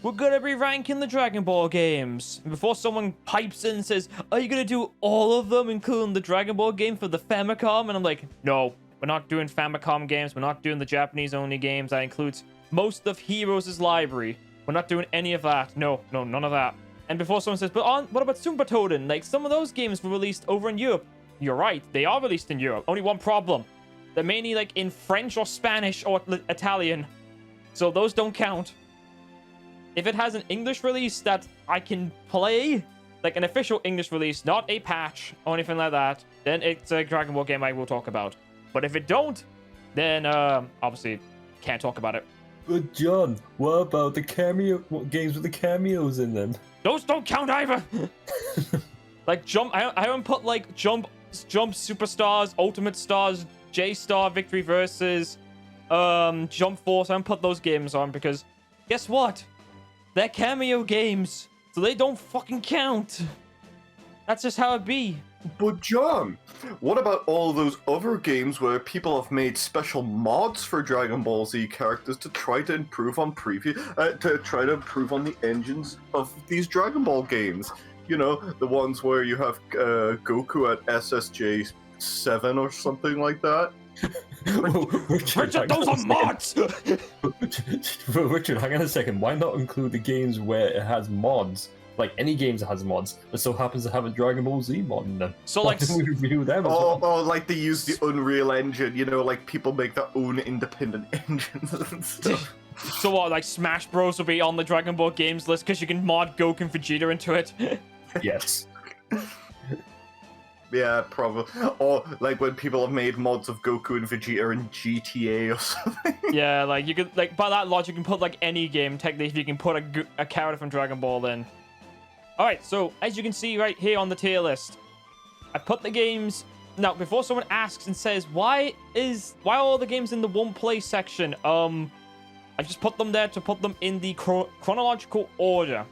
we're gonna be ranking the Dragon Ball games. And before someone pipes in and says, are you gonna do all of them, including the Dragon Ball game for the Famicom? And I'm like, no, we're not doing Famicom games. We're not doing the Japanese-only games. That includes most of Heroes' library. We're not doing any of that. No, none of that. And before someone says, but what about Super Toden? Like, some of those games were released over in Europe. You're right, they are released in Europe. Only one problem. They're mainly, like, in French or Spanish or Italian. So those don't count. If it has an English release that I can play, like an official English release, not a patch or anything like that, then it's a Dragon Ball game I will talk about. But if it don't, then, obviously, can't talk about it. But John, what about the games with the cameos in them? Those don't count either. Like Jump, I haven't put like Jump Superstars, Ultimate Stars, J-Star Victory Versus, Jump Force. I haven't put those games on because guess what? They're cameo games, so they don't fucking count. That's just how it be. But John, what about all those other games where people have made special mods for Dragon Ball Z characters to try to improve on the engines of these Dragon Ball games? You know, the ones where you have Goku at SSJ 7 or something like that. Richard, those are mods. Richard, hang on a second. Why not include the games where it has mods? Like any games that has mods, but so happens to have a Dragon Ball Z mod in them. So like, we review them as well? Or like they use the Unreal Engine, you know, like people make their own independent engines and stuff. So what, like Smash Bros will be on the Dragon Ball games list because you can mod Goku and Vegeta into it? Yes. Yeah, probably. Or like when people have made mods of Goku and Vegeta in GTA or something. Yeah, like you could, like by that logic, you can put like any game technically if you can put a character from Dragon Ball in. Alright, so as you can see right here on the tier list, I put the games. Now, before someone asks and says, why are all the games in the one play section? I just put them there to put them in the chronological order.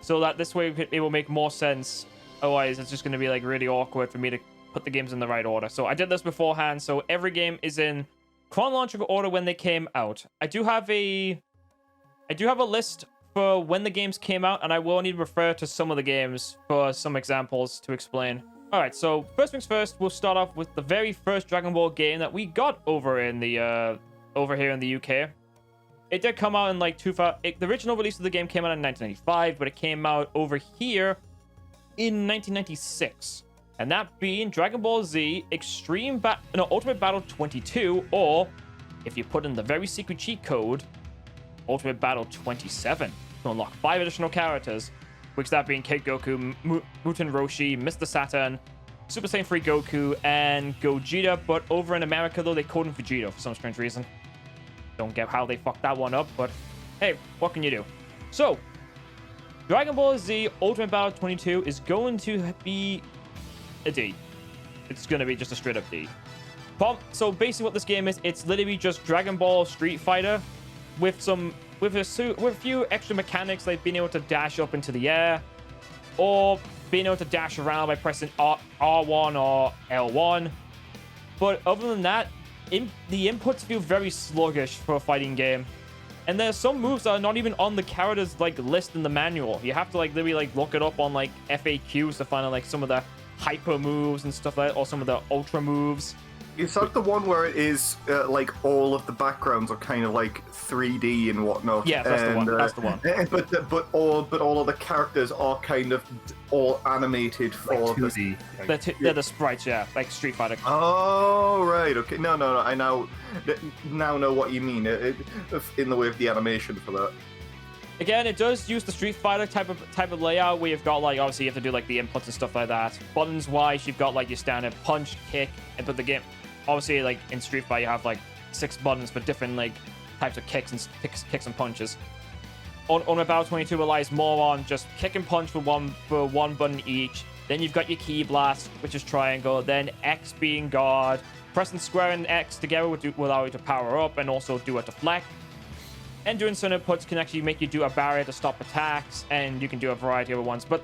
So that this way it will make more sense. Otherwise, it's just going to be like really awkward for me to put the games in the right order. So I did this beforehand. So every game is in chronological order when they came out. I do have a list for when the games came out, and I will need to refer to some of the games for some examples to explain. Alright, so first things first, we'll start off with the very first Dragon Ball game that we got over in the over here in the UK. It did come out in like the original release of the game came out in 1995, but it came out over here in 1996. And that being Dragon Ball Z Ultimate Battle 22, or if you put in the very secret cheat code, Ultimate Battle 27, to unlock 5 additional characters, which that being Kid Goku, Muten Roshi, Mr. Saturn, Super Saiyan 3 Goku, and Gogeta, but over in America, though, they called him Vegeta for some strange reason. Don't get how they fucked that one up, but hey, what can you do? So, Dragon Ball Z Ultimate Battle 22 is going to be a D. It's going to be just a straight up D. So basically what this game is, it's literally just Dragon Ball Street Fighter with a few extra mechanics like being able to dash up into the air or being able to dash around by pressing R1 or L1. But other than that, the inputs feel very sluggish for a fighting game. And there's some moves that are not even on the character's like list in the manual. You have to like literally like look it up on like FAQs to find out like some of the hyper moves and stuff like that, or some of the ultra moves. Is that the one where it is like all of the backgrounds are kind of like 3D and whatnot? Yeah, that's the one. That's the one. But all of the characters are kind of all animated for like 2D. They're the sprites, yeah, like Street Fighter. Oh right, okay. No. I now know what you mean. In the way of the animation for that. Again, it does use the Street Fighter type of layout where you've got like obviously you have to do like the inputs and stuff like that. Buttons wise, you've got like your standard punch, kick, and but the game. Obviously, like in Street Fighter, you have like 6 buttons for different like types of kicks and punches. Ultimate Battle 22 relies more on just kick and punch for one button each. Then you've got your Ki Blast, which is triangle. Then X being guard. Pressing square and X together will allow you to power up and also do a deflect. And doing certain inputs can actually make you do a barrier to stop attacks, and you can do a variety of other ones. But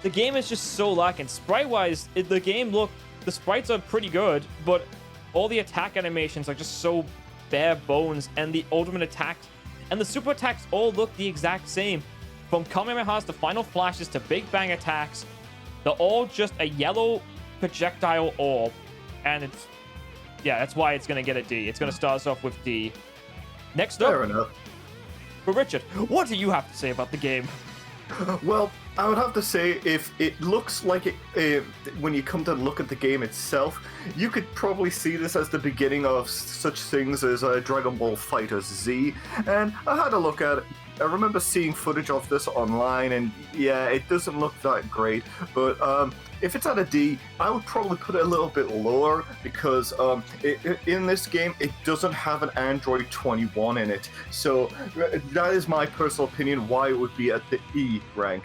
the game is just so lacking. Sprite-wise, the sprites are pretty good, but all the attack animations are just so bare bones, and the ultimate attacks and the super attacks all look the exact same. From Kamehamehas to final flashes to big bang attacks, they're all just a yellow projectile orb, and it's, yeah, that's why it's gonna get a D. It's gonna start us off with D. Next up, Fair enough. for Richard, what do you have to say about the game? Well, I would have to say, if it looks like it, when you come to look at the game itself, you could probably see this as the beginning of such things as Dragon Ball FighterZ. And I had a look at it. I remember seeing footage of this online, and yeah, it doesn't look that great. But if it's at a D, I would probably put it a little bit lower because in this game, it doesn't have an Android 21 in it. So that is my personal opinion why it would be at the E rank.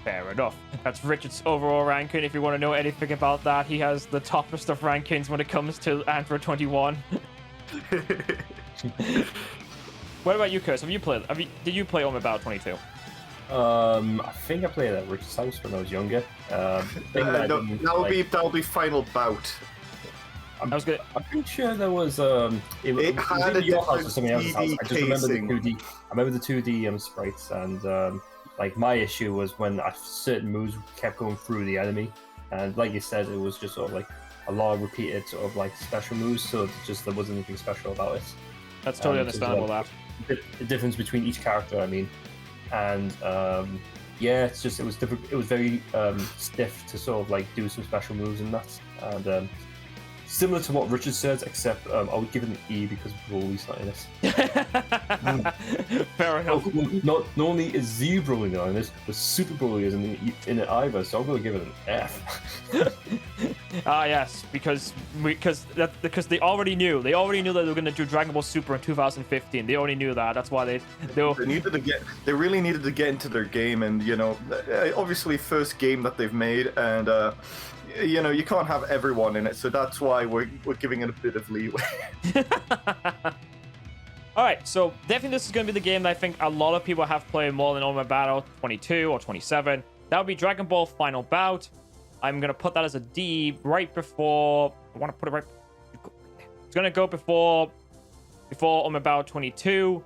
Fair enough. That's Richard's overall ranking. If you want to know anything about that, he has the toppest of rankings when it comes to Android 21. What about you, Chris? Did you play on Bout 22? I think I played at Richard's house when I was younger. That would be Final Bout. I'm pretty sure there was it had was a your house or different something else's house. I just remember the casing. 2D. I remember the 2D sprites, and like my issue was when certain moves kept going through the enemy, and like you said, it was just sort of like a lot of repeated sort of like special moves, so there wasn't anything special about it. That's totally understandable. Like, the difference between each character, I mean, and yeah, it was different. It was very stiff to sort of like do some special moves and that, and similar to what Richard says, except I would give it an E because Broly's not in it. Fair enough. Not only is Z Broly not in this, but Super Broly isn't in it either, so I'm going to give it an F. Yes, because they already knew. They already knew that they were going to do Dragon Ball Super in 2015. They already knew that. That's why they really needed to get into their game, and you know, obviously first game that they've made, and you know, you can't have everyone in it, so that's why we're giving it a bit of leeway. Alright, so definitely this is going to be the game that I think a lot of people have played more than Ultimate Battle 22 or 27. That would be Dragon Ball Final Bout. I'm going to put that as a D right before... I want to put it right... It's going to go before Ultimate Battle 22.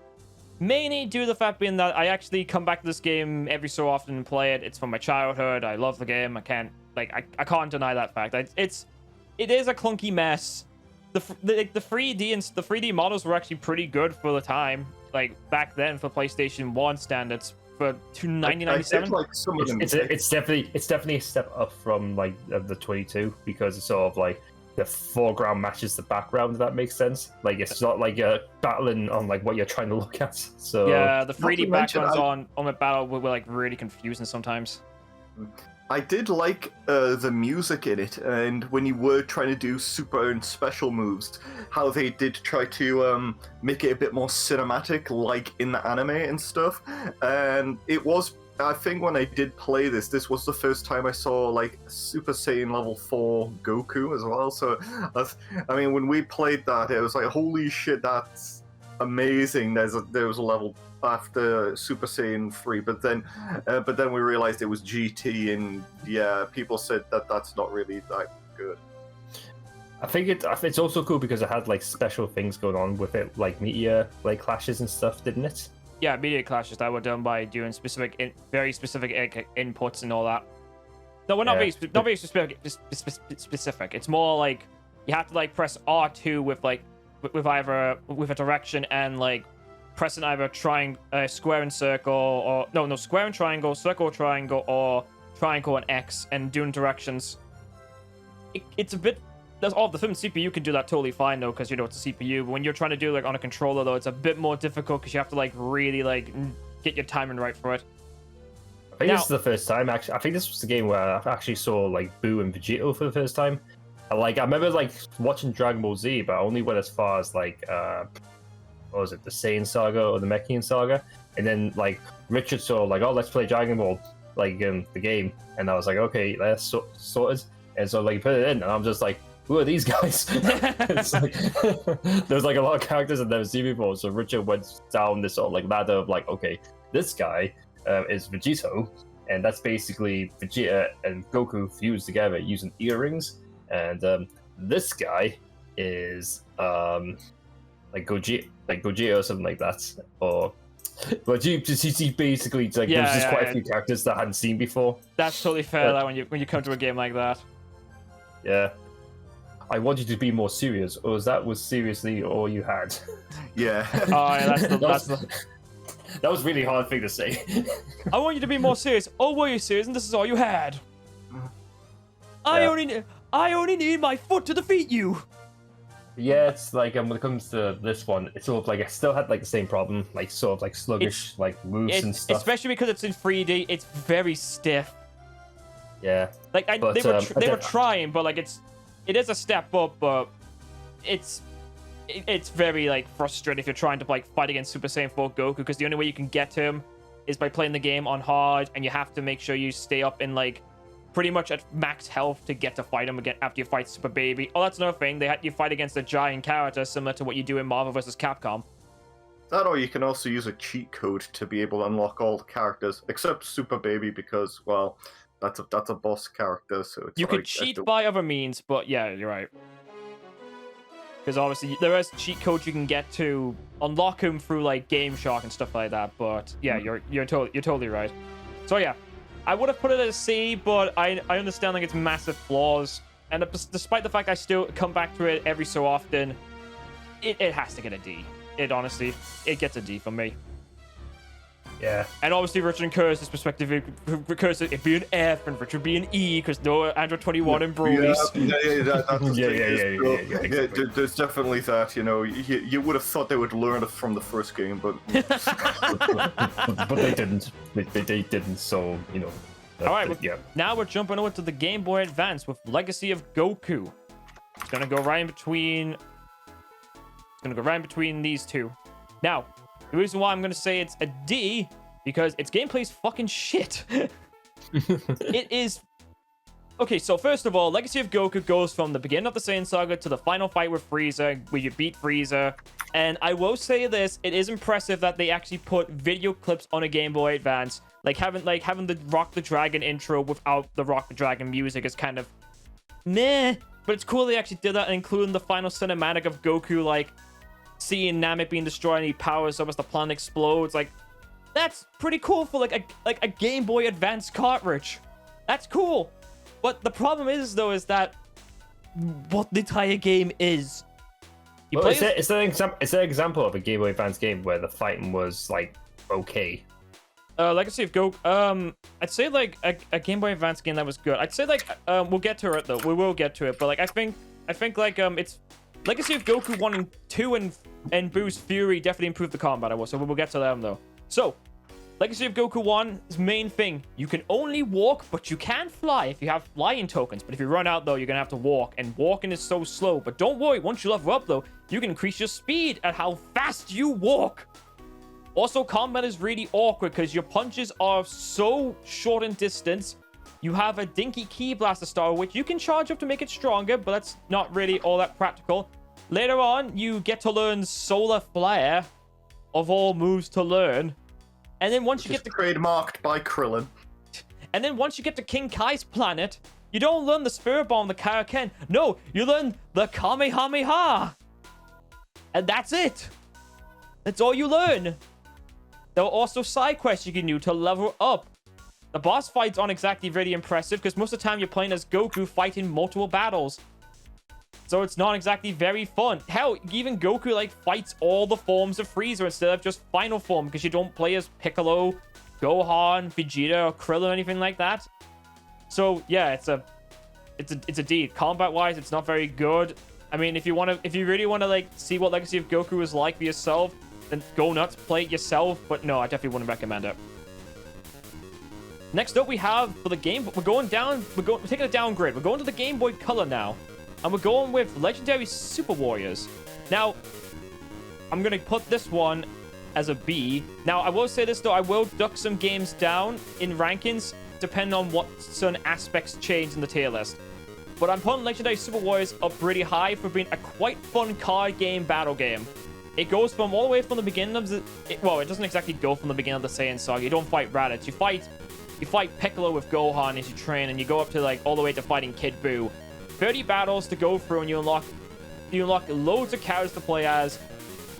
Mainly due to the fact being that I actually come back to this game every so often and play it. It's from my childhood. I love the game. I can't deny that fact. It is a clunky mess. The 3D and the 3D models were actually pretty good for the time, like back then for PlayStation 1 standards for 1997. Like some of them. It's definitely a step up from like the 22 because it's sort of like the foreground matches the background. If that makes sense. Like it's not like you're battling on like what you're trying to look at. So yeah, the 3D backgrounds on the battle were like really confusing sometimes. I did like the music in it, and when you were trying to do super and special moves, how they did try to make it a bit more cinematic, like in the anime and stuff. And it was, I think when I did play this was the first time I saw like Super Saiyan level 4 Goku as well. So, I mean, when we played that, it was like, holy shit, that's amazing. There was a level after Super Saiyan 3, but then we realized it was GT, and yeah, people said that that's not really that good. I think it's also cool because it had like special things going on with it, like meteor like clashes and stuff, didn't it? Yeah, meteor clashes that were done by doing very specific inputs and all that. No, we're not very specific. It's more like you have to like press R2 with a direction and like pressing either square and circle, or no, square and triangle, circle, triangle, or triangle and X, and doing directions. It's a bit. The film CPU can do that totally fine though, because you know it's a CPU. But when you're trying to do like on a controller though, it's a bit more difficult because you have to like really like get your timing right for it. I think this is the first time actually. I think this was the game where I actually saw like Boo and Vegito for the first time. Like I remember like watching Dragon Ball Z, but I only went as far as like what was it, the Saiyan saga or the Mechian saga, and then like Richard saw like, oh, let's play Dragon Ball, like the game, and I was like, okay, that's sorted, and so like put it in, and I'm just like, who are these guys? It's like, there's like a lot of characters I've never seen before, so Richard went down this sort of like ladder of like, okay, this guy is Vegito, and that's basically Vegeta and Goku fused together using earrings, and this guy is like Gogeta or something like that, or but you basically like Yeah, there's just yeah, quite yeah. a few characters that I hadn't seen before. That's totally fair though, when you come to a game like that. Yeah. I want you to be more serious, or that was seriously all you had. Yeah. Oh, yeah, That was really hard thing to say. I want you to be more serious. Oh, were you serious? And this is all you had. I only need my foot to defeat you. Yeah, it's like when it comes to this one, it's sort of like I still had like the same problem, like sort of like sluggish like moves and stuff. Especially because it's in 3D, it's very stiff. Yeah. Like they were trying, but like it is a step up, but it's very like frustrating if you're trying to like fight against Super Saiyan 4 Goku, because the only way you can get to him is by playing the game on hard, and you have to make sure you stay up in like pretty much at max health to get to fight him again after you fight Super Baby. Oh, that's another thing. You fight against a giant character similar to what you do in Marvel vs. Capcom. That, or you can also use a cheat code to be able to unlock all the characters except Super Baby, because well, that's a boss character, so it's You could cheat by other means, but yeah, you're right. Because obviously there is cheat codes you can get to unlock him through like Game Shark and stuff like that. But yeah, you're totally right. So yeah, I would have put it at a C, but I understand like its massive flaws, and despite the fact I still come back to it every so often, it has to get a D. It gets a D from me. Yeah. And obviously, Richard and Curse's perspective, it'd be an F, and Richard would be an E, because no Android 21 and Broly's. Yeah, there's definitely that, you know. You would have thought they would learn it from the first game, but... but they didn't. They didn't, so, you know. Alright, yeah. Now we're jumping over to the Game Boy Advance with Legacy of Goku. It's going to go right in between... It's going to go right in between these two. Now... The reason why I'm going to say it's a D, because its gameplay is fucking shit. It is... Okay, so first of all, Legacy of Goku goes from the beginning of the Saiyan Saga to the final fight with Frieza, where you beat Frieza. And I will say this, it is impressive that they actually put video clips on a Game Boy Advance. Like having the Rock the Dragon intro without the Rock the Dragon music is kind of... meh. But it's cool they actually did that, including the final cinematic of Goku, like... seeing Namek being destroyed and he powers up as the planet explodes. Like, that's pretty cool for like a Game Boy Advance cartridge. That's cool. But the problem is though, is that what the entire game is. Well, is there an example of a Game Boy Advance game where the fighting was like okay? Legacy of Goku. I'd say like a Game Boy Advance game that was good. I'd say like we'll get to it though. We will get to it. But like I think like it's Legacy of Goku 1 and 2 and Boo's Fury definitely improved the combat. So we'll get to them though. So, Legacy of Goku 1's main thing, you can only walk, but you can fly if you have flying tokens. But if you run out though, you're gonna have to walk, and walking is so slow. But don't worry, once you level up though, you can increase your speed at how fast you walk. Also, combat is really awkward because your punches are so short in distance. You have a dinky Ki Blaster style, which you can charge up to make it stronger, but that's not really all that practical. Later on, you get to learn Solar Flare, of all moves to learn. And then once you get to... trademarked by Krillin. And then once you get to King Kai's planet, you don't learn the Spirit Bomb, the Kaioken. No, you learn the Kamehameha. And that's it. That's all you learn. There are also side quests you can do to level up. The boss fights aren't exactly very impressive because most of the time you're playing as Goku fighting multiple battles. So it's not exactly very fun. Hell, even Goku like fights all the forms of Frieza instead of just final form because you don't play as Piccolo, Gohan, Vegeta, or Krillin or anything like that. So yeah, it's a D. Combat wise, it's not very good. I mean, if you really want to like see what Legacy of Goku is like for yourself, then go nuts, play it yourself. But no, I definitely wouldn't recommend it. Next up, we have for the game. We're taking a downgrade. We're going to the Game Boy Color now, and we're going with Legendary Super Warriors. Now, I'm gonna put this one as a B. Now, I will say this though, I will duck some games down in rankings depending on what certain aspects change in the tier list. But I'm putting Legendary Super Warriors up pretty high for being a quite fun card game, battle game. It goes from all the way from the beginning of the... Well, it doesn't exactly go from the beginning of the Saiyan Saga. You don't fight Raditz. You fight Piccolo with Gohan as you train, and you go up to like all the way to fighting Kid Buu. 30 battles to go through, and you unlock loads of characters to play as.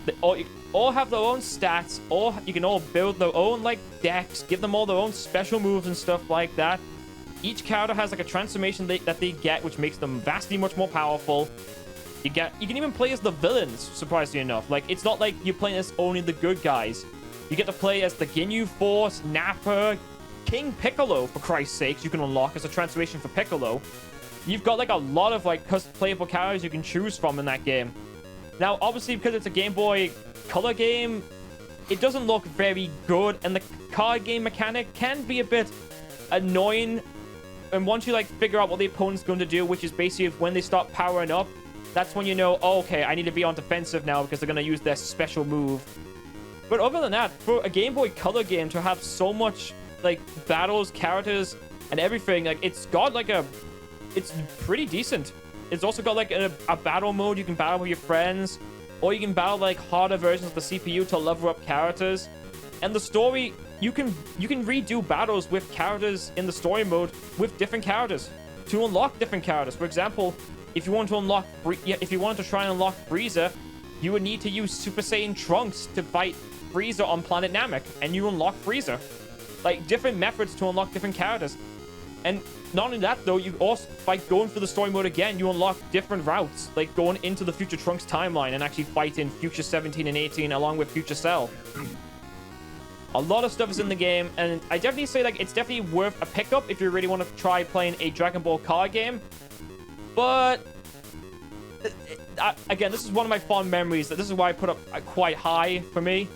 They all have their own stats, or you can all build their own like decks, give them all their own special moves and stuff like that. Each character has like a transformation that they get, which makes them vastly much more powerful. You can even play as the villains, surprisingly enough. Like, it's not like you're playing as only the good guys. You get to play as the Ginyu Force, Nappa, King Piccolo, for Christ's sakes, you can unlock as a transformation for Piccolo. You've got like a lot of like playable characters you can choose from in that game. Now, obviously, because it's a Game Boy Color game, it doesn't look very good, and the card game mechanic can be a bit annoying. And once you like figure out what the opponent's going to do, which is basically when they start powering up, that's when you know, oh, okay, I need to be on defensive now because they're going to use their special move. But other than that, for a Game Boy Color game to have so much like battles, characters, and everything, like it's got like it's pretty decent. It's also got like a battle mode. You can battle with your friends, or you can battle like harder versions of the CPU to level up characters. And the story, you can redo battles with characters in the story mode with different characters to unlock different characters. For example, if you want to try and unlock Frieza, you would need to use Super Saiyan Trunks to fight Frieza on planet Namek, and you unlock Frieza. Like, different methods to unlock different characters. And not only that, though, you also, by going through the story mode again, you unlock different routes, like going into the Future Trunks timeline and actually fighting Future 17 and 18 along with Future Cell. A lot of stuff is in the game, and I definitely say, like, it's definitely worth a pickup if you really want to try playing a Dragon Ball card game. But again, this is one of my fond memories. This is why I put up quite high for me.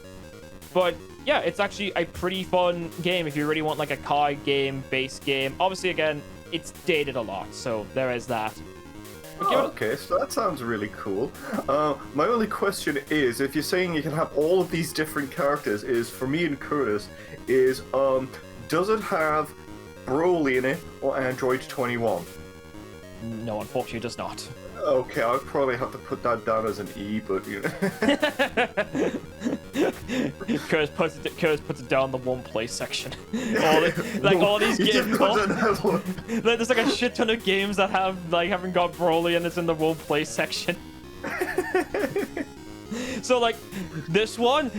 But yeah, it's actually a pretty fun game if you really want like a card game based game. Obviously, again, it's dated a lot, so there is that. Okay, so that sounds really cool. My only question is, if you're saying you can have all of these different characters, is for me and Curtis, is does it have Broly in it or Android 21? No, unfortunately, it does not. Okay, I'll probably have to put that down as an E, but you know. Curtis puts it down the one play section. All these games. There's like a shit ton of games that haven't got Broly, and it's in the one play section. So like this one.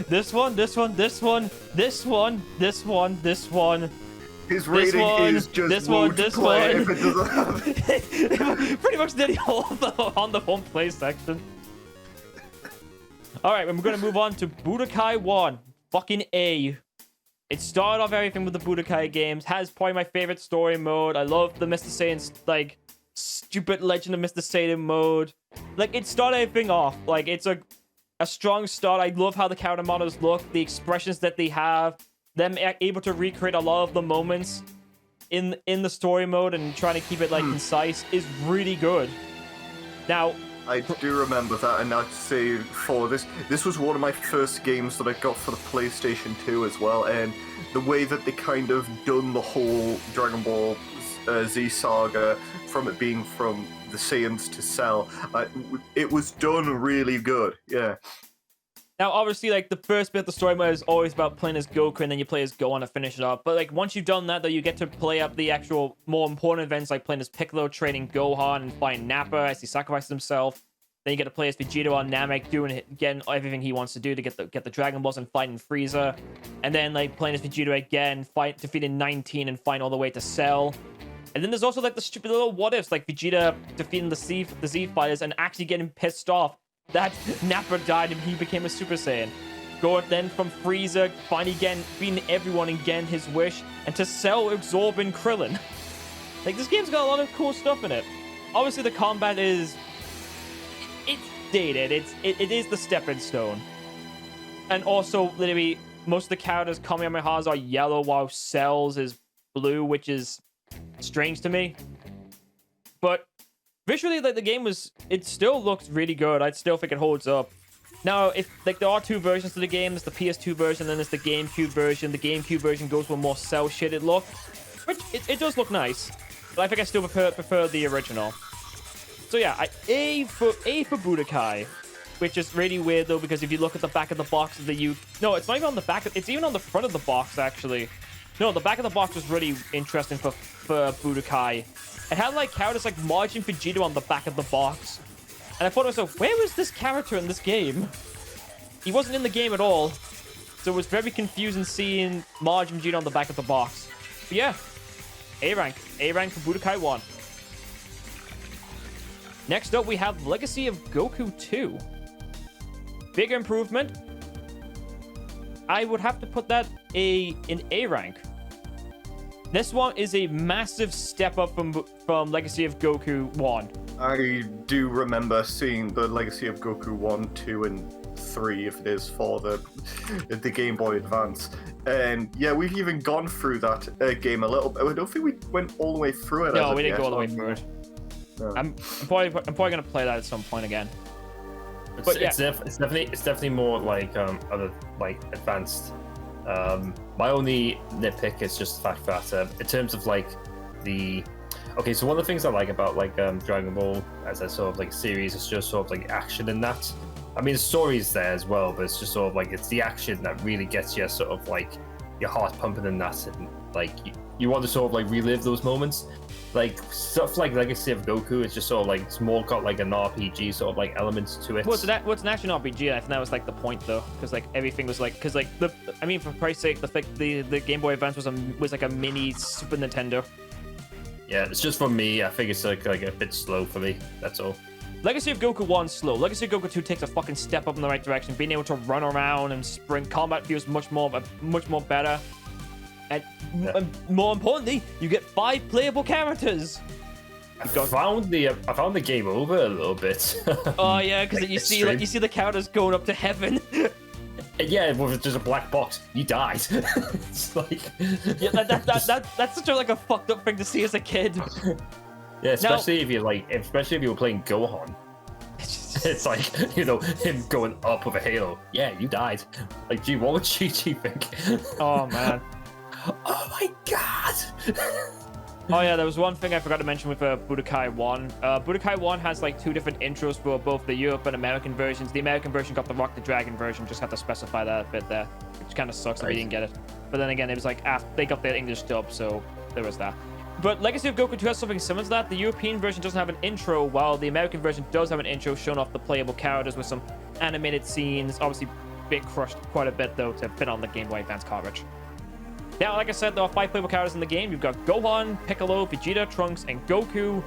His rating is just this one. if it doesn't have it. Pretty much nearly all of them on the one play section. Alright, we're gonna move on to Budokai 1. Fucking A. It started off everything with the Budokai games. Has probably my favorite story mode. I love the Mr. Saiyan's like stupid Legend of Mr. Satan mode. Like, it started everything off. Like, it's a strong start. I love how the character models look, the expressions that they have. Them able to recreate a lot of the moments in the story mode and trying to keep it like concise is really good. Now, I do remember that, and I'd say for this was one of my first games that I got for the PlayStation 2 as well, and the way that they kind of done the whole Dragon Ball Z saga, from it being from the Saiyans to Cell, it was done really good. Yeah. Now, obviously, like, the first bit of the story mode is always about playing as Goku, and then you play as Gohan to finish it off. But, like, once you've done that, though, you get to play up the actual more important events, like playing as Piccolo, training Gohan, and fighting Nappa as he sacrifices himself. Then you get to play as Vegeta on Namek, getting everything he wants to do to get the Dragon Balls and fighting Frieza. And then, like, playing as Vegeta again, defeating 19 and fighting all the way to Cell. And then there's also, like, the stupid little what-ifs, like Vegeta defeating the Z fighters and actually getting pissed off that Nappa died and he became a Super Saiyan. Going then from Frieza, finally again beating everyone and getting his wish, and to Cell absorbing Krillin. Like, this game's got a lot of cool stuff in it. Obviously, the combat is... It's dated. It is the stepping stone. And also, literally, most of the characters' Kamehamehas are yellow, while Cell's is blue, which is strange to me. But visually, like, the game it still looks really good. I still think it holds up. Now, there are two versions of the game. There's the PS2 version, and then there's the GameCube version. The GameCube version goes with a more cell-shaded look, which it does look nice. But I think I still prefer the original. So yeah, A for Budokai, which is really weird though, because if you look at the back of the box no, it's not even on the back. It's even on the front of the box actually. No, the back of the box was really interesting for Budokai. It had like characters like Majin Vegeta on the back of the box. And I thought to myself, where was this character in this game? he wasn't in the game at all, so it was very confusing seeing Marge and Vegeta on the back of the box. But yeah, A rank for Budokai 1. Next up, we have Legacy of Goku 2. Big improvement. I would have to put that in A rank. This one is a massive step up from Legacy of Goku 1. I do remember seeing the Legacy of Goku 1, 2, and 3, if it is for the Game Boy Advance. And yeah, we've even gone through that game a little bit. I don't think we went all the way through it. No, we didn't go all the way through it. No. I'm probably gonna play that at some point again. But yeah. It's definitely more like other like advanced. My only nitpick is just the fact that in terms of like so one of the things I like about like Dragon Ball as a sort of like series is just sort of like action in that. I mean, the story's there as well, but it's just sort of like it's the action that really gets you sort of like your heart pumping in that, and like you want to sort of like relive those moments. Like stuff like Legacy of Goku, it's just sort of like it's more got like an RPG sort of like elements to it. What's an action RPG? I think that was like the point though, because like everything was like, because like for Christ's sake, the Game Boy Advance was like a mini Super Nintendo. Yeah, it's just for me. I think it's like a bit slow for me. That's all. Legacy of Goku 1 slow. Legacy of Goku 2 takes a fucking step up in the right direction. Being able to run around and sprint, combat feels much more better. And more importantly, you get 5 playable characters. I found the game over a little bit. Oh yeah, because you see the characters going up to heaven. Yeah, well, it's just a black box. You died. It's like yeah, that's such a fucked up thing to see as a kid. Yeah, especially if you were playing Gohan. It's like, him going up with a halo. Yeah, you died. Like, gee, what would Chi-Chi think? Oh man. Oh my god! Oh yeah, there was one thing I forgot to mention with Budokai 1. Budokai 1 has like 2 different intros for both the Europe and American versions. The American version got the Rock the Dragon version, just had to specify that bit there, which kind of sucks that we didn't get it. But then again, it was like after they got their English dub, so there was that. But Legacy of Goku 2 has something similar to that. The European version doesn't have an intro, while the American version does have an intro showing off the playable characters with some animated scenes. Obviously, bit crushed quite a bit though to fit on the Game Boy Advance cartridge. Now, like I said, there are 5 playable characters in the game. You've got Gohan, Piccolo, Vegeta, Trunks, and Goku.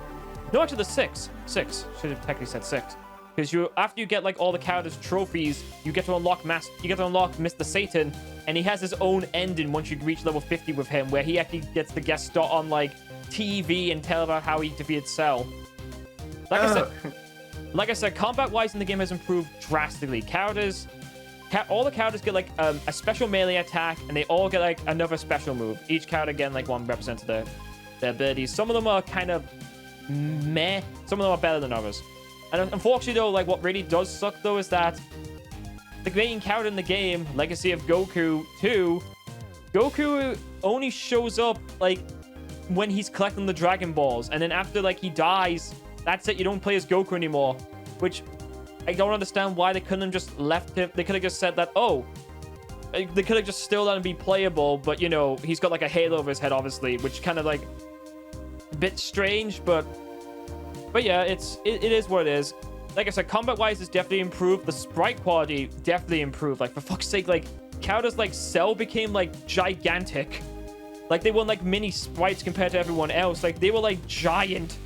No, actually, there's 6. 6. Should have technically said 6. Because after you get like all the characters' trophies, you get to unlock Mr. Satan, and he has his own ending once you reach level 50 with him, where he actually gets the guest star on like TV and tell about how he defeated Cell. Like I said, combat-wise in the game has improved drastically. All the characters get like a special melee attack, and they all get like another special move. Each character again like one represents their abilities. Some of them are kind of meh. Some of them are better than others. And unfortunately though, like what really does suck though is that the main character in the game, Legacy of Goku 2, Goku only shows up like when he's collecting the Dragon Balls, and then after like he dies, that's it. You don't play as Goku anymore, which I don't understand why they couldn't have just left him. They could have just said that, they could have just still let him be playable, but he's got like a halo over his head, obviously, which kind of like a bit strange, but yeah, it is what it is. Like I said, combat-wise, it's definitely improved. The sprite quality definitely improved. Like, for fuck's sake, like characters like Cell became like gigantic. Like, they weren't like mini sprites compared to everyone else. Like, they were like giant.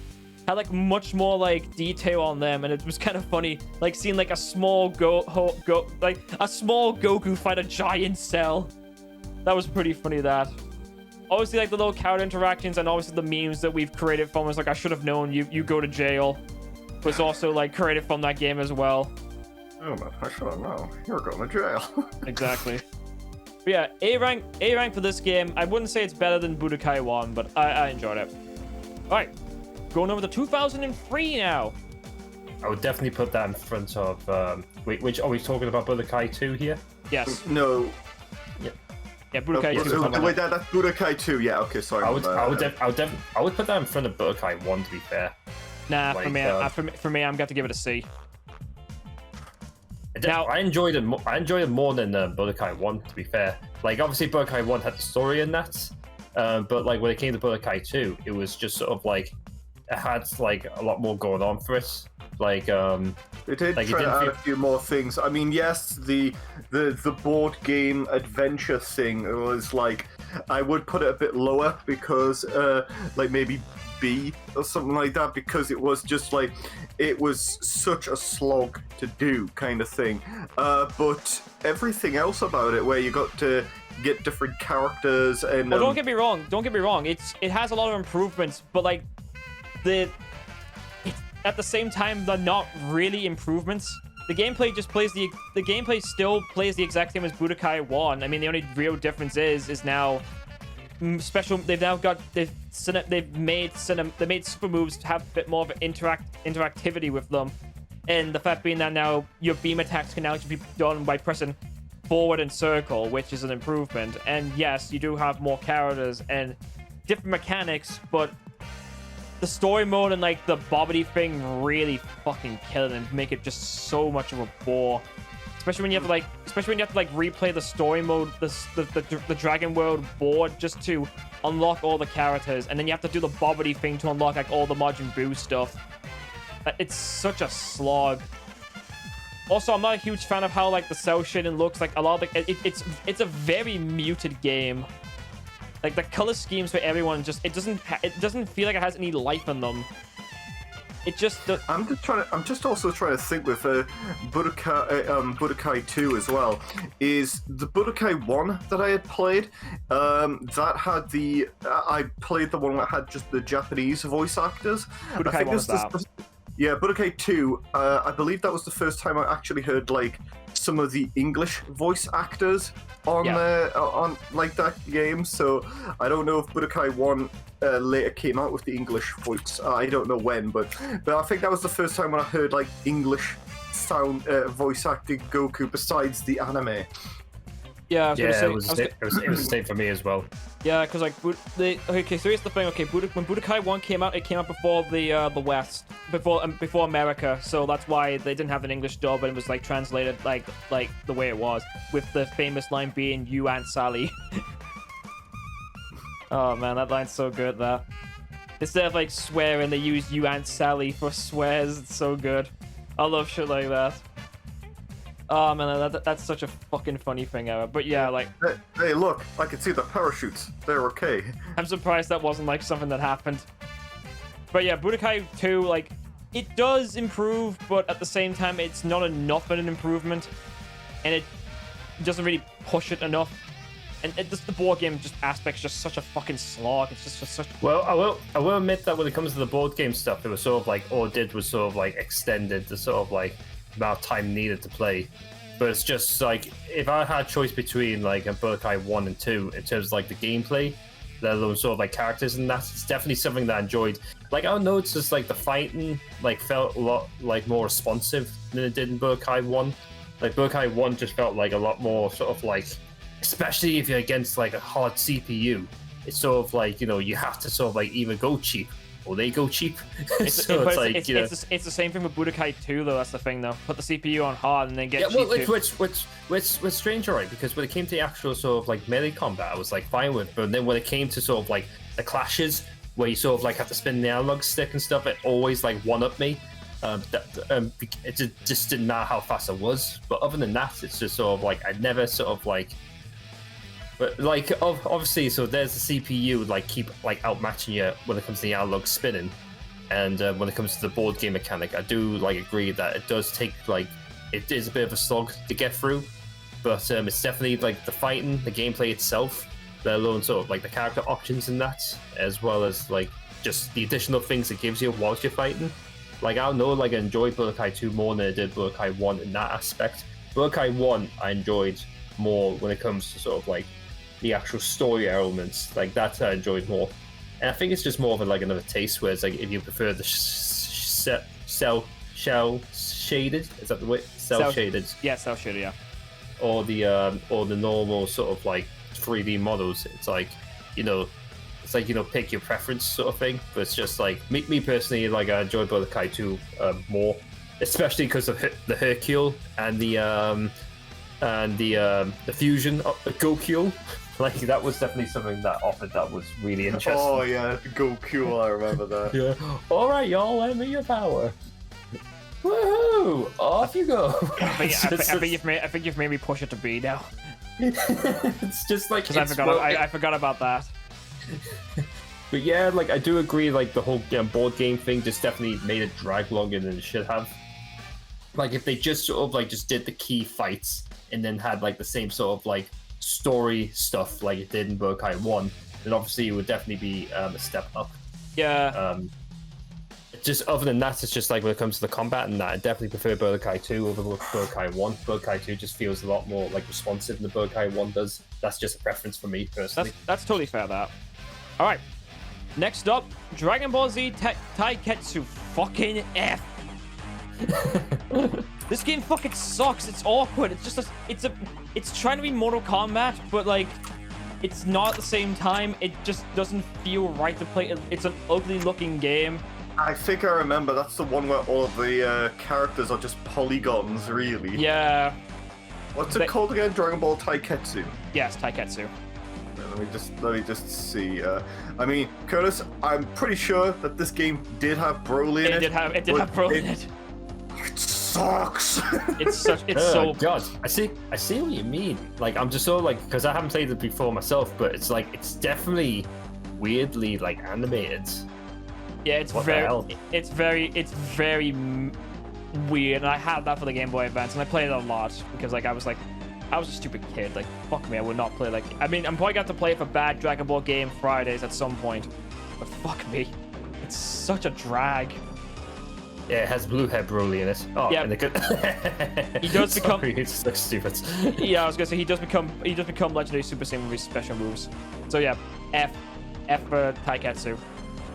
Had like much more like detail on them, and it was kind of funny, like seeing like a small a small Goku fight a giant Cell. That was pretty funny. That obviously like the little character interactions, and obviously the memes that we've created from was like, I should have known you go to jail, was also like created from that game as well. Oh man, I should have known you're going to jail. Exactly. But yeah, A rank for this game. I wouldn't say it's better than Budokai 1, but I enjoyed it. All right. Going over to 2003 now. I would definitely put that in front of. Which are we talking about? Budokai 2 here? Yes. No. Yeah, Budokai 2. Wait, that's Budokai 2. Yeah. Okay. Sorry. I would put that in front of Budokai 1. To be fair. Nah, for me, I'm going to give it a C. Now I enjoyed it. I enjoyed it more than Budokai 1. To be fair, like obviously Budokai 1 had the story in that, but like when it came to Budokai 2, it was just sort of like. It had like a lot more going on for it. Like It did like, try it to didn't add feel... a few more things. I mean, yes, the board game adventure thing was like, I would put it a bit lower because like maybe B or something like that, because it was just like, it was such a slog to do kind of thing. But everything else about it, where you got to get different characters and well, don't get me wrong, it has a lot of improvements, but like at the same time, they're not really improvements. The gameplay just plays the gameplay still plays the exact same as Budokai 1. I mean, the only real difference is now special. They've now got they've made super moves to have a bit more of an interactivity with them, and the fact being that now your beam attacks can now just be done by pressing forward and circle, which is an improvement. And yes, you do have more characters and different mechanics, but the story mode and like the bobbity thing really fucking kill it and make it just so much of a bore. Especially when you have to replay the story mode, the Dragon World board just to unlock all the characters, and then you have to do the bobbity thing to unlock like all the Majin Buu stuff. It's such a slog. Also, I'm not a huge fan of how like the cell shading looks. Like a lot of it's a very muted game. Like the color schemes for everyone it doesn't feel like it has any life in them. It just I'm just also trying to think with Budokai 2 as well. Is the Budokai 1 that I had played, that had I played the one that had just the Japanese voice actors. Budokai 1 was that. Yeah, Budokai 2, I believe that was the first time I actually heard like some of the English voice actors on on like that game. So I don't know if Budokai 1 later came out with the English voice. I don't know when, but I think that was the first time when I heard like English sound voice acting Goku besides the anime. Yeah, it was the same for me as well. Yeah, because like okay, so here's the thing. Okay, when Budokai 1 came out, it came out before the West, before America, so that's why they didn't have an English dub, and it was like translated like the way it was, with the famous line being "You Aunt Sally." Oh man, that line's so good there. Instead of like swearing, they use "You Aunt Sally" for swears. It's so good. I love shit like that. Oh man, that's such a fucking funny thing ever. But yeah, like, hey, look, I can see the parachutes. They're okay. I'm surprised that wasn't like something that happened. But yeah, Budokai 2, like, it does improve, but at the same time, it's not enough of an improvement, and it doesn't really push it enough. And the board game aspect's just such a fucking slog. It's just such. Well, I will admit that when it comes to the board game stuff, it was sort of like all it did was sort of like extended the sort of like amount of time needed to play. But it's just like, if I had choice between like a Budokai 1 and 2 in terms of like the gameplay, let alone sort of like characters and that, it's definitely something that I enjoyed. Like, I don't know, it's just like the fighting like felt a lot like more responsive than it did in Budokai 1. Like Budokai 1 just felt like a lot more sort of like, especially if you're against like a hard CPU, it's sort of like, you know, you have to sort of like either go cheap or they go cheap. It's the same thing with Budokai 2 though. That's the thing though. Put the CPU on hard and then get cheap. Which strange, alright, because when it came to the actual sort of like melee combat, I was like fine with, but then when it came to sort of like the clashes where you sort of like have to spin the analog stick and stuff, it always like one-up me. It just didn't matter how fast I was. But other than that, it's just sort of like I never sort of like. But like obviously, so there's the CPU like keep like outmatching you when it comes to the analog spinning, and when it comes to the board game mechanic, I do like agree that it does take like it is a bit of a slog to get through, but it's definitely like the fighting, the gameplay itself, let alone sort of like the character options in that, as well as like just the additional things it gives you whilst you're fighting. Like I don't know, like I enjoyed Budokai 2 more than I did Budokai 1 in that aspect. Budokai 1 I enjoyed more when it comes to sort of like the actual story elements, like that I enjoyed more. And I think it's just more of like another taste, whereas like if you prefer the cell shaded, is that the way? Cell shaded. Yeah, cell shaded, yeah. Or the normal sort of like 3D models, it's like, you know, it's like, you know, pick your preference sort of thing. But it's just like me personally, like I enjoy Budokai 2 more, especially because of the Hercule and the fusion of Goku. Like that was definitely something that offered that was really interesting. Oh yeah, Goku, I remember that. Yeah. All right, y'all, lend me your power. Woohoo! Off you go. I think you've made me push it to B now. It's just like Because I forgot about that. But yeah, like I do agree. Like the whole board game thing just definitely made it drag longer than it should have. Like if they just sort of like just did the key fights and then had like the same sort of like story stuff like it did in Budokai 1, then obviously it would definitely be a step up. Yeah. Just other than that, it's just like when it comes to the combat and that, I definitely prefer Budokai 2 over Budokai 1. Budokai 2 just feels a lot more like responsive than the Budokai 1 does. That's just a preference for me personally. That's totally fair, that. Alright. Next up, DragonBallZ Taiketsu fucking F. This game fucking sucks. It's awkward. It's just it's trying to be Mortal Kombat, but like it's not at the same time. It just doesn't feel right to play. It's an ugly looking game. I think I remember that's the one where all of the characters are just polygons, really. Yeah. What's it called again? Dragon Ball Taiketsu. Yes, Taiketsu. Let me just see. I mean, Curtis, I'm pretty sure that this game did have Broly in it. It did have Broly in it. It sucks. It's so God. I see what you mean. Like I'm just so like because I haven't played it before myself, but it's like it's definitely weirdly like animated. Yeah, it's very weird, and I had that for the Game Boy Advance, and I played it a lot because like I was a stupid kid. Like fuck me, I would not play like. I mean, I'm probably got to play for bad Dragon Ball game Fridays at some point, but fuck me, it's such a drag. Yeah, it has blue hair Broly in it. Oh, yeah. And He does become. It's just like stupid. Yeah, I was gonna say he does become Legendary Super Saiyan with his special moves. So yeah, F for Taiketsu.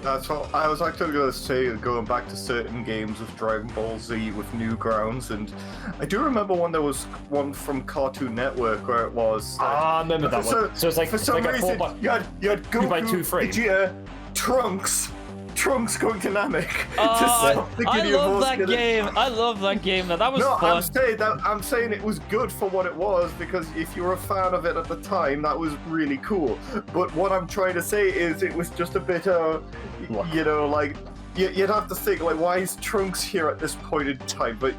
That's what I was actually going to say, going back to certain games of Dragon Ball Z with Newgrounds, and I do remember there was one from Cartoon Network where it was... I remember that one. So it's like, for some reason, you had Goku, Vegeta, Trunks going to Namek to stop the I love that game. I love that game. Now that was fun. I'm saying it was good for what it was because if you were a fan of it at the time, that was really cool. But what I'm trying to say is it was just a bit, you know, like you'd have to think like, why is Trunks here at this point in time? But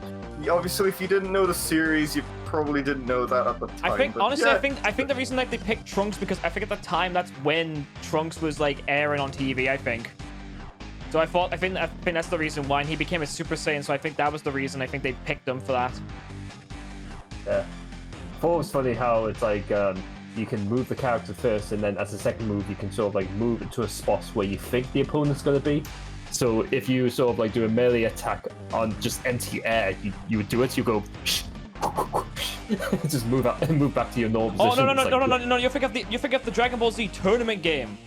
obviously, if you didn't know the series, you probably didn't know that at the time. I think but, honestly, yeah. I think the reason like they picked Trunks because I think at the time that's when Trunks was like airing on TV. I think. So I think that's the reason why, and he became a Super Saiyan. So I think that was the reason. I think they picked him for that. Yeah. I thought it was funny how it's like you can move the character first, and then as a second move, you can sort of like move into a spot where you think the opponent's going to be. So if you sort of like do a melee attack on just empty air, you would do it. You go, just move out and move back to your normal position. Oh no! You forget the Dragon Ball Z tournament game.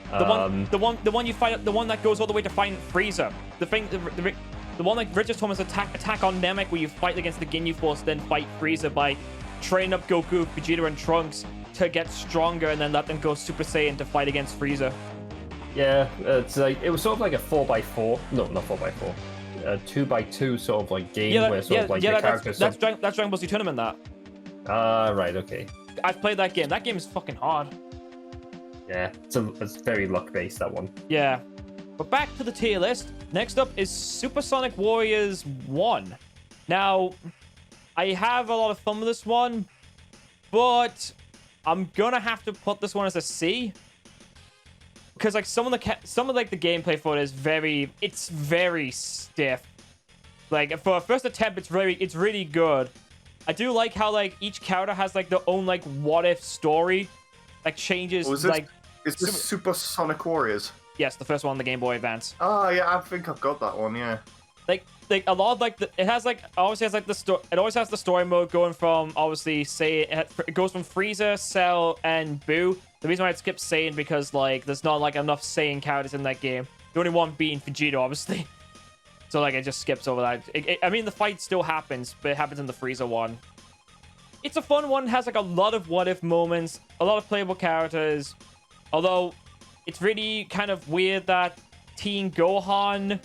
The one you fight, the one that goes all the way to fight Frieza. The one like Richard's Thomas attack on Namek, where you fight against the Ginyu Force, then fight Frieza by training up Goku, Vegeta, and Trunks to get stronger, and then let them go Super Saiyan to fight against Frieza. Yeah, it's like it was sort of like a 4x4. No, not 4x4. A 2x2 sort of like game where sort of like the characters. That's Dragon Ball Z tournament. That. Right, okay. I've played that game. That game is fucking hard. Yeah, it's very luck-based, that one. Yeah. But back to the tier list. Next up is Super Sonic Warriors 1. Now, I have a lot of fun with this one, but I'm gonna have to put this one as a C. Because like some of the gameplay for it is very stiff. Like for a first attempt, it's really good. I do like how like each character has like their own like what if story. Like changes Is this Super Sonic Warriors? Yes, the first one on the Game Boy Advance. Oh yeah, I think I've got that one. Yeah. Like a lot of like it has like obviously has like the story. It always has the story mode going from obviously it goes from Frieza, Cell, and Boo. The reason why I'd skip Saiyan because like there's not like enough Saiyan characters in that game. The only one being Vegeta, obviously. So like it just skips over that. I mean the fight still happens, but it happens in the Frieza one. It's a fun one. It has like a lot of what if moments, a lot of playable characters. Although it's really kind of weird that Teen Gohan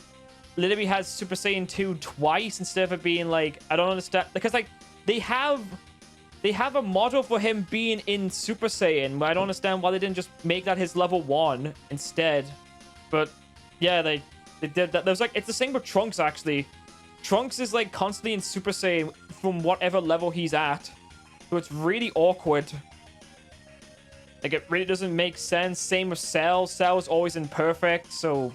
literally has Super Saiyan 2 twice instead of it being like, I don't understand, because like they have a model for him being in Super Saiyan, but I don't understand why they didn't just make that his level 1 instead. But yeah, they did that. There's like, it's the same with Trunks actually. Trunks is like constantly in Super Saiyan from whatever level he's at. So it's really awkward. Like, it really doesn't make sense. Same with Cell. Cell is always imperfect, so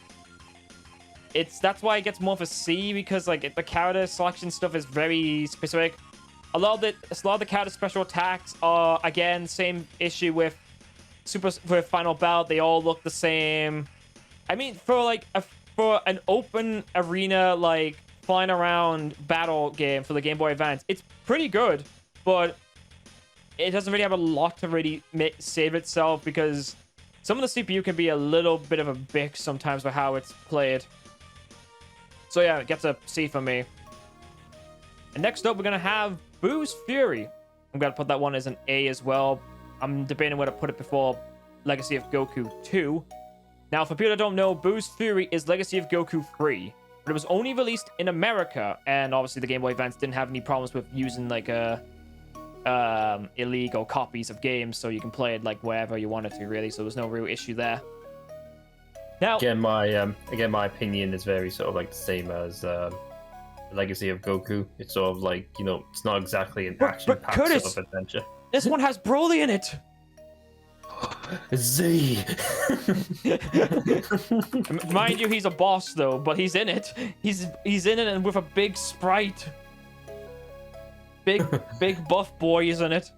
that's why it gets more of a C, because like the character selection stuff is very specific. A lot of the character special attacks are, again, same issue with Final Bout. They all look the same. I mean, for an open arena, like flying around battle game for the Game Boy Advance, it's pretty good, but it doesn't really have a lot to really save itself, because some of the CPU can be a little bit of a bitch sometimes for how it's played. So yeah, it gets a C for me. And next up, we're going to have Boo's Fury. I'm going to put that one as an A as well. I'm debating where to put it before Legacy of Goku 2. Now, for people that don't know, Boo's Fury is Legacy of Goku 3. But it was only released in America, and obviously the Game Boy Advance didn't have any problems with using like illegal copies of games, so you can play it like wherever you wanted to, really. So there's no real issue there. Now, again, my opinion is very sort of like the same as Legacy of Goku. It's sort of like, you know, it's not exactly an action-packed sort of adventure. This one has Broly in it. Z. Mind you, he's a boss though, but he's in it. He's in it, and with a big sprite. Big buff boy is in it.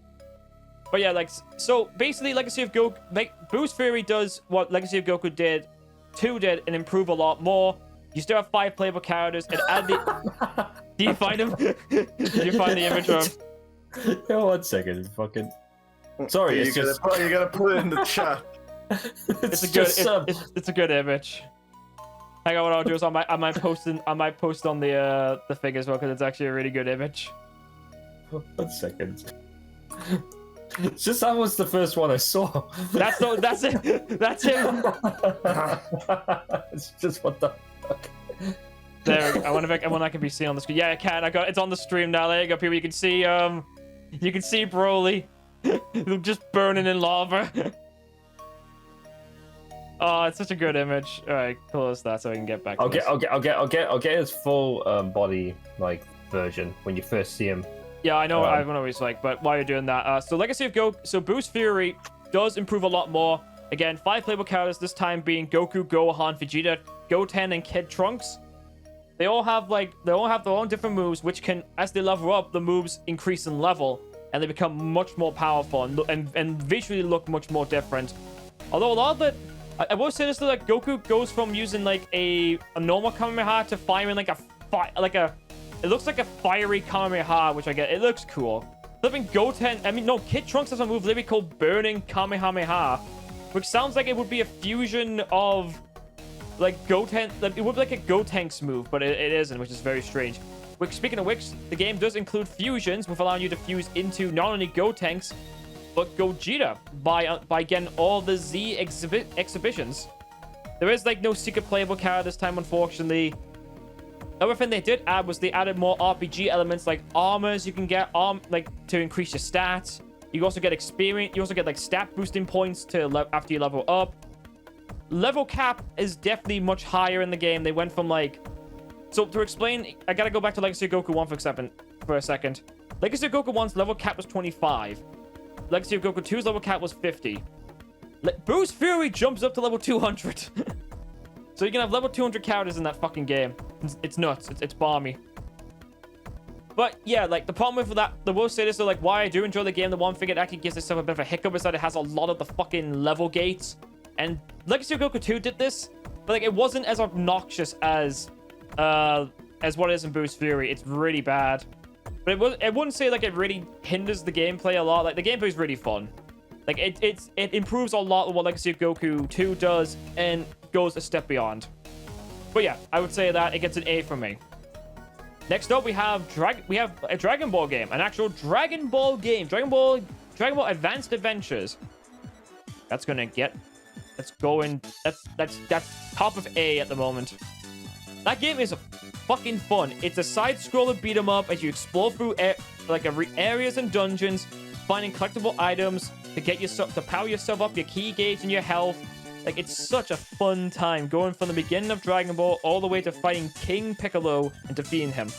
But yeah, like, so basically Legacy of Goku, like, Boo's Fury does what Legacy of Goku 2 did, and improve a lot more. You still have 5 playable characters, and add the... Do you find him? Did you find the image of him? Yeah, 1 second. Fucking... Sorry, you gotta put it in the chat. It's a good image. Hang on, what I'll do is I might post on the thing as well, because it's actually a really good image. 1 second. It's just that was the first one I saw. That's it. That's him. It's just what the fuck. There we go. I wonder if I can be seen on the screen. Yeah, I can. It's on the stream now. There you go, people. You can see Broly just burning in lava. Oh, it's such a good image. All right, close that so I can get back. I'll get his full body like version when you first see him. Yeah, I know. I don't know what he's like, but while you're doing that, so Legacy of Goku, so Boo's Fury does improve a lot more. Again, 5 playable characters, this time being Goku, Gohan, Vegeta, Goten, and Kid Trunks. They all have their own different moves, which can, as they level up, the moves increase in level, and they become much more powerful and visually look much more different. Although a lot of it, I will say this though, like Goku goes from using like a normal Kamehameha to firing like it looks like a fiery Kamehameha, which I get. It looks cool. Flipping Goten, Kid Trunks has a move literally called Burning Kamehameha, which sounds like it would be a fusion of like Goten. Like, it would be like a Gotenks move, but it isn't, which is very strange. Which, speaking of which, the game does include fusions, with allowing you to fuse into not only Gotenks, but Gogeta by getting all the Z exhibitions. There is like no secret playable character this time, unfortunately. Another thing they did add was they added more RPG elements, like armors you can get to increase your stats. You also get experience. You also get like stat boosting points after you level up. Level cap is definitely much higher in the game. They went from like... So to explain, I gotta go back to Legacy of Goku 1 for a second. Legacy of Goku 1's level cap was 25. Legacy of Goku 2's level cap was 50. Boo's Fury jumps up to level 200. So you can have level 200 characters in that fucking game. It's nuts. It's balmy. But yeah, like the problem with that, the worst say this, so like why I do enjoy the game, the one thing it actually gives itself a bit of a hiccup is that it has a lot of the fucking level gates. And Legacy of Goku 2 did this, but like it wasn't as obnoxious as what it is in Boo's Fury. It's really bad. But I wouldn't say like it really hinders the gameplay a lot. Like the gameplay is really fun. Like it improves a lot of what Legacy of Goku 2 does and goes a step beyond. But yeah, I would say that it gets an A from me. Next up, we have a Dragon Ball game, an actual Dragon Ball game, Dragon Ball Advanced Adventures. That's top of A at the moment. That game is fucking fun. It's a side-scroller beat 'em up as you explore through areas and dungeons, finding collectible items to get yourself to power yourself up, your ki gauge and your health. Like, it's such a fun time going from the beginning of Dragon Ball all the way to fighting King Piccolo and defeating him.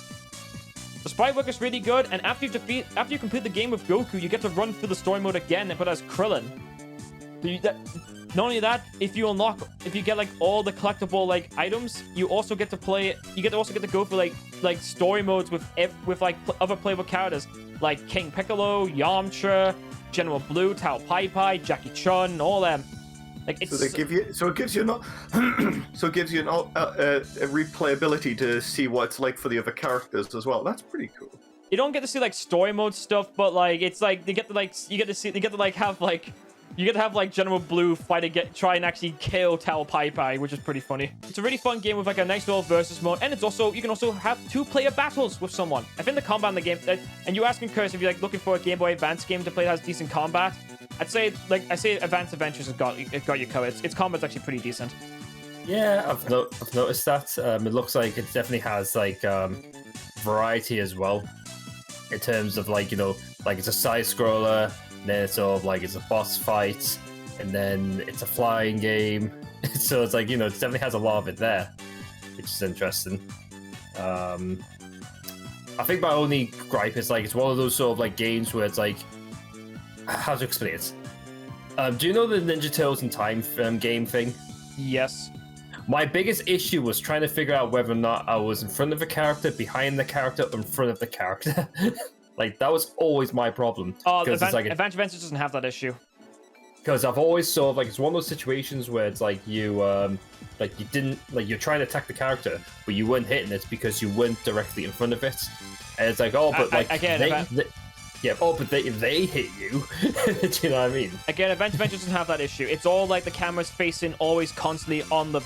The sprite work is really good, and after you complete the game with Goku, you get to run through the story mode again, but as Krillin. Not only that, if you get like all the collectible like items, you also get to play. You get to go for like story modes with like other playable characters like King Piccolo, Yamcha, General Blue, Tao Pai Pai, Jackie Chun, all them. Like it's so it gives you a replayability to see what it's like for the other characters as well. That's pretty cool. You don't get to see like story mode stuff, but like it's like you get to have like General Blue try and actually kill Tao Pai Pai, which is pretty funny. It's a really fun game with like a nice little versus mode, and you can also have 2-player battles with someone. I think the combat in the game, and you asking Curse if you're like looking for a Game Boy Advance game to play that has decent combat. I say Advanced Adventures has got you covered. Its combat's actually pretty decent. Yeah, I've noticed that. It looks like it definitely has like variety as well, in terms of like like it's a side scroller. Then it's sort of like it's a boss fight, and then it's a flying game. So it's like it definitely has a lot of it there, which is interesting. I think my only gripe is like it's one of those sort of like games where it's like, how to explain it? Do you know the Ninja Turtles in Time game thing? Yes. My biggest issue was trying to figure out whether or not I was in front of the character, behind the character, or in front of the character. Like, that was always my problem. Oh, Advanced Adventures doesn't have that issue. Because I've always sort of, like, it's one of those situations where it's like you're trying to attack the character, but you weren't hitting it because you weren't directly in front of it. And it's like, oh, but, they hit you. Do you know what I mean? Again, Advanced Adventures doesn't have that issue. It's all, like, the camera's facing always constantly on the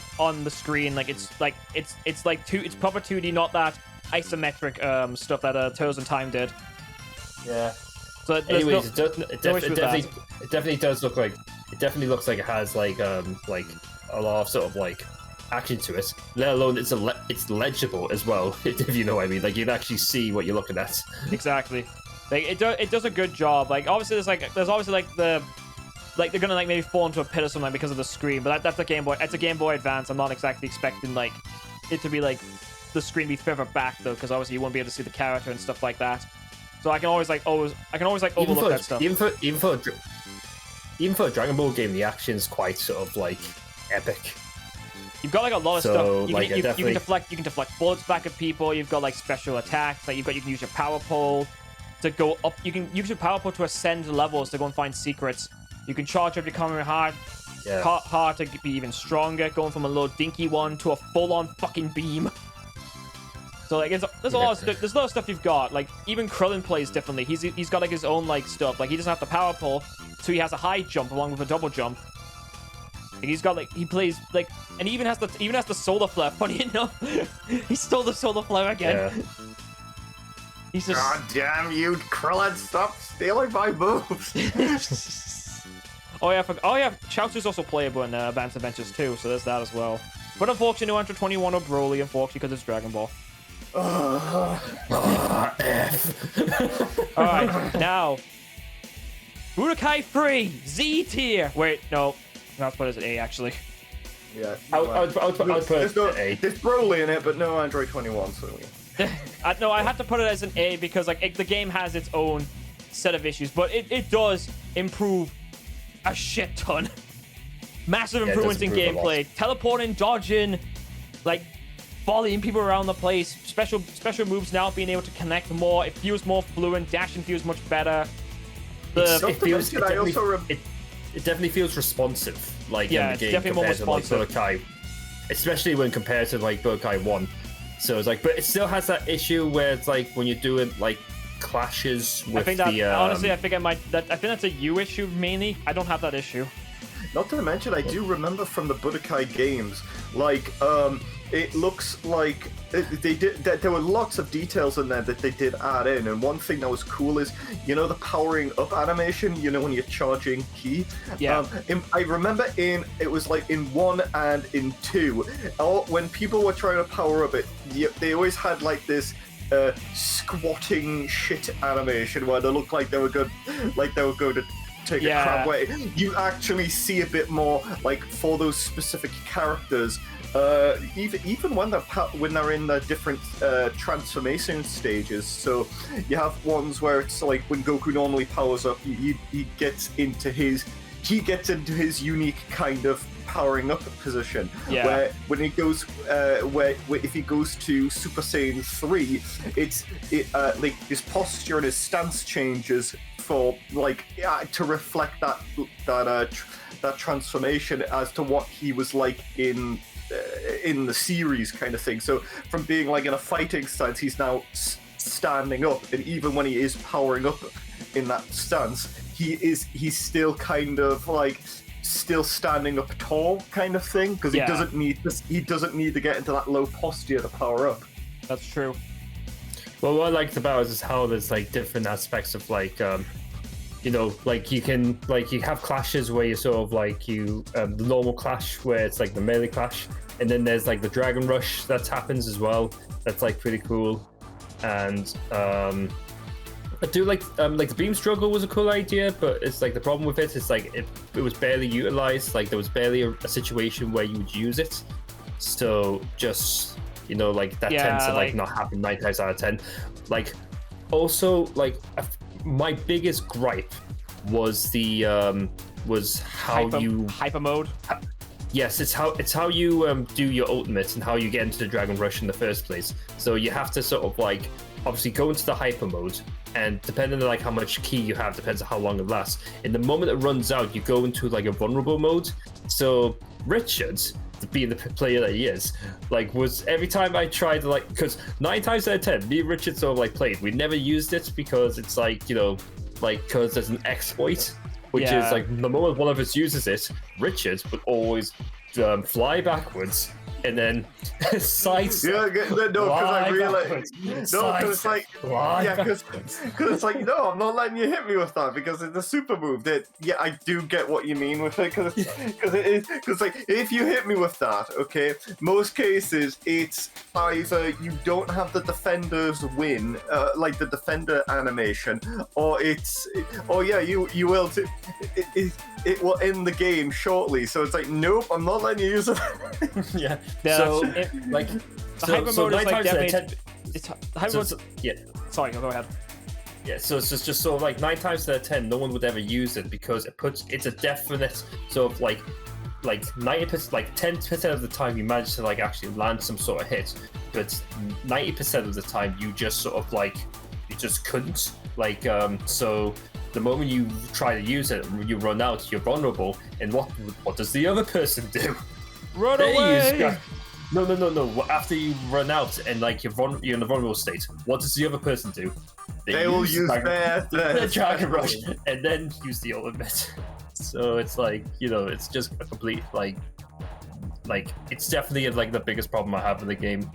screen. Like, it's proper 2D, not that isometric stuff that Turtles in Time did. Yeah. So anyways, it definitely does look like looks like it has like a lot of sort of like action to it. Let alone it's legible as well. If you know what I mean. Like you can actually see what you're looking at. Exactly. Like it does a good job. Like obviously there's obviously they're gonna like maybe fall into a pit or something because of the screen. But that's a Game Boy. It's a Game Boy Advance. I'm not exactly expecting like it to be like the screen be further back though, because obviously you won't be able to see the character and stuff like that. So I can always overlook that stuff. Even for a Dragon Ball game, the action's quite sort of like epic. You've got like a lot of stuff. You can deflect bullets back at people. You've got like special attacks. Like you can use your power pole to go up. You can use your power pole to ascend levels to go and find secrets. You can charge up your Kamehameha hard to be even stronger, going from a little dinky one to a full-on fucking beam. So like there's a lot of stuff you've got. Like even Krillin plays differently. He's got like his own like stuff. Like he doesn't have the power pole, so he has a high jump along with a double jump. And he's got like he plays like and he even has the solar flare. Funny enough, he stole the solar flare again. Yeah. He's just God damn you, Krillin! Stop stealing my moves. Oh yeah, Chaozu's also playable in Advanced Adventures too, so there's that as well. But unfortunately, no Enter 21 or Broly, unfortunately, because it's Dragon Ball. Alright, now Budokai 3 Z tier. Wait, no, not what is it? A actually. Yeah, I would put it A. There's Broly in it, but no Android 21. So no, I had to put it as an A because like the game has its own set of issues, but it does improve a shit ton. Massive improvements in gameplay, teleporting, dodging, like volleying people around the place. Special moves now being able to connect more. It feels more fluent. Dashing feels much better. It definitely feels responsive. Like in the game compared to like Budokai, especially when compared to like Budokai 1. So it's like, but it still has that issue where it's like when you're doing like clashes with honestly, I think that's a you issue mainly. I don't have that issue. Not to mention, I do remember from the Budokai games, like, it looks like there were lots of details in there that they did add in, and one thing that was cool is, you know, the powering up animation, you know, when you're charging ki? Yeah. I remember it was like in 1 and in 2, when people were trying to power up they always had like this squatting shit animation where they looked like they were going to take a crap way. You actually see a bit more, like, for those specific characters. Even when they're in the different transformation stages. So you have ones where it's like when Goku normally powers up, he gets into his unique kind of powering up position. Yeah. Where when he goes, where if he goes to Super Saiyan 3, like his posture and his stance changes for to reflect that transformation as to what he was like in the series kind of thing. So from being like in a fighting stance, he's now standing up, and even when he is powering up in that stance, he's still kind of like still standing up tall kind of thing, because he doesn't need to get into that low posture to power up. That's true. Well, what I liked about it is how there's like different aspects of like you know, like you can, like you have clashes where you sort of like the normal clash where it's like the melee clash, and then there's like the Dragon Rush that happens as well. That's like pretty cool. And I do like the beam struggle was a cool idea, but it's like the problem with it is like it was barely utilized. Like there was barely a situation where you would use it. So just, you know, like that tends to like not happen 9 times out of 10. Like also like my biggest gripe was the was how hyper mode. Yes, it's how you do your ultimate and how you get into the Dragon Rush in the first place. So you have to sort of like obviously go into the hyper mode, and depending on like how much ki you have depends on how long it lasts. In the moment it runs out, you go into like a vulnerable mode. So Richard, being the player that he is, like was every time I tried to like, because 9 times out of 10 me and Richard sort of like played, we never used it because it's like, you know, like because there's an exploit which is like the moment one of us uses it, Richard would always fly backwards and then sides. No, because I realized. No, because it's like, because it's like, no, I'm not letting you hit me with that because it's a super move. That I do get what you mean with it, because like if you hit me with that, okay, most cases it's either you don't have the defender's win, like the defender animation, or you will. It will end the game shortly, so it's like, nope, I'm not letting you use it. Yeah. So, like, hyper mode is like definitely. Sorry, go ahead. Yeah, so it's just sort of like 9 times out of 10, no one would ever use it because it's a definite sort of like 90%, like 10% of the time you manage to like actually land some sort of hit, but 90% of the time you just sort of like you just couldn't like so. The moment you try to use it, you run out, you're vulnerable, and what does the other person do? Run away! No. After you run out and like you're in a vulnerable state, what does the other person do? They will use their Dragon Rush and then use the ultimate. So it's like, you know, it's just a complete like it's definitely like the biggest problem I have in the game.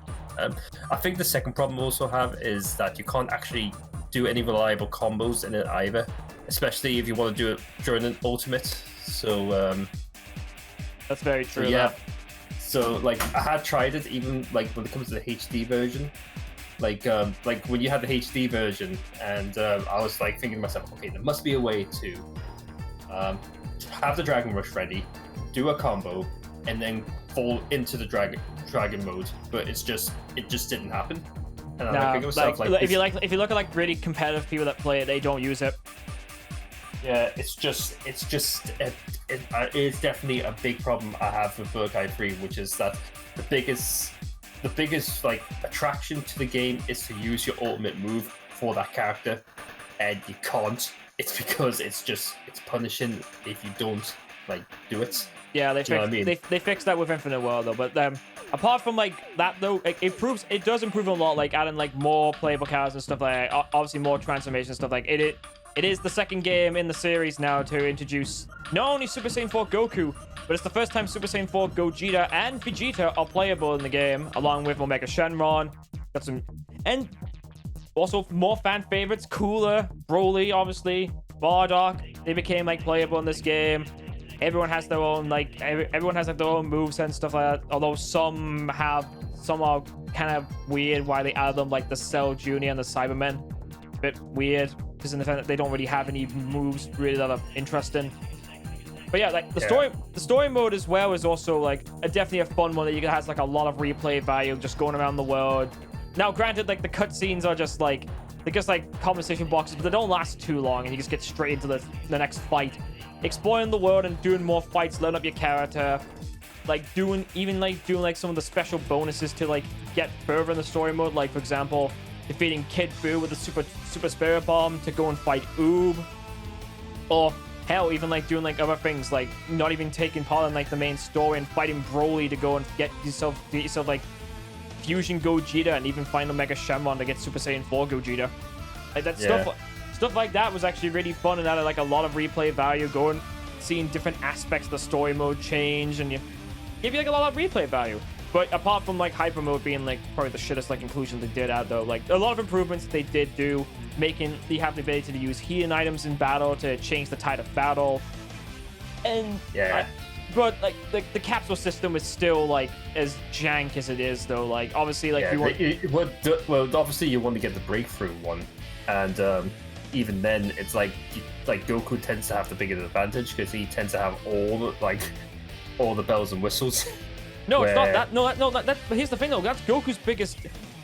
I think the second problem I also have is that you can't actually do any reliable combos in it either, especially if you want to do it during an ultimate. So that's very true. Yeah. So like I had tried it even like when it comes to the HD version, like when you had the HD version, and I was like thinking to myself, okay, there must be a way to have the Dragon Rush ready, do a combo, and then fall into the dragon mode, but it just didn't happen. And I'm thinking to myself, if you look at like really competitive people that play it, they don't use it. Yeah, it is definitely a big problem I have with Budokai 3, which is that the biggest like attraction to the game is to use your ultimate move for that character, and you can't. It's because it's punishing if you don't like do it. Yeah, they fixed that with Infinite World though. But apart from like that though, it does improve a lot. Like adding like more playable characters and stuff like that. Obviously more transformation stuff. Like it is the second game in the series now to introduce not only Super Saiyan 4 Goku, but it's the first time Super Saiyan 4 Gogeta and Vegeta are playable in the game, along with Omega Shenron. Got some, and also more fan favorites, Cooler, Broly, obviously, Bardock. They became like playable in this game. Everyone has their own like everyone has like their own moves and stuff like that. Although some are kind of weird why they added them, like the Cell Jr. and the Cybermen. Bit weird. because in the fact that they don't really have any moves really that are interesting. But yeah, like the story mode as well is also like definitely a fun one that has like a lot of replay value, just going around the world. Now, granted, like the cutscenes are just like they're just like conversation boxes, but they don't last too long, and you just get straight into the next fight, exploring the world and doing more fights, leveling up your character, like doing some of the special bonuses to like get further in the story mode. Like for example, defeating Kid Buu with a super spirit bomb to go and fight Oob, or hell, even like doing like other things, like not even taking part in like the main story and fighting Broly to go and get yourself like Fusion Gogeta, and even find Omega Shenron to get Super Saiyan 4 Gogeta. Like that stuff like that was actually really fun and added like a lot of replay value, going seeing different aspects of the story mode change, and you give you like a lot of replay value. But apart from like hyper mode being like probably the shittest like inclusion they did add, though, like a lot of improvements they did do, making you have the ability to use healing items in battle to change the tide of battle. And but like the capsule system is still like as jank as it is, though. Like obviously, like obviously you want to get the breakthrough one, and even then it's like Goku tends to have the bigger advantage because he tends to have all the bells and whistles. No, it's not that. No, but here's the thing, though. That's Goku's biggest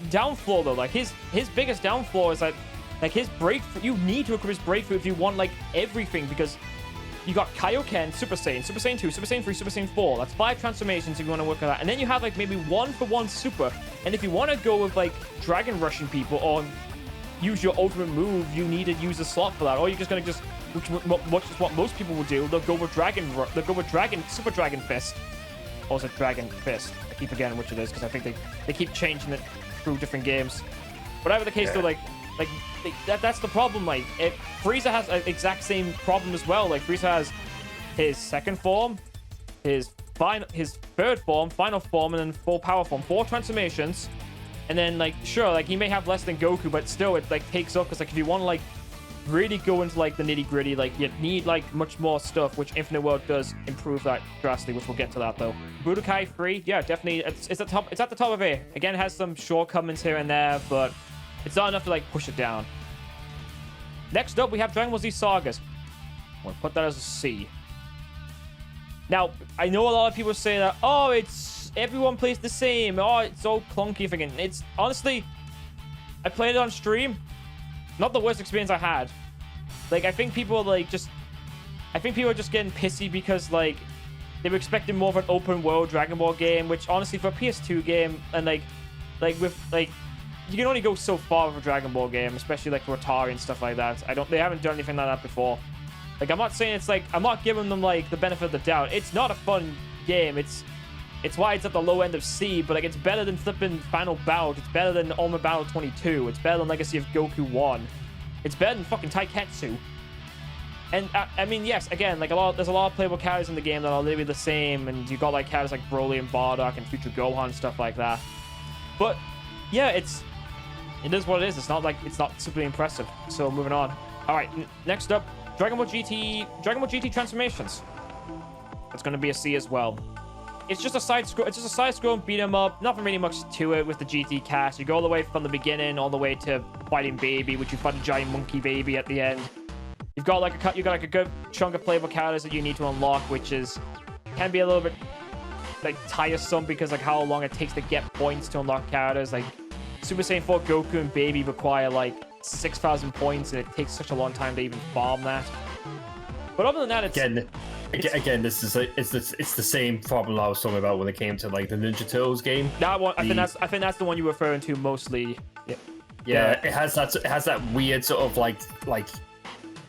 downfall, though. Like his biggest downfall is that like his breakthrough. You need to equip his breakthrough if you want like everything, because you got Kaioken, Super Saiyan, Super Saiyan 2, Super Saiyan 3, Super Saiyan 4. That's 5 transformations if you want to work on that. And then you have like maybe 1-for-1 Super. And if you want to go with like Dragon Rushing people or use your ultimate move, you need to use a slot for that. Or you're just gonna which is what most people will do. They'll go with Super Dragon Fist. Or is it Dragon Fist? I keep forgetting which it is because I think they keep changing it through different games. Whatever the case, though, that's the problem. Like Frieza has an exact same problem as well. Like Frieza has his second form, his third form, final form, and then full power form. 4 transformations, and then like sure, like he may have less than Goku, but still it like takes up, because like if you want to like really go into like the nitty gritty, like you need like much more stuff, which Infinite World does improve that drastically, which we'll get to that though. Budokai 3, yeah, definitely it's at the top of it. Again, it has some shortcomings here and there, but it's not enough to like push it down. Next up, we have DragonBallZ Sagas. We'll put that as a C. Now, I know a lot of people say that, oh, it's everyone plays the same. Oh, it's so clunky. Thinking it's honestly, I played it on stream. Not the worst experience I had. Like, I think people are just getting pissy because like they were expecting more of an open world Dragon Ball game, which honestly for a PS2 game, and like with like you can only go so far with a Dragon Ball game, especially like for Atari and stuff like that. They haven't done anything like that before. Like, I'm not saying it's like, I'm not giving them like the benefit of the doubt. It's not a fun game. It's why it's at the low end of C, but like it's better than flipping Final Bout. It's better than Ultimate Battle 22. It's better than Legacy of Goku 1. It's better than fucking Taiketsu. And I mean, yes, again, like there's a lot of playable characters in the game that are literally the same, and you got like characters like Broly and Bardock and Future Gohan and stuff like that. But yeah, it is what it is. It's not super impressive. So moving on. All right, next up, Dragon Ball GT Transformations. It's going to be a C as well. It's just a side-scrolling beat 'em up. Nothing really much to it with the GT cast. You go all the way from the beginning, all the way to fighting Baby, which you fight a giant monkey baby at the end. You've got like a good chunk of playable characters that you need to unlock, which can be a little bit like tiresome because like how long it takes to get points to unlock characters. Like Super Saiyan 4 Goku and Baby require like 6,000 points, and it takes such a long time to even farm that. But other than that, Again, it's the same problem I was talking about when it came to like the Ninja Turtles game. That one, I think that's the one you're referring to mostly. Yeah, it has that weird sort of like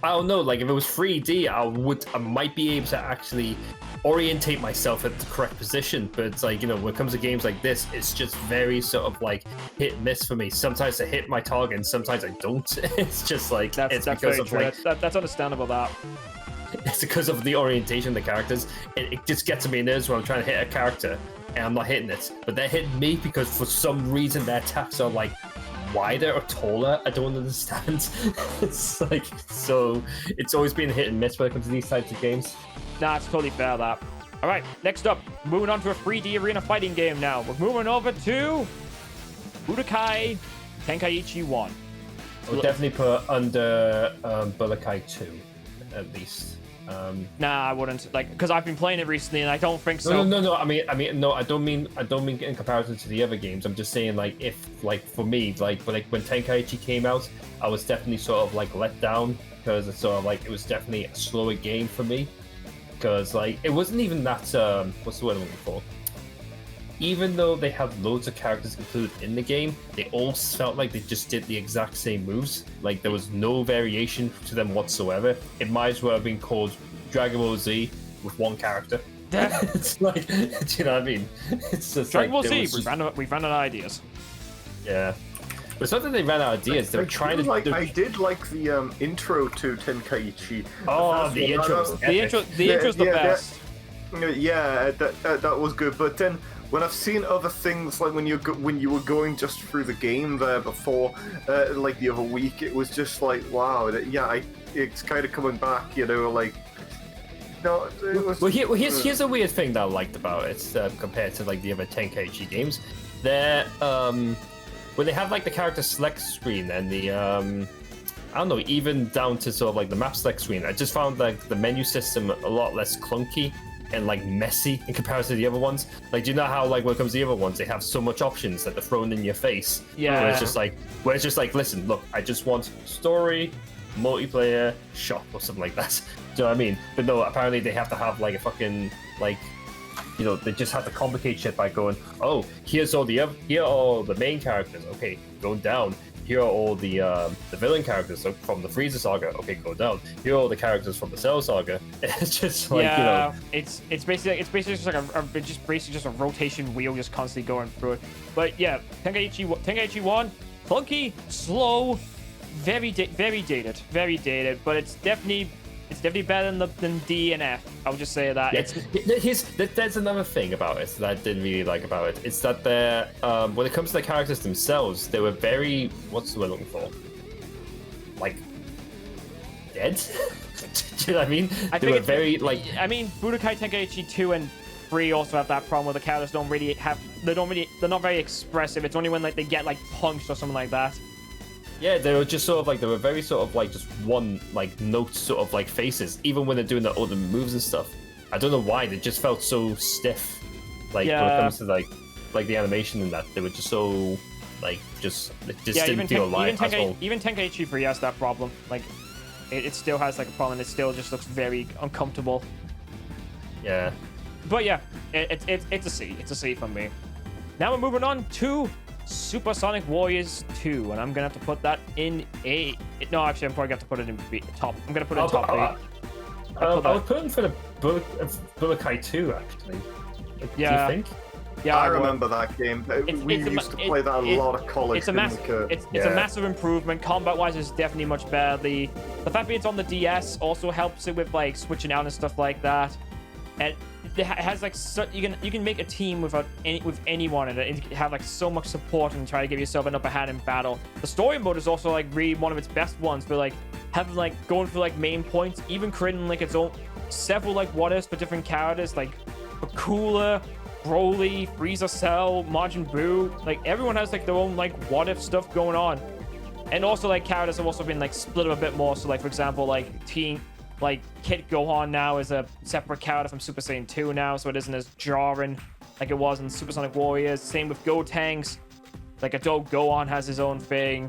I don't know, like if it was 3D, I might be able to actually orientate myself at the correct position, but it's like, you know, when it comes to games like this, it's just very sort of like hit and miss for me. Sometimes I hit my target and sometimes I don't. It's just like that's because of like that's understandable. It's because of the orientation of the characters. It just gets to me nerves when I'm trying to hit a character and I'm not hitting it, but they're hitting me because for some reason their attacks are like wider or taller. I don't understand. It's like, so it's always been hit and miss when it comes to these types of games. Nah, it's totally fair, that. All right, next up, moving on to a 3D arena fighting game now. We're moving over to Budokai Tenkaichi Ii. I would definitely put under Budokai 2, at least. Nah, I wouldn't. Like, because I've been playing it recently, and I don't think so. No. I mean, no. I don't mean in comparison to the other games. I'm just saying, like, if, like, for me, like when Tenkaichi came out, I was definitely sort of like let down because it's sort of like it was definitely a slower game for me. Because like it wasn't even that what's the word I'm looking for? Even though they have loads of characters included in the game, they all felt like they just did the exact same moves. Like there was no variation to them whatsoever. It might as well have been called DragonBallZ with one character. It's like, do you know what I mean? It's just DragonBallZ. We ran out of ideas. Yeah. But it's not that they ran out of ideas. They were trying to. Like, I did like the intro to Tenkaichi. Oh, the intro. The intro's the best. Yeah, that was good. But then when I've seen other things, like when you were going just through the game there before, like the other week, it was just like, wow, it's kind of coming back, you know, like. No, it was, here's a weird thing that I liked about it compared to like the other Tenkaichi games. They're when they have like the character select screen and the I don't know, even down to sort of like the map select screen, I just found like the menu system a lot less clunky and like messy in comparison to the other ones. Like, do you know how like when it comes to the other ones, they have so much options that they're thrown in your face? Yeah. Where it's just like, listen, look, I just want story, multiplayer, shop, or something like that. Do you know what I mean? But no, apparently they have to have like a fucking like, you know, they just have to complicate shit by going, oh, here are all the main characters. Okay, going down. Here are all the villain characters from the Frieza saga. Okay, go down. Here are all the characters from the Cell saga. It's just like, you know, it's basically just like just a rotation wheel, just constantly going through it. But yeah, Tenkaichi 1, clunky, slow, very dated, but it's definitely better than D and F. I would just say that. Yeah, there's another thing about it that I didn't really like about it. It's that they're when it comes to the characters themselves, they were very, what's the word I'm looking for? Like dead. Do you know what I mean? They were very like. I mean, Budokai Tenkaichi 2 and 3 also have that problem where the characters they're not very expressive. It's only when like they get like punched or something like that. Yeah, they were just sort of like, they were very sort of like just one like note sort of like faces, even when they're doing the other moves and stuff. I don't know why, they just felt so stiff. Like when it comes to like the animation and that, they were just so like it just didn't feel alive at all. Even Tenkaichi 3 has that problem. Like it still has like a problem. It still just looks very uncomfortable. Yeah. But yeah, it's a C. It's a C from me. Now we're moving on to Super Sonic Warriors 2, and I'm gonna have to put that in A. No, actually, I'm probably gonna have to put it in B, top. I'm gonna put it in top B. I would put it for the Budokai 2, actually. Yeah. Do you think? Yeah, I remember that game. We used to play that a lot at college. It's a massive improvement. Combat-wise, it's definitely much better. The fact that it's on the DS also helps it with like switching out and stuff like that. And it has like you can make a team with anyone in it and have like so much support and try to give yourself an upper hand in battle. The story mode is also like really one of its best ones for like having like going for like main points, even creating like its own several like what ifs for different characters like Piccolo, Broly, Frieza, Cell, Majin Buu. Like everyone has like their own like what if stuff going on, and also like characters have also been like split up a bit more. So like for example like Kid Gohan now is a separate character from Super Saiyan 2 now, so it isn't as jarring like it was in Super Sonic Warriors. Same with Gotenks. Like Adult Gohan has his own thing.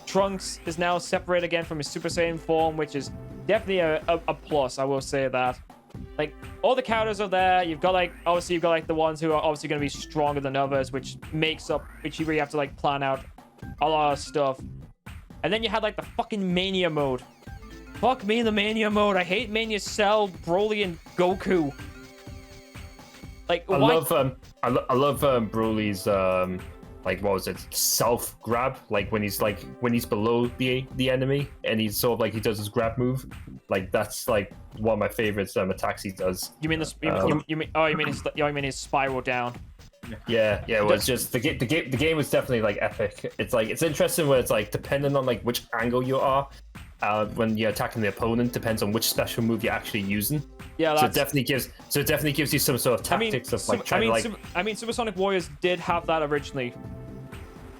Trunks is now separate again from his Super Saiyan form, which is definitely a plus, I will say that. Like all the characters are there. You've got like the ones who are obviously going to be stronger than others, which you really have to like plan out a lot of stuff. And then you had like the fucking Mania mode. Fuck me in the Mania mode. I hate Mania Cell, Broly, and Goku. Like, I love Broly's like, what was it, self grab? Like when he's below the enemy and he's sort of like he does his grab move. Like that's like one of my favorites attacks he does. You mean you mean his spiral down? Yeah. It was just the game was definitely like epic. It's like it's interesting where it's like depending on like which angle you are. When you're attacking the opponent, depends on which special move you're actually using. Yeah, so it definitely gives you some sort of tactics of like trying to like. Super Sonic Warriors did have that originally.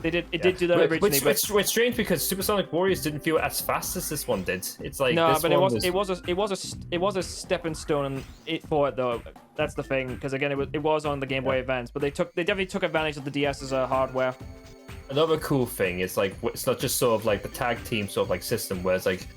They did. It did do that originally. Which strange because Supersonic Warriors didn't feel as fast as this one did. It's like no, this but one it was a stepping stone for it though. That's the thing, because again, it was on the Game Boy Advance, but they definitely took advantage of the DS's hardware. Another cool thing is like it's not just sort of like the tag team sort of like system where it's like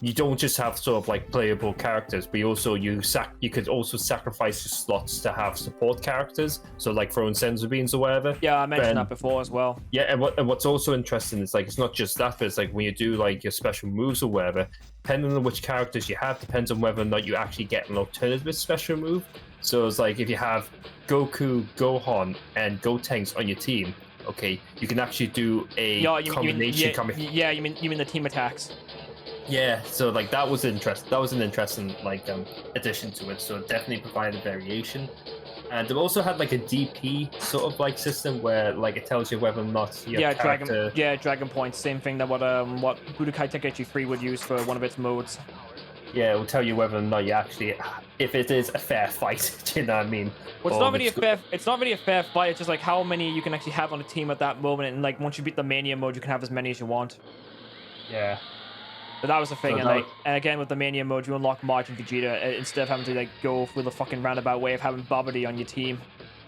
you don't just have sort of like playable characters, but you could also sacrifice your slots to have support characters. So like throwing Senzu beans or whatever. Yeah, I mentioned that before as well. Yeah, and what's also interesting is like it's not just that, but it's like when you do like your special moves or whatever, depending on which characters you have, depends on whether or not you actually get an alternative special move. So it's like if you have Goku, Gohan, and Gotenks on your team, okay, you can actually do a combination. You mean the team attacks? Yeah, so like that was an interesting like addition to it. So it definitely provided variation, and it also had like a DP sort of like system where like it tells you whether or not your character. Dragon points, same thing that what Budokai Tenkaichi Ii would use for one of its modes. Yeah, it will tell you whether or not you actually, if it is a fair fight. Do you know what I mean? Well, it's not really a fair fight. It's just like how many you can actually have on a team at that moment, and like once you beat the Mania mode, you can have as many as you want. Yeah. But that was the thing, So and again with the Mania mode, you unlock Margin Vegeta instead of having to like go with a fucking roundabout way of having Babidi on your team.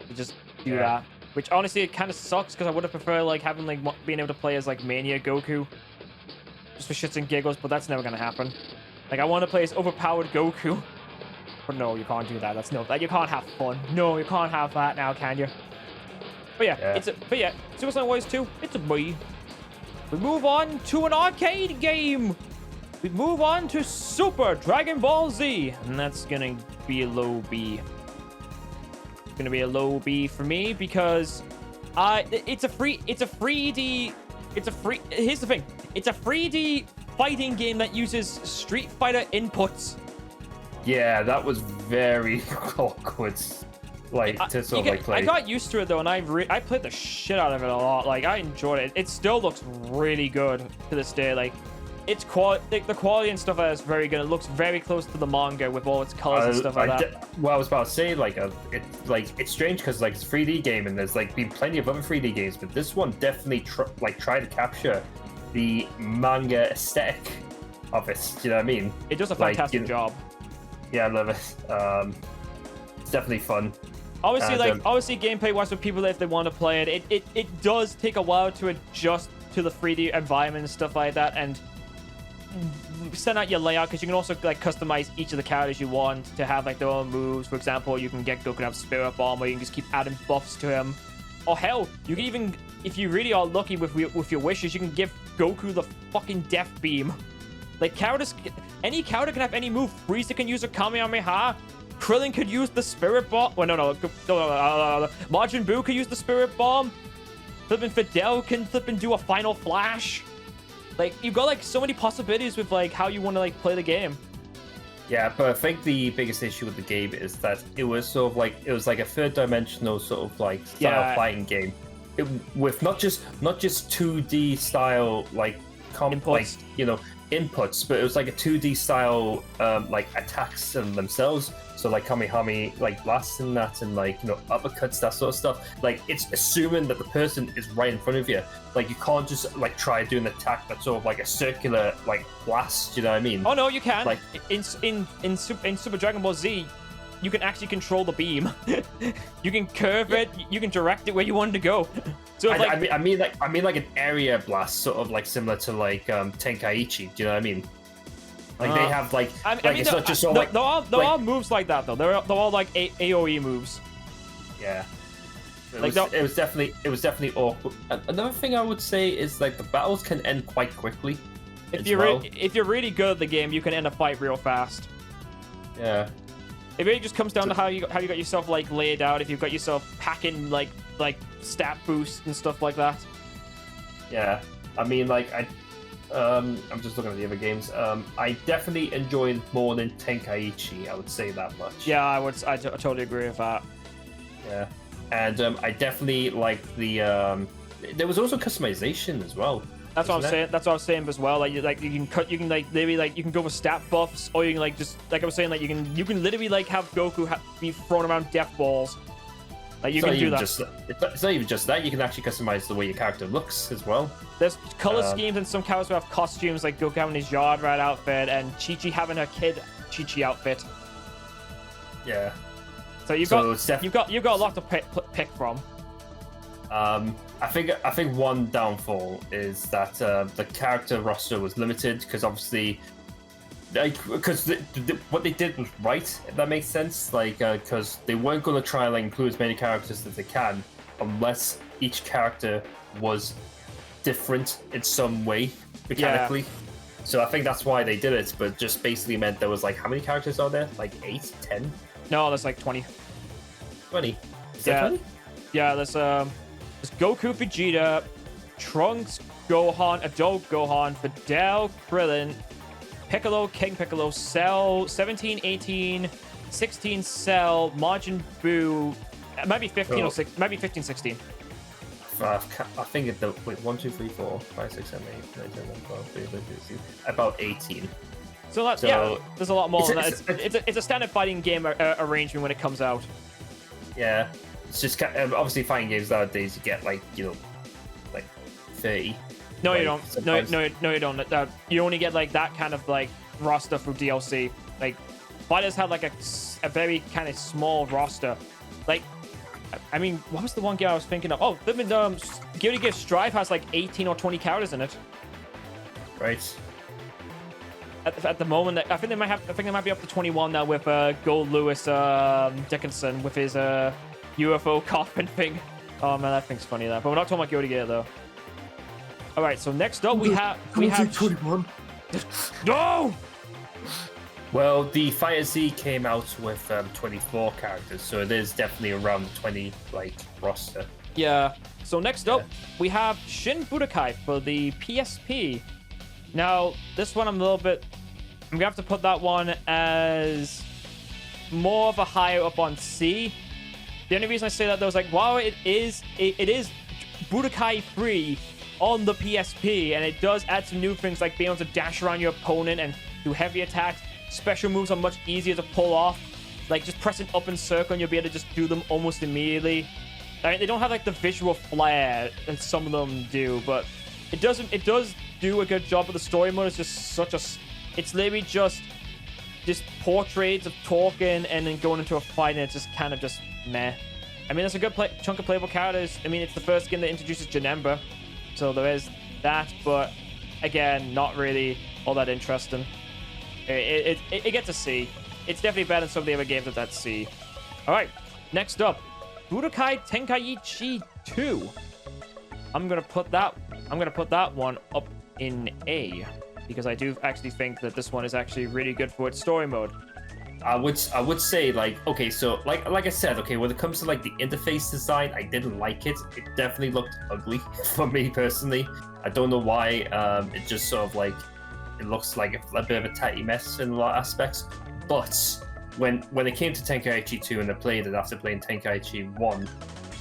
You just do that, which honestly it kind of sucks because I would have preferred like having like being able to play as like Mania Goku, just for shits and giggles. But that's never gonna happen. Like I want to play as overpowered Goku, but no, you can't do that. You can't have fun. No, you can't have that now, can you? But yeah, Super Saiyan Warriors 2, it's a boy. We move on to an arcade game. We move on to Super Dragon Ball Z, and that's gonna be a low B. It's gonna be a low B for me because here's the thing. It's a 3D fighting game that uses Street Fighter inputs. Yeah, that was very awkward. Like play. I got used to it though, and I played the shit out of it a lot. Like I enjoyed it. It still looks really good to this day. Like the quality and stuff is very good. It looks very close to the manga with all its colors and stuff like that. Well, I was about to say it's strange because like it's a 3D game and there's like been plenty of other 3D games, but this one definitely tried to capture the manga aesthetic of it. Do you know what I mean? It does a fantastic job. Yeah, I love it. It's definitely fun. Obviously, gameplay-wise, for people if they want to play it, it does take a while to adjust to the 3D environment and stuff like that, and send out your layout because you can also like customize each of the characters you want to have like their own moves. For example, you can get Goku to have Spirit Bomb, or you can just keep adding buffs to him. Or hell, you can even, if you really are lucky with your wishes, you can give Goku the fucking Death Beam. Like any character can have any move. Frieza can use a Kamehameha. Krillin could use the Spirit Bomb. Well, no. Majin Buu could use the Spirit Bomb. Flippin' Fidel can do a Final Flash. Like, you've got like so many possibilities with like how you want to like play the game. Yeah, but I think the biggest issue with the game is that it was like a third dimensional sort of like style fighting game. With not just 2D style like inputs. Inputs, but it was like a 2D style like attacks themselves. So like Kamehameha, like blasts and that, and like uppercuts, that sort of stuff. Like it's assuming that the person is right in front of you. Like you can't just like try doing an attack that's sort of like a circular like blast. You know what I mean? Oh no, you can. Like in Super Dragon Ball Z, you can actually control the beam. You can curve it. You can direct it where you want it to go. So I mean like an area blast, sort of like similar to like Tenkaichi. Do you know what I mean? Like they have like it's not just all like there are moves like that though. They're all like AOE moves. Yeah. It was definitely awkward. Another thing I would say is like the battles can end quite quickly. If you're really good at the game, you can end a fight real fast. Yeah. It really just comes down to how you got yourself like laid out. If you've got yourself packing like stat boosts and stuff like that. Yeah, I mean like I'm just looking at the other games. I definitely enjoyed more than Tenkaichi. I would say that much. Yeah, I totally agree with that. Yeah, and I definitely like the. There was also customization as well. That's what I'm saying. That's what I was saying as well. You can go with stat buffs, or you can like I was saying, like you can literally like have Goku be thrown around death balls, Like you can do that. It's not even just that. You can actually customize the way your character looks as well. There's color schemes, and some characters have costumes, like Goku having his yard rat outfit, and Chi-Chi having her kid Chi-Chi outfit. Yeah. So you've got a lot to pick from. I think one downfall is that the character roster was limited because obviously, because what they did was right. If that makes sense, like because they weren't going to try and like include as many characters as they can, unless each character was different in some way mechanically. Yeah. So I think that's why they did it, but just basically meant there was like how many characters are there? Like 8, 10? No, there's like 20. 20? Is that 20? Yeah, there's Goku, Vegeta, Trunks, Gohan, Adult Gohan, Videl, Krillin, Piccolo, King Piccolo, Cell, 17, 18, 16 Cell, Majin Buu. It might be 15 or 6. Might be 15, 16. I think it's 1, 2, 3, 4, 5, 6, 7, 8, 9, 10, 11, 12, 13, 14, 15, about 18. So that's yeah. There's a lot more than that. It's a standard fighting game arrangement when it comes out. Yeah, it's just obviously fighting games nowadays. You get like 30. No, like, you don't. No, you don't. You only get like that kind of like roster through DLC. Like fighters have like a very kind of small roster. Like, I mean, what was the one game I was thinking of? Oh, Guilty Gear Strive has like 18 or 20 characters in it. Right. At the moment, I think they might be up to 21 now with Gold Lewis Dickinson with his UFO coffin thing. Oh man, that thing's funny. But we're not talking about Guilty Gear though. All right, so next up we have 21. No. Well, the Fighter Z came out with 24 characters, so it is definitely around the 20 roster. Yeah. So next up we have Shin Budokai for the PSP. Now, this one I'm gonna have to put that one as more of a higher up on C. The only reason I say that though is like, wow, it is Budokai 3 on the PSP, and it does add some new things like being able to dash around your opponent and do heavy attacks. Special moves are much easier to pull off. Like just pressing up and circle and you'll be able to just do them almost immediately. I mean, they don't have like the visual flair that some of them do, but it does do a good job. But the story mode is just it's literally just portraits of talking and then going into a fight, and it's just kind of just meh. I mean, there's a good chunk of playable characters. I mean, it's the first game that introduces Janemba, so there is that, but again, not really all that interesting. It gets a C. It's definitely better than some of the other games at that C. All right, next up, Budokai Tenkaichi Ii. I'm gonna put that one up in A because I do actually think that this one is actually really good for its story mode. I would say okay, so like I said, okay, when it comes to like the interface design, I didn't like it. It definitely looked ugly for me personally. I don't know why. It just sort of like it looks like a bit of a tatty mess in a lot of aspects. But when it came to Tenkaichi 2 and I played it after playing Tenkaichi 1,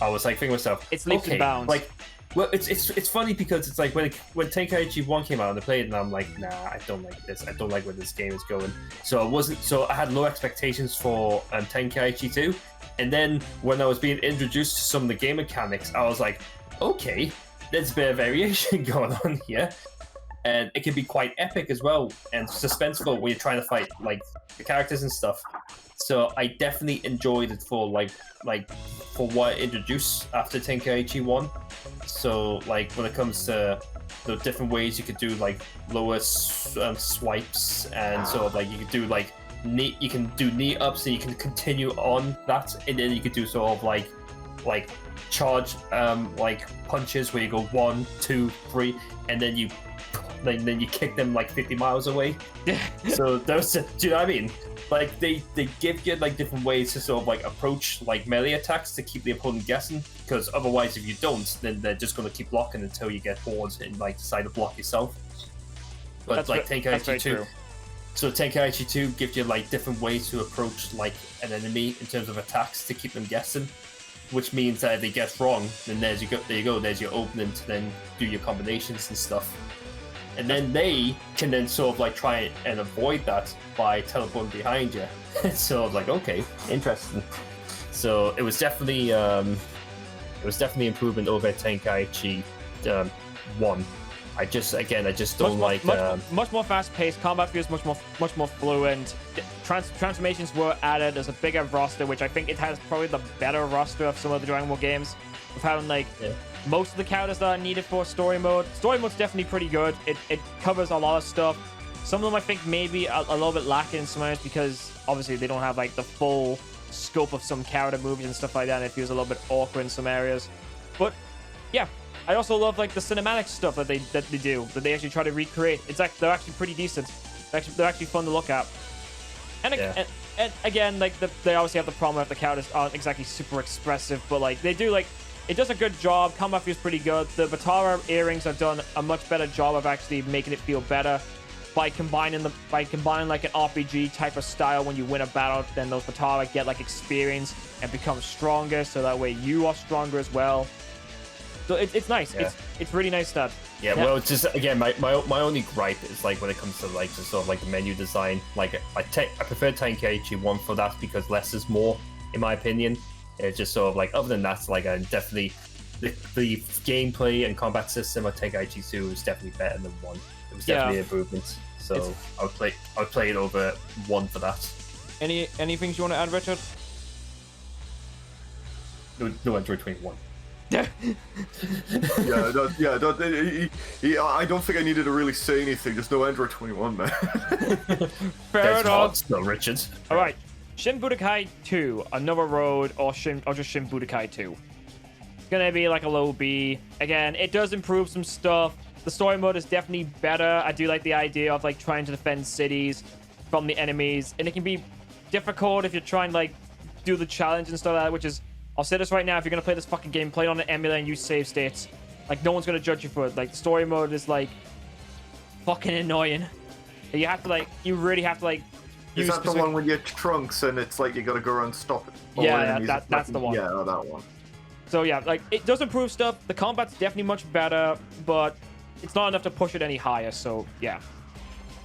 I was like thinking to myself, it's leaps and bounds. Like, well, it's funny because it's like when Tenkaichi 1 came out and I played it, and I'm like, nah, I don't like this. I don't like where this game is going. So I had low expectations for Tenkaichi 2, and then when I was being introduced to some of the game mechanics, I was like, okay, there's a bit of variation going on here, and it can be quite epic as well and suspenseful when you're trying to fight like the characters and stuff. So I definitely enjoyed it for for what it introduced after Tenkaichi 1. So like when it comes to the different ways you could do like lower swipes, and sort of like you could do like you can do knee ups and you can continue on that, and then you could do sort of like charge like punches where you go 1, 2, 3, and then you kick them like 50 miles away. So those, do you know what I mean? Like they give you like different ways to sort of like approach like melee attacks to keep the opponent guessing, because otherwise if you don't, then they're just going to keep blocking until you get bored and like decide to block yourself. But Tenkaichi 2, so Tenkaichi 2 gives you like different ways to approach like an enemy in terms of attacks to keep them guessing, which means that if they guess wrong, then there's your opening to then do your combinations and stuff. And then they can then sort of like try and avoid that by teleporting behind you. So I was like, okay, interesting. So it was definitely improvement over Tenkaichi 1. I just don't like much more fast-paced. Combat feels much more fluent. Transformations were added as a bigger roster, which I think it has probably the better roster of some of the Dragon Ball games. We've had like most of the characters that are needed for story mode. Story mode's definitely pretty good. It covers a lot of stuff. Some of them I think maybe a little bit lacking in some areas because obviously they don't have like the full scope of some character movies and stuff like that. And it feels a little bit awkward in some areas. But yeah. I also love like the cinematic stuff that they do, that they actually try to recreate. It's like they're actually pretty decent. They're actually fun to look at. And, and again, like they obviously have the problem that the characters aren't exactly super expressive, but like they do like it does a good job. Combat feels pretty good. The Batara earrings have done a much better job of actually making it feel better by combining like an RPG type of style. When you win a battle, then those Batara get like experience and become stronger, so that way you are stronger as well. So it's nice. Yeah. It's really nice stuff. Yeah, well, it's just again my only gripe is like when it comes to like just sort of like the menu design. Like I prefer Tenkaichi 1 for that because less is more, in my opinion. It's just sort of like other than that, like I definitely the gameplay and combat system of Tenkaichi 2 is definitely better than 1. It was definitely an improvement. So I would play it over 1 for that. Any things you want to add, Richard? No Android 21. I don't think I needed to really say anything. Just no Android 21, man. Fair enough. No, Richard. All right, Shin Budokai 2, Another Road, or just Shin Budokai 2. It's gonna be like a low B. Again, it does improve some stuff. The story mode is definitely better. I do like the idea of like trying to defend cities from the enemies, and it can be difficult if you're trying to like do the challenge and stuff like that, which is. I'll say this right now, if you're going to play this fucking game, play it on an emulator and use save states. Like, no one's going to judge you for it. Like, the story mode is, like, fucking annoying. You have to, like, you really have to, like... Is that the one with your trunks and it's like you got to go around and stop it? Yeah, that's the one. Yeah, that one. So, yeah, like, it does improve stuff. The combat's definitely much better, but it's not enough to push it any higher, so, yeah.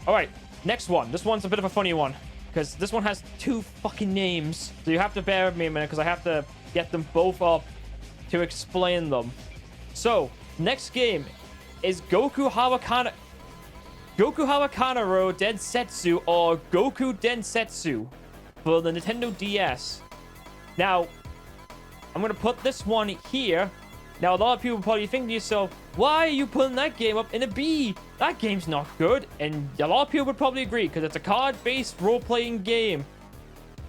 Alright, next one. This one's a bit of a funny one, because this one has 2 fucking names. So you have to bear with me a minute, because I have to... get them both up to explain them. So, next game is Goku Hawakanaro Densetsu or Goku Densetsu for the Nintendo DS. Now, I'm going to put this one here. Now, a lot of people probably think to yourself, why are you putting that game up in a B? That game's not good. And a lot of people would probably agree because it's a card-based role-playing game.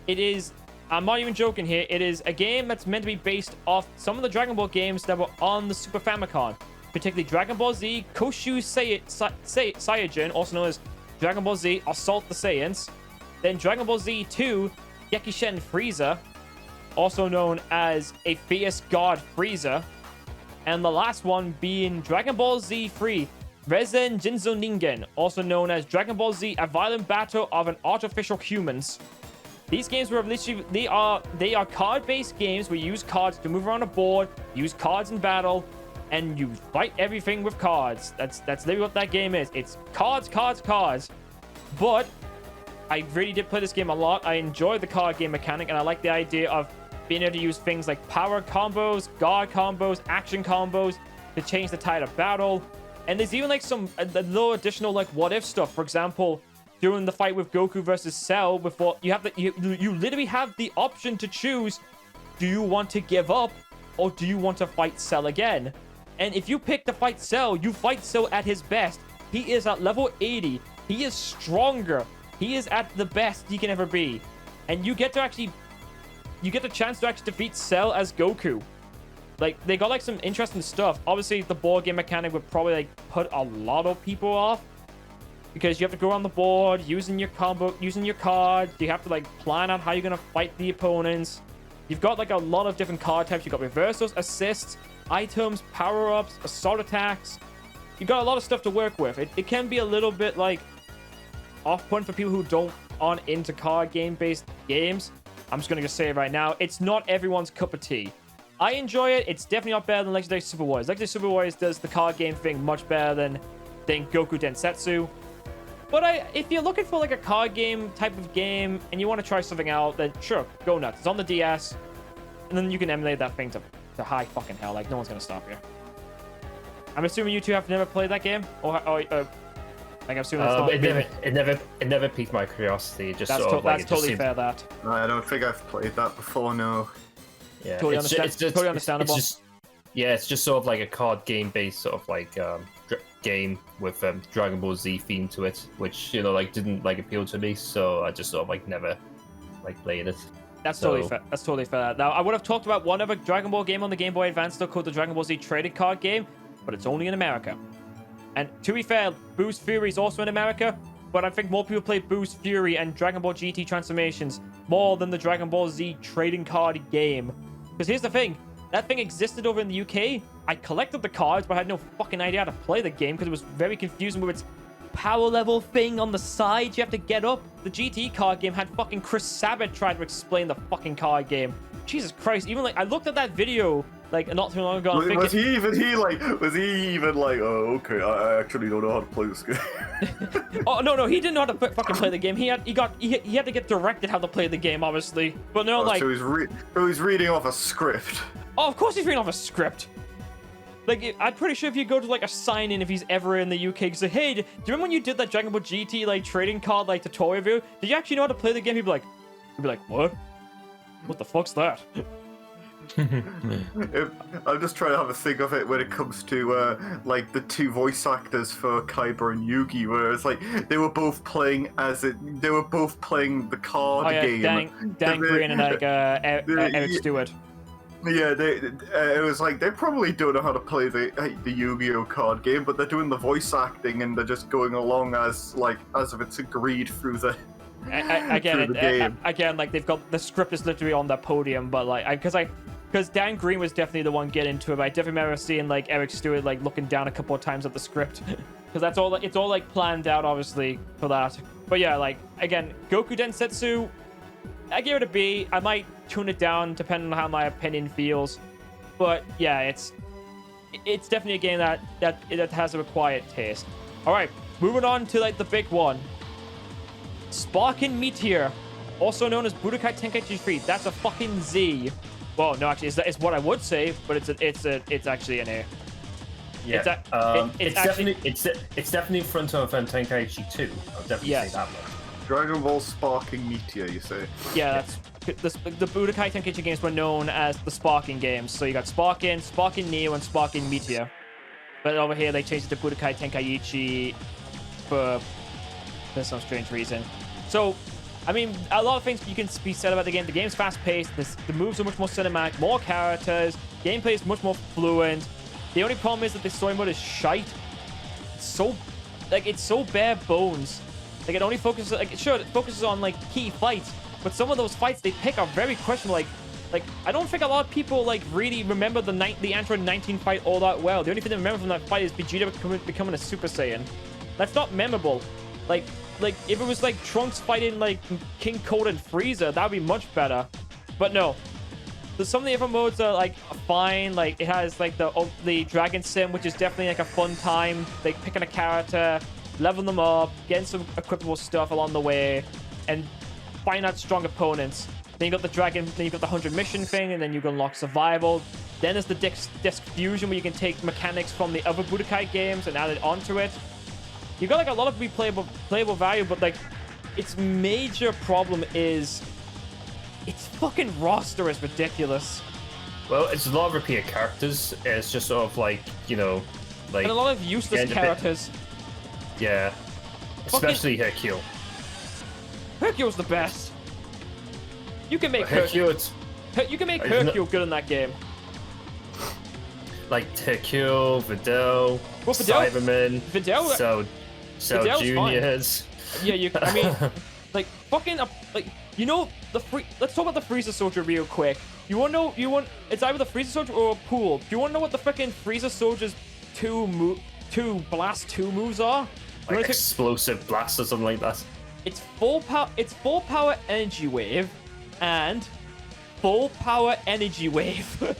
It is... I'm not even joking here. It is a game that's meant to be based off some of the Dragon Ball games that were on the Super Famicom, particularly DragonBallZ, Koshu Saiyajin, also known as DragonBallZ Assault the Saiyans, then DragonBallZ 2, Gekishen Frieza, also known as a Fierce God Frieza, and the last one being DragonBallZ 3, Rezen Jinzo Ningen, also known as DragonBallZ A Violent Battle of an Artificial Humans. These games were literally, they are card-based games where you use cards to move around a board, use cards in battle, and you fight everything with cards. That's literally what that game is. It's cards. But I really did play this game a lot. I enjoyed the card game mechanic, and I like the idea of being able to use things like power combos, guard combos, action combos to change the tide of battle. And there's even like some little additional like what-if stuff. For example, during the fight with Goku versus Cell, before you literally have the option to choose: do you want to give up or do you want to fight Cell again? And if you pick to fight Cell, you fight Cell at his best. He is at level 80. He is stronger. He is at the best he can ever be. And you get the chance to actually defeat Cell as Goku. Like, they got like some interesting stuff. Obviously, the board game mechanic would probably like put a lot of people off, because you have to go on the board using your combo, using your cards. You have to like plan out how you're gonna fight the opponents. You've got like a lot of different card types. You've got reversals, assists, items, power-ups, assault attacks. You've got a lot of stuff to work with. It can be a little bit like off-point for people who aren't into card game-based games. I'm just gonna say it right now. It's not everyone's cup of tea. I enjoy it. It's definitely not better than Legendary Super Warriors. Legendary Super Warriors does the card game thing much better than Goku Densetsu. But if you're looking for like a card game type of game and you want to try something out, then sure, go nuts. It's on the DS. and then you can emulate that thing to high fucking hell. Like, no one's gonna stop you. I'm assuming you two have never played that game, or like I'm assuming that's not. It never piqued my curiosity. Just that's sort of like, that's totally fair. That. I don't think I've played that before. No. Yeah, totally understandable. It's just sort of like a card game based sort of like game with Dragon Ball Z theme to it, which like didn't like appeal to me, so I just sort of like never like played it. That's totally fair. That's totally fair. Now I would have talked about one other Dragon Ball game on the Game Boy Advance though, called the Dragon Ball Z trading card game, but it's only in America. And to be fair, Boo's Fury is also in America, but I think more people play Boo's Fury and Dragon Ball GT Transformations more than the Dragon Ball Z trading card game. Because here's the thing, that thing existed over in the UK. I collected the cards, but I had no fucking idea how to play the game because it was very confusing with its power level thing on the side you have to get up. The GT card game had fucking Chris Sabat try to explain the fucking card game. Jesus Christ, even like, I looked at that video like not too long ago. Was he even like, oh, okay, I actually don't know how to play this game. Oh no, he didn't know how to fucking play the game. He had to get directed how to play the game, obviously. But no, like, so he's reading off a script. Oh, of course he's reading off a script. Like, I'm pretty sure if you go to like a sign-in, if he's ever in the UK, say, hey, do you remember when you did that Dragon Ball GT like trading card like tutorial video? Did you actually know how to play the game? He'd be like, what? What the fuck's that? I'm just trying to have a think of it when it comes to like the two voice actors for Kaiba and Yugi, where it's like they were both playing the card game. Dan Green and like Eric Stewart. Yeah, it was like they probably don't know how to play the Yu-Gi-Oh card game, but they're doing the voice acting and they're just going along as if it's agreed through the. Again, like they've got the script is literally on the podium, but like because Dan Green was definitely the one getting into it. But I definitely remember seeing like Eric Stewart like looking down a couple of times at the script because it's all like planned out obviously for that. But yeah, like again, Goku Densetsu, I give it a B. I might tune it down depending on how my opinion feels, but yeah, it's definitely a game that has a quiet taste. All right, moving on to like the big one. Sparking Meteor, also known as Budokai Tenkaichi Ii. That's a fucking Z. Well, no, actually, it's what I would say, but it's actually an A. Yeah, it's definitely front of Tenkaichi 2. I'll definitely say that one. Dragon Ball Sparking Meteor, you say? Yeah, that's the Budokai Tenkaichi games were known as the Sparking games. So you got Sparking Neo, and Sparking Meteor. But over here they changed it to Budokai Tenkaichi for some strange reason. So, I mean, a lot of things you can be said about the game. The game's fast-paced. The moves are much more cinematic, more characters. Gameplay is much more fluent. The only problem is that the story mode is shite. It's so bare bones. Like it only focuses, it focuses on like key fights, but some of those fights they pick are very questionable. Like I don't think a lot of people like really remember the Android 19 fight all that well. The only thing they remember from that fight is Vegeta becoming a Super Saiyan. That's not memorable. Like if it was like Trunks fighting like King Cold and Frieza, that would be much better. But no. So some of the other modes are like fine. Like it has like the Dragon Sim, which is definitely like a fun time. Like picking a character, leveling them up, getting some equipable stuff along the way, and finding out strong opponents. Then you got the Dragon, then you got the 100 mission thing, and then you can unlock survival. Then there's the disc fusion, where you can take mechanics from the other Budokai games and add it onto it. You got like a lot of replayable value, but like its major problem is its fucking roster is ridiculous. Well, it's a lot of repeated characters. It's just sort of like, like and a lot of useless characters. Yeah, especially Hercule. Hercule's the best. You can make Hercule good in that game. Like Hercule, Videl, Cyberman, Cell Juniors. Yeah, I mean, like fucking like let's talk about the Frieza Soldier real quick. It's either the Frieza Soldier or a pool. Do you want to know what the freaking Frieza Soldier's two blast 2 moves are? Like explosive blast or something like that. It's full power energy wave and full power energy wave.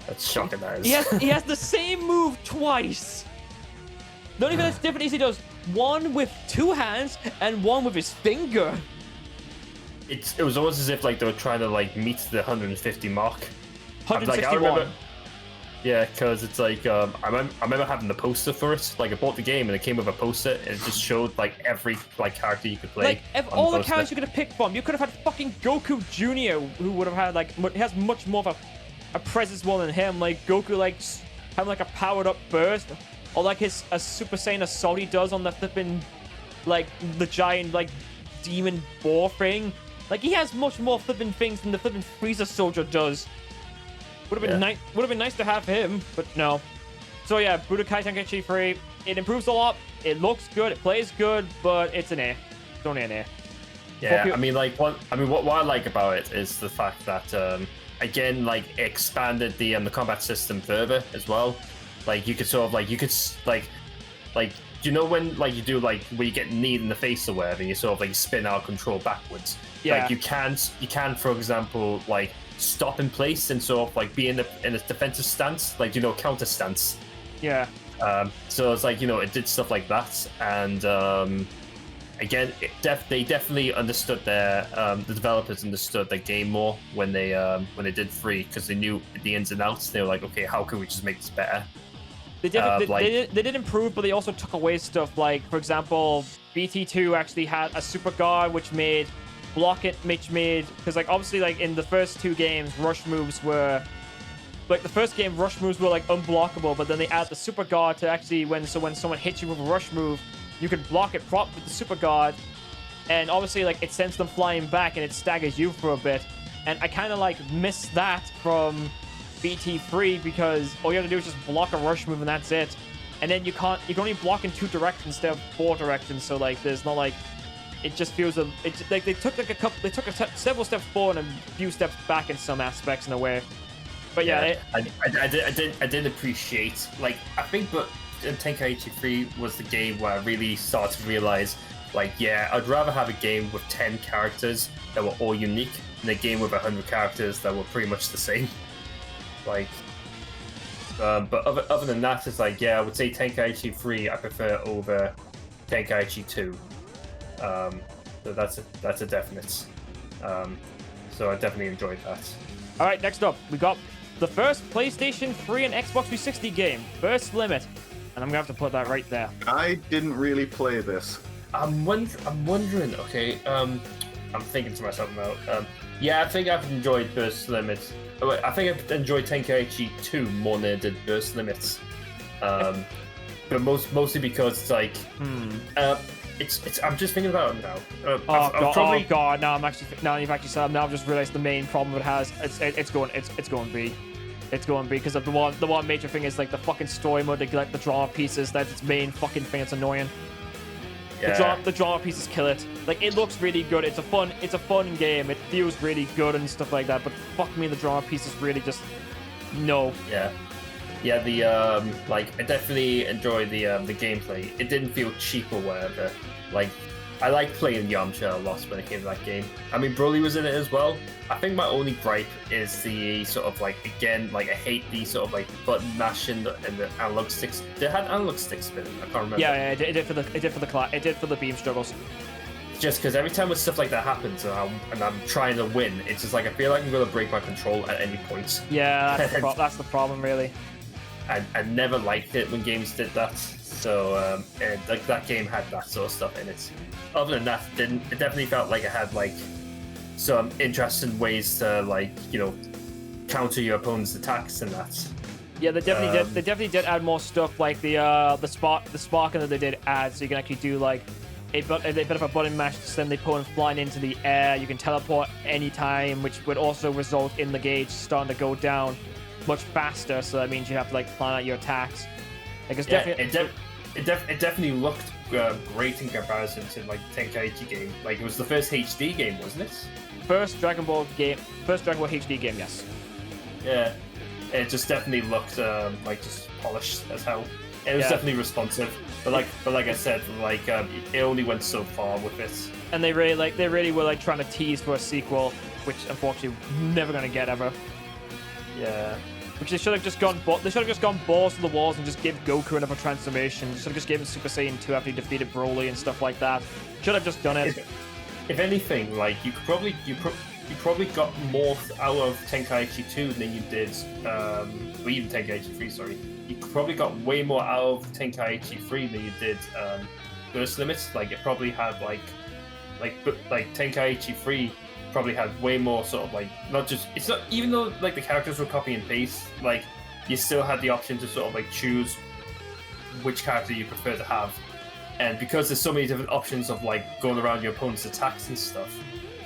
That's shocking, that is. He has the same move twice. The only thing that's different is he does one with 2 hands and one with his finger. it was almost as if like they were trying to like meet the 150 mark. 161. Yeah, because it's like I remember having the poster for it. Like I bought the game and it came with a poster and it just showed like every like character you could play. Like if all the characters you could have picked from, you could have had fucking Goku Jr. who would have had like he has much more of a presence more than him. Like Goku like having like a powered up burst, or like a Super Saiyan assault he does on the flipping like the giant like demon boar thing. Like he has much more flipping things than the flipping Frieza soldier does. Would have been nice. Would have been nice to have him, but no. So yeah, Budokai Tenkaichi 3. It improves a lot. It looks good. It plays good, but it's an A. It's only an A. Yeah, I mean, like what I like about it is the fact that again, like it expanded the combat system further as well. Like you could sort of like you know when like you do like where you get kneed in the face or whatever, and you sort of like spin out control backwards. Yeah. Like you can for example like stop in place and sort of like be in a defensive stance, like counter stance. Yeah. So it's like it did stuff like that, and again, they definitely understood the developers understood the game more when they did 3, because they knew the ins and outs. They were like, okay, how can we just make this better? They did improve, but they also took away stuff like, for example, BT2 actually had a super guard which made because like obviously like in the first 2 games rush moves were like unblockable, but then they add the super guard to actually when someone hits you with a rush move, you can block it prop with the super guard, and obviously like it sends them flying back and it staggers you for a bit. And I kind of like miss that from BT3, because all you have to do is just block a rush move and that's it. And then you can only block in 2 directions instead of 4 directions, so like there's not like it just feels like they took several steps forward and a few steps back in some aspects in a way. But yeah, I did appreciate, like, I think, but Tenkaichi 3 was the game where I really started to realize, like, yeah, I'd rather have a game with 10 characters that were all unique than a game with 100 characters that were pretty much the same. Like, but other than that, it's like, yeah, I would say Tenkaichi 3 I prefer over Tenkaichi 2. So that's a definite. So I definitely enjoyed that. All right, next up, we got the first PlayStation 3 and Xbox 360 game, Burst Limit, and I'm gonna have to put that right there. I didn't really play this. I'm wondering. Okay, I'm thinking to myself now. Yeah, I think I've enjoyed Burst Limit. I think I've enjoyed Tenkaichi 2 more than I did Burst Limits. But mostly because it's like, it's. I'm just thinking about it now. Oh god! Now you've actually said. Now I've just realized the main problem it has. It's going B. It's going B because of the one major thing is like the fucking story mode. Like the drama pieces. That's its main fucking thing. It's annoying. Yeah. The drama pieces kill it. Like it looks really good. It's a fun game. It feels really good and stuff like that. But fuck me, the drama pieces really just no. Yeah. Yeah, the like I definitely enjoyed the gameplay. It didn't feel cheap or whatever. Like I like playing Yamcha a lot when it came to that game. I mean, Broly was in it as well. I think my only gripe is the sort of like, again, like I hate the sort of like button mashing and the analog sticks. They had analog sticks in it. I can't remember. Yeah, it did for the beam struggles. Just because every time when stuff like that happens and I'm trying to win, it's just like I feel like I'm going to break my control at any point. Yeah, that's the problem, really. I never liked it when games did that. So and like that game had that sort of stuff in it. Other than that, it definitely felt like it had like some interesting ways to like counter your opponent's attacks and that. Yeah, they definitely did. They definitely did add more stuff like the sparking that they did add, so you can actually do like a bit of a button mash to send the opponent flying into the air. You can teleport anytime, which would also result in the gauge starting to go down much faster. So that means you have to like plan out your attacks. Like it's definitely it definitely looked great in comparison to like Tenkaichi game. Like it was the first HD game, wasn't it? First Dragon Ball HD game, yes. Yeah, it just definitely looked like just polished as hell. It was definitely responsive, but like I said, like it only went so far with it. And they really were like trying to tease for a sequel, which unfortunately we're never gonna get ever. Yeah. Which they should have just gone. They should have just gone balls to the walls and just give Goku another transformation. Should have just given Super Saiyan 2 after he defeated Broly and stuff like that. Should have just done it. if anything, like you probably got more out of Tenkaichi 2 than you did, or even Tenkaichi 3. Sorry, you probably got way more out of Tenkaichi 3 than you did Burst Limits. Like it probably had like Tenkaichi 3 probably had way more sort of like it's not even though like the characters were copy and paste, like you still had the option to sort of like choose which character you prefer to have. And because there's so many different options of like going around your opponent's attacks and stuff,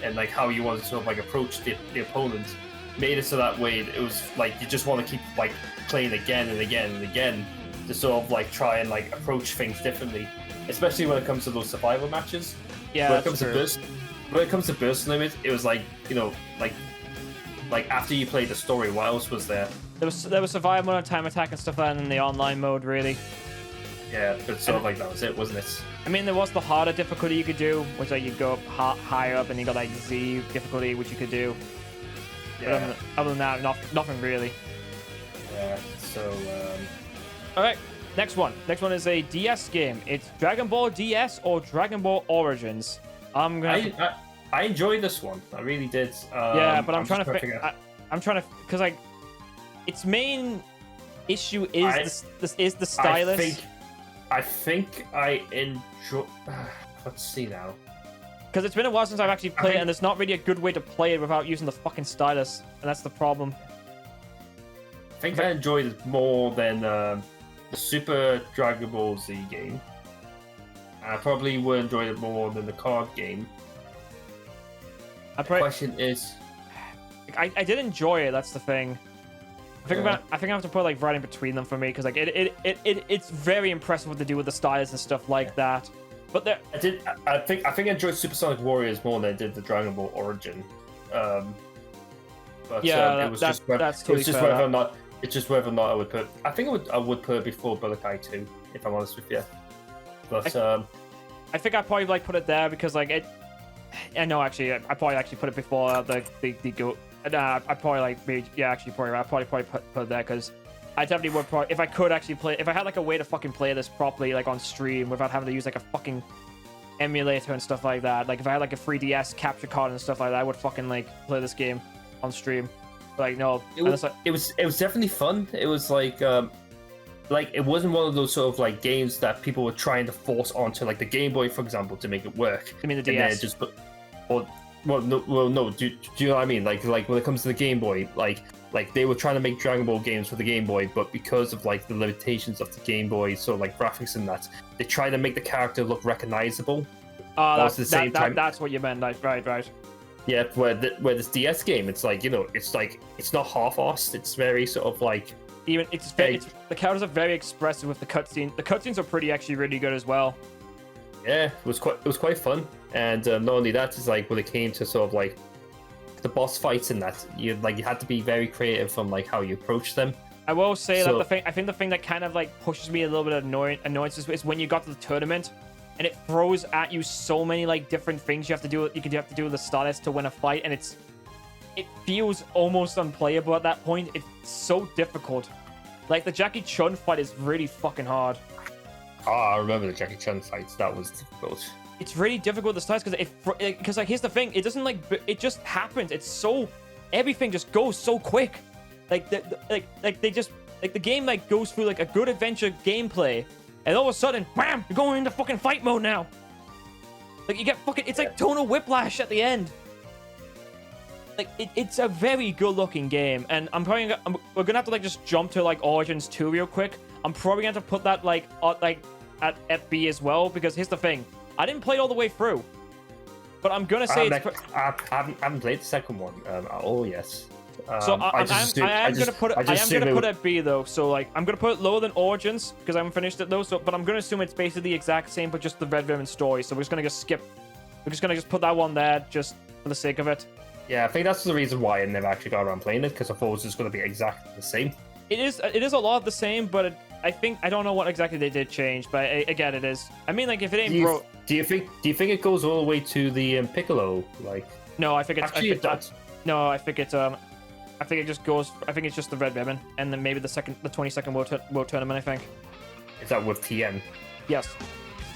and like how you want to sort of like approach the opponent, made it so that way it was like you just want to keep like playing again and again and again to sort of like try and like approach things differently, especially when it comes to those survival matches. Yeah, when it comes to burst limit, it was like, you know, like after you played the story, what else was there? There was survival mode, time attack and stuff like that, and then the online mode really. Yeah, but sort of like that was it, wasn't it? I mean, there was the harder difficulty you could do, which like you go up higher up, and you got like Z difficulty, which you could do. Yeah. But other than that, nothing really. Yeah. So. All right. Next one. Next one is a DS game. It's Dragon Ball DS or Dragon Ball Origins. I enjoyed this one. I really did. Yeah, but I'm trying to because like its main issue is the stylus. I think I enjoy. Let's see now. Because it's been a while since I've actually played it, and there's not really a good way to play it without using the fucking stylus, and that's the problem. I think I enjoyed it more than the Super Dragon Ball Z game. I probably would enjoy it more than the card game. The question is, I did enjoy it. That's the thing. I think I have to put like right in between them for me, because like it's very impressive what they do with the styles and stuff like that. But I think I enjoyed Supersonic Warriors more than I did the Dragon Ball Origin. But yeah, it was just whether or not I would put. I think I would put it before Budokai 2, if I'm honest with you. But I think I probably like put it there because like it. Yeah, no, actually, I probably actually put it before the go. I probably like maybe probably I'd probably put it there because I definitely would probably, if I could actually play, if I had like a way to fucking play this properly like on stream without having to use like a fucking emulator and stuff like that. Like if I had like a 3DS capture card and stuff like that, I would fucking like play this game on stream. But, like no, it was definitely fun. It was like it wasn't one of those sort of like games that people were trying to force onto like the Game Boy, for example, to make it work. I mean the DS. No. Do you know what I mean? Like when it comes to the Game Boy, like they were trying to make Dragon Ball games for the Game Boy, but because of like the limitations of the Game Boy, so like graphics and that, they tried to make the character look recognizable. That's what you meant. Like, right. Yeah, where this DS game, it's like, you know, it's not half-assed. It's very sort of like the characters are very expressive with the cutscenes. The cutscenes are actually really good as well. Yeah, it was quite fun, and not only that, it's like when it came to sort of like the boss fights and that, you had to be very creative from like how you approach them. I will say that I think the thing that kind of like pushes me a little bit of annoyance is when you got to the tournament and it throws at you so many like different things you have to do. You have to do with the stylus to win a fight, and it feels almost unplayable at that point. It's so difficult. Like the Jackie Chun fight is really fucking hard. Oh, I remember the Jackie Chun fights. That was difficult. It's really difficult with the stylus because like here's the thing. It doesn't like it just happens. It's so everything just goes so quick. Like they just like the game like goes through like a good adventure gameplay, and all of a sudden, bam! You're going into fucking fight mode now. Like you get fucking. It's like tonal whiplash at the end. Like it's a very good looking game, and we're gonna have to like just jump to like Origins 2 real quick. I'm probably gonna have to put that like at FB as well, because here's the thing. I didn't play it all the way through, but I'm gonna say I haven't played the second one at all yet. So I am gonna put it at B though. So like I'm gonna put it lower than Origins because I haven't finished it though. So but I'm gonna assume it's basically the exact same, but just the Red Ribbon story. So we're just gonna put that one there just for the sake of it. Yeah, I think that's the reason why I never actually got around playing it, because I thought it was just gonna be exactly the same. It is a lot of the same, but I don't know what exactly they did change, but again, it is. I mean, like if it ain't broke. Do you think it goes all the way to the Piccolo? Like no, I think it's actually it does. No, I think it's I think it just goes. I think it's just the Red Ribbon, and then maybe the 22nd World Tournament. I think. Is that with TN? Yes,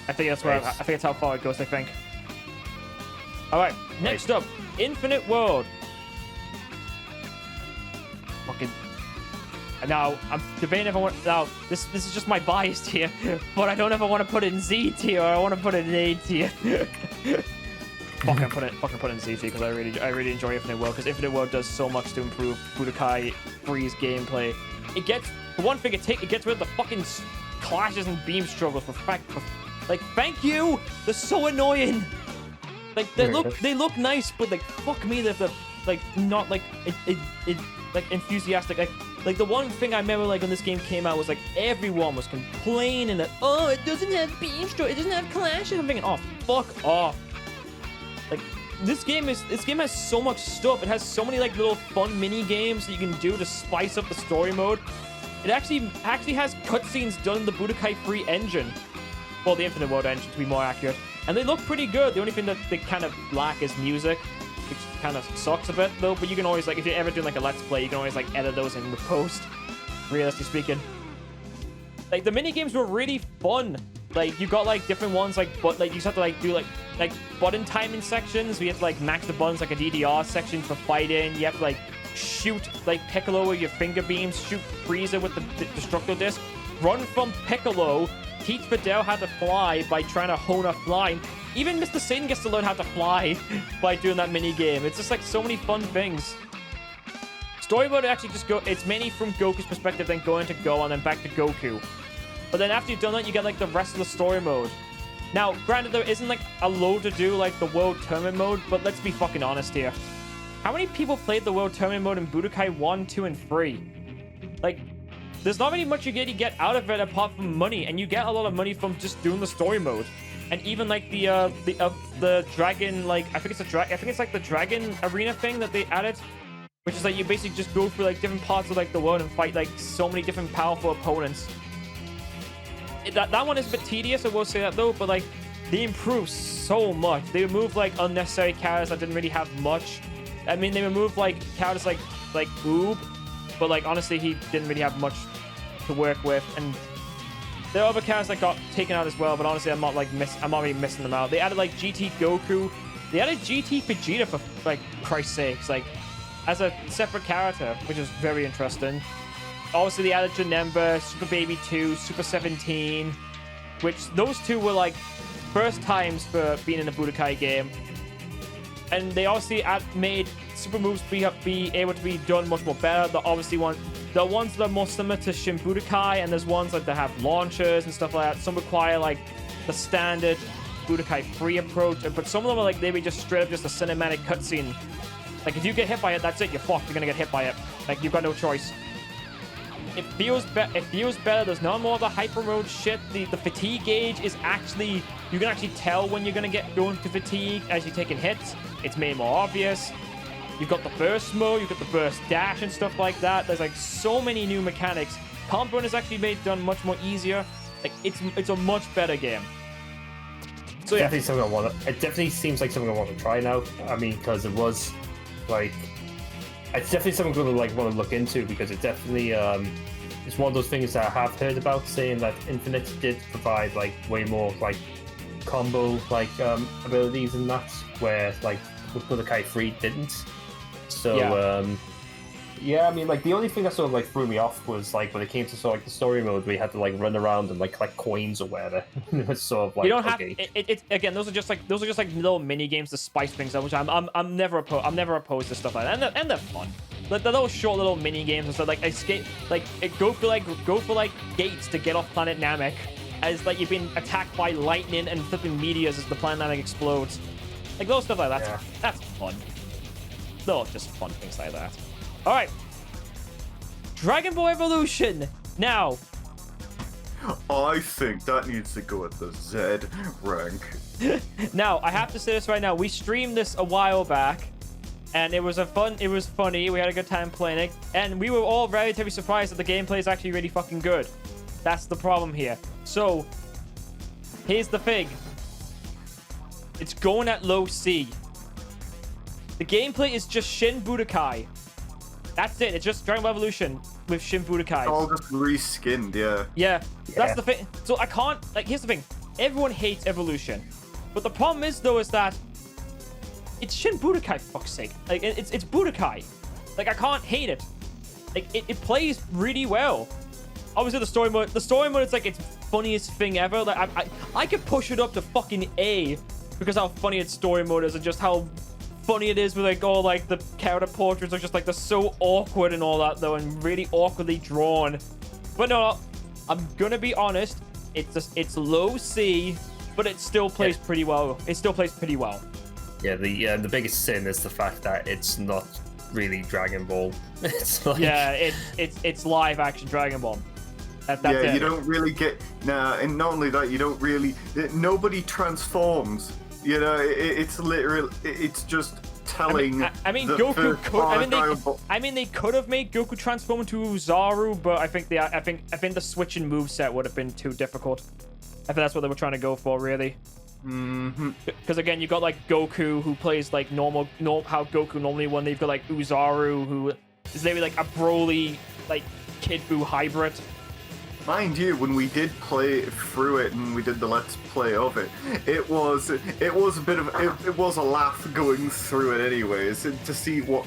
I think that's where. I think it's how far it goes. I think. All right, next up, Infinite World. Fucking. Now, I'm debating if I want. Now, this is just my bias tier, but I don't know if I want to put it in Z tier or I want to put it in A tier. Fucking put it in Z tier because I really enjoy Infinite World because Infinite World does so much to improve Budokai 3's gameplay. It gets, for one thing, it gets rid of the fucking clashes and beam struggles like, thank you. They're so annoying. Like they look nice, but like fuck me, they're like not like like enthusiastic. Like the one thing I remember like when this game came out was like everyone was complaining that it doesn't have beam stroke, it doesn't have clashes. I'm thinking, oh fuck off. Like this game has so much stuff. It has so many like little fun mini games that you can do to spice up the story mode. It actually has cutscenes done in the Budokai 3 engine. Well, the Infinite World engine to be more accurate. And they look pretty good. The only thing that they kind of lack is music, which kind of sucks a bit though. But you can always, like, if you're ever doing like a Let's Play, you can always like edit those in the post, realistically speaking. Like the mini games were really fun. Like you got like different ones, like but like you just have to like do like button timing sections. We have to like max the buttons, like a DDR section for fighting. You have to like shoot like Piccolo with your finger beams, shoot Frieza with the destructo disc, run from Piccolo, teach Videl how to fly by trying to hone a flying. Even Mr. Satan gets to learn how to fly by doing that mini game. It's just like so many fun things. Story mode actually it's mainly from Goku's perspective, then going to Go and then back to Goku. But then after you've done that, you get like the rest of the story mode. Now, granted, there isn't like a load to do like the World Tournament mode, but let's be fucking honest here. How many people played the World Tournament mode in Budokai 1, 2, and 3? Like, there's not really much you get out of it apart from money, and you get a lot of money from just doing the story mode. And even like the dragon, like I think it's like the dragon arena thing that they added, which is like you basically just go through like different parts of like the world and fight like so many different powerful opponents. That one is a bit tedious, I will say that though, but like they improved so much. They removed like unnecessary characters that didn't really have much. I mean, they removed like characters like Oob, but like honestly, he didn't really have much to work with. And there are other characters that got taken out as well, but honestly, I'm not really missing them out. They added like GT Goku. They added GT Vegeta for like Christ's sakes, like as a separate character, which is very interesting. Obviously, they added Janemba, Super Baby 2, Super 17, which those two were like first times for being in a Budokai game. And they obviously made super moves be able to be done much more better. The ones that are more similar to Shin Budokai, and there's ones like that have launchers and stuff like that. Some require like the standard Budokai 3 approach, but some of them are like maybe just straight up just a cinematic cutscene. Like if you get hit by it, that's it. You're fucked. You're gonna get hit by it. Like you've got no choice. It feels better. There's no more of the hyper mode shit. The fatigue gauge is actually, you can actually tell when you're gonna get going to fatigue as you're taking hits. It's made more obvious. You've got the burst mode, you've got the burst dash and stuff like that. There's like so many new mechanics. Combo is actually done much more easier. Like it's a much better game. So yeah, it definitely seems like something I want to try now. I mean, because it was like, it's definitely something I'm gonna like want to look into, because it definitely it's one of those things that I have heard about, saying that Infinite did provide like way more like combo like abilities and that, where like Budokai 3 didn't. So yeah, I mean, like the only thing that sort of like threw me off was like when it came to sort of like the story mode, where you had to like run around and like collect coins or whatever. It's sort of like, you don't have it. Again, those are just like little mini games to spice things up, which I'm never opposed to stuff like that, and they're fun. Like the little short little mini games and stuff, like escape, like go for like gates to get off planet Namek, as like you've been attacked by lightning and flipping meteors as the planet Namek explodes. Like little stuff like that. Yeah. That's fun. Little just fun things like that. All right, Dragon Ball Evolution. Now, I think that needs to go at the Z rank. Now, I have to say this right now. We streamed this a while back, and it was funny. We had a good time playing it, and we were all very surprised that the gameplay is actually really fucking good. That's the problem here. So, here's the thing. It's going at low C. The gameplay is just Shin Budokai. That's it. It's just Dragon Ball Evolution with Shin Budokai. All just reskinned, yeah. Yeah, that's the thing. So I can't, like, here's the thing. Everyone hates Evolution. But the problem is, though, is that it's Shin Budokai, for fuck's sake. Like, it's Budokai. Like, I can't hate it. Like, it plays really well. Obviously, the story mode is like its funniest thing ever. Like, I could push it up to fucking A because how funny its story mode is and just how funny it is with like all like the character portraits are just like they're so awkward and all that though, and really awkwardly drawn. But no, I'm gonna be honest. It's low C, but it still plays pretty well. It still plays pretty well. Yeah, the biggest sin is the fact that it's not really Dragon Ball. It's like... Yeah, it's live action Dragon Ball. That's yeah, it. you don't really get and not only that, you don't really. Nobody transforms. You know, it's literally, it's just telling. I mean, Goku could. They could have made Goku transform into Uzaru, but I think the switch in moveset would have been too difficult. I think that's what they were trying to go for, really. Because again, you got like Goku who plays like normal how Goku normally won. They've got like Uzaru who is maybe like a Broly like Kid Buu hybrid. Mind you, when we did play through it and we did the let's play of it, it was a bit of it was a laugh going through it anyways to see what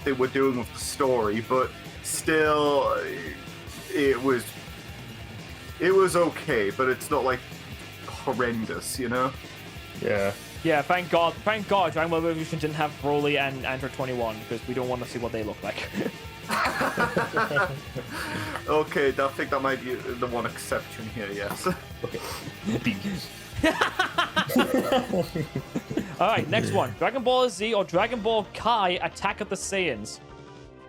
they were doing with the story, but still it was okay, but it's not like horrendous, you know? Yeah. Yeah, thank God Dragon Ball Evolution didn't have Broly and Android 21 because we don't want to see what they look like. Okay, I think that might be the one exception here, yes. Okay. Alright, next one. DragonBallZ or Dragon Ball Kai Attack of the Saiyans.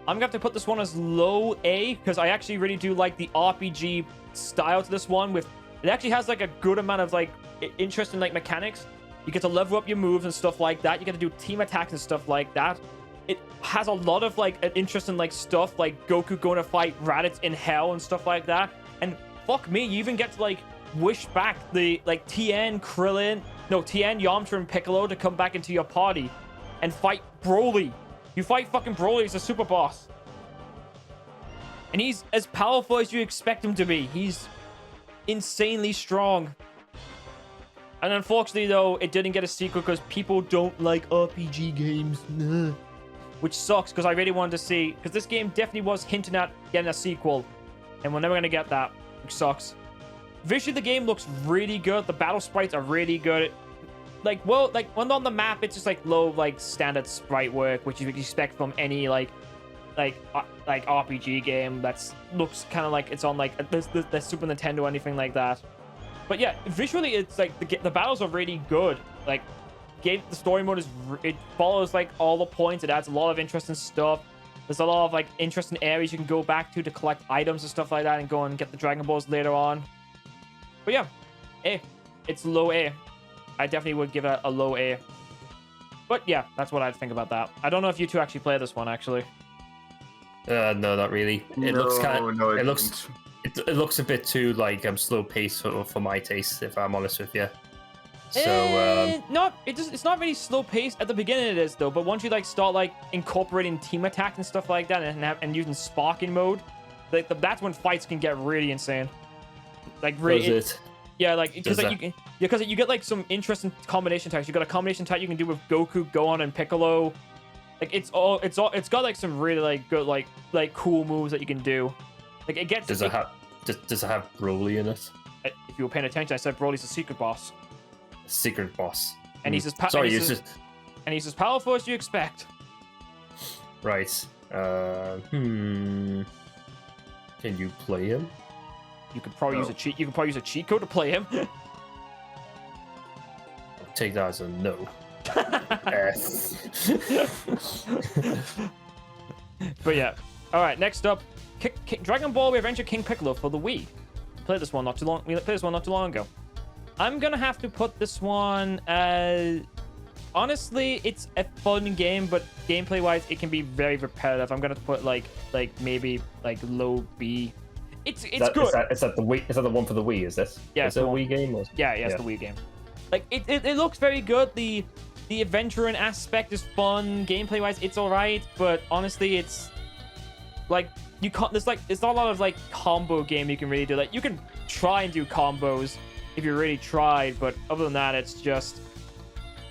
I'm gonna have to put this one as low A because I actually really do like the RPG style to this one. It actually has like a good amount of like interesting like mechanics. You get to level up your moves and stuff like that. You get to do team attacks and stuff like that. It has a lot of like interesting like stuff like Goku going to fight Raditz in hell and stuff like that. And fuck me, you even get to like wish back the like Tien, Yamcha and Piccolo to come back into your party and fight Broly. You fight fucking Broly, he's a super boss. And he's as powerful as you expect him to be. He's insanely strong. And unfortunately though, it didn't get a sequel because people don't like RPG games. Which sucks because I really wanted to see, because this game definitely was hinting at getting a sequel, and we're never going to get that, which sucks. Visually, the game looks really good. The battle sprites are really good. When on the map, it's just like low, like standard sprite work, which you would expect from any like RPG game that's looks kind of like it's on like the Super Nintendo or anything like that. But yeah, visually, it's like the battles are really good. Like, the story mode it follows like all the points. It adds a lot of interesting stuff. There's a lot of like interesting areas you can go back to collect items and stuff like that and go and get the Dragon Balls later on. But yeah, A. It's low A. I definitely would give it a low A. But yeah, that's what I'd think about that. I don't know if you two actually play this one actually. No, not really. It looks a bit too like slow paced for my taste, if I'm honest with you. So it's not really slow paced at the beginning. It is though, but once you like start like incorporating team attack and stuff like that, and using sparking mode, like that's when fights can get really insane. Like really, yeah, like because you get like some interesting combination attacks. You got a combination attack you can do with Goku, Gohan, and Piccolo. Like it's got like some really like good like cool moves that you can do. Like it gets. Does it have Broly in it? If you were paying attention, I said Broly's a secret boss. Secret boss. And he's as he's as powerful as you expect. Right. Can you play him? You could probably use a cheat. You could probably use a cheat code to play him. I'll take that as a no. But yeah. All right. Next up, Dragon Ball Adventure King Piccolo for the Wii. We played this one not too long ago. I'm gonna have to put this one as... Honestly, it's a fun game, but gameplay-wise, it can be very repetitive. I'm gonna put maybe low B. It's good. Is that the Wii? Is that the one for the Wii? Is this? Yeah. Is it a Wii game? Or... Yeah, it's the Wii game. Like it looks very good. The adventuring aspect is fun. Gameplay-wise, it's alright, but honestly, it's like you can't. There's not a lot of like combo game you can really do. Like you can try and do combos if you really tried, but other than that, it's just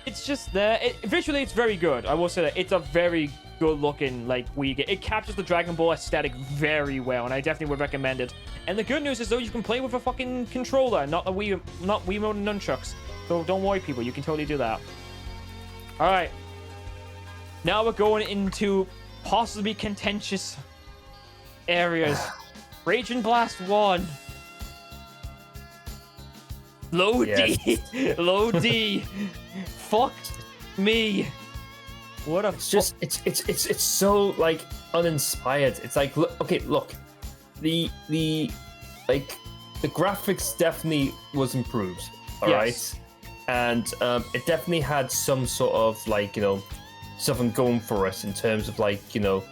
It's just there. Visually, it's very good. I will say that it's a very good looking like Wii game. It captures the Dragon Ball aesthetic very well, and I definitely would recommend it. And the good news is though, you can play with a fucking controller, not Wiimote and nunchucks. So don't worry, people. You can totally do that. All right. Now we're going into possibly contentious areas. Raging Blast 1. Low D. Low D. Fuck me. What a it's so like uninspired. It's like look, okay, look. The graphics definitely was improved. All right. And it definitely had some sort of like, you know, something going for us in terms of like, you know,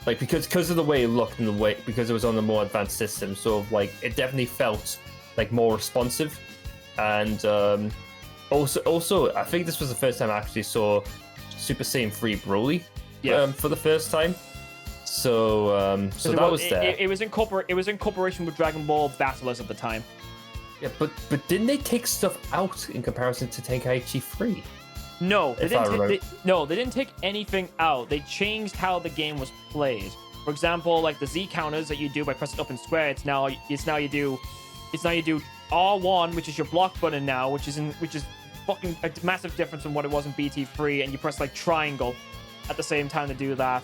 like because of the way it looked and the way because it was on a more advanced system, so like it definitely felt like more responsive. And also I think this was the first time I actually saw Super Saiyan 3 Broly for the first time. So so that was there. It was in cooperation with Dragon Ball Battlers at the time. Yeah, but didn't they take stuff out in comparison to Tenkaichi 3? No, they didn't take anything out. They changed how the game was played. For example, like the Z counters that you do by pressing up and square, it's now you do R1, which is your block button now, which is fucking a massive difference from what it was in BT3, and you press like triangle at the same time to do that.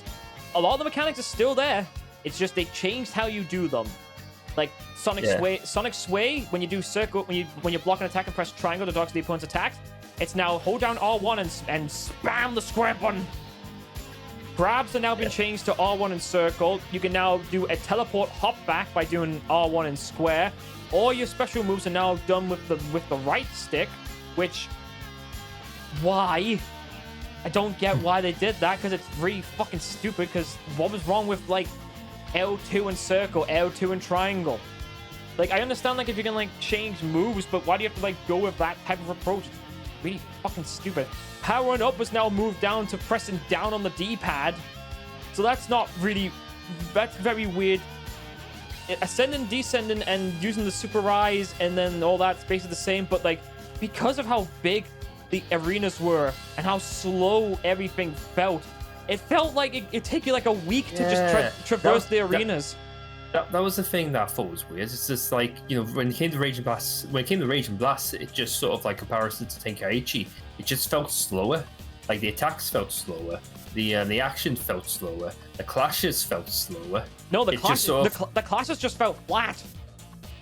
A lot of the mechanics are still there. It's just they changed how you do them. Like Sonic Sway, when you do circle, when you block an attack and press triangle to dodge the opponent's attacks, it's now hold down R1 and spam the square button. Grabs are now being changed to R1 and circle. You can now do a teleport hop back by doing R1 and square. All your special moves are now done with the right stick, which why? I don't get why they did that, because it's really fucking stupid, because what was wrong with like L2 and circle, L2 and triangle? Like, I understand like if you can like change moves, but why do you have to like go with that type of approach? It's really fucking stupid. Powering up was now moved down to pressing down on the D-pad. So that's very weird. Ascending, descending, and using the super rise, and then all that's basically the same, but like because of how big the arenas were and how slow everything felt, it felt like it'd take you like a week to just traverse the arenas. That was the thing that I thought was weird. It's just like, you know, when it came to Raging Blast, it just sort of like comparison to Tenkaichi, it just felt slower. Like the attacks felt slower, the action felt slower, the clashes felt slower. No, the clashes just felt flat.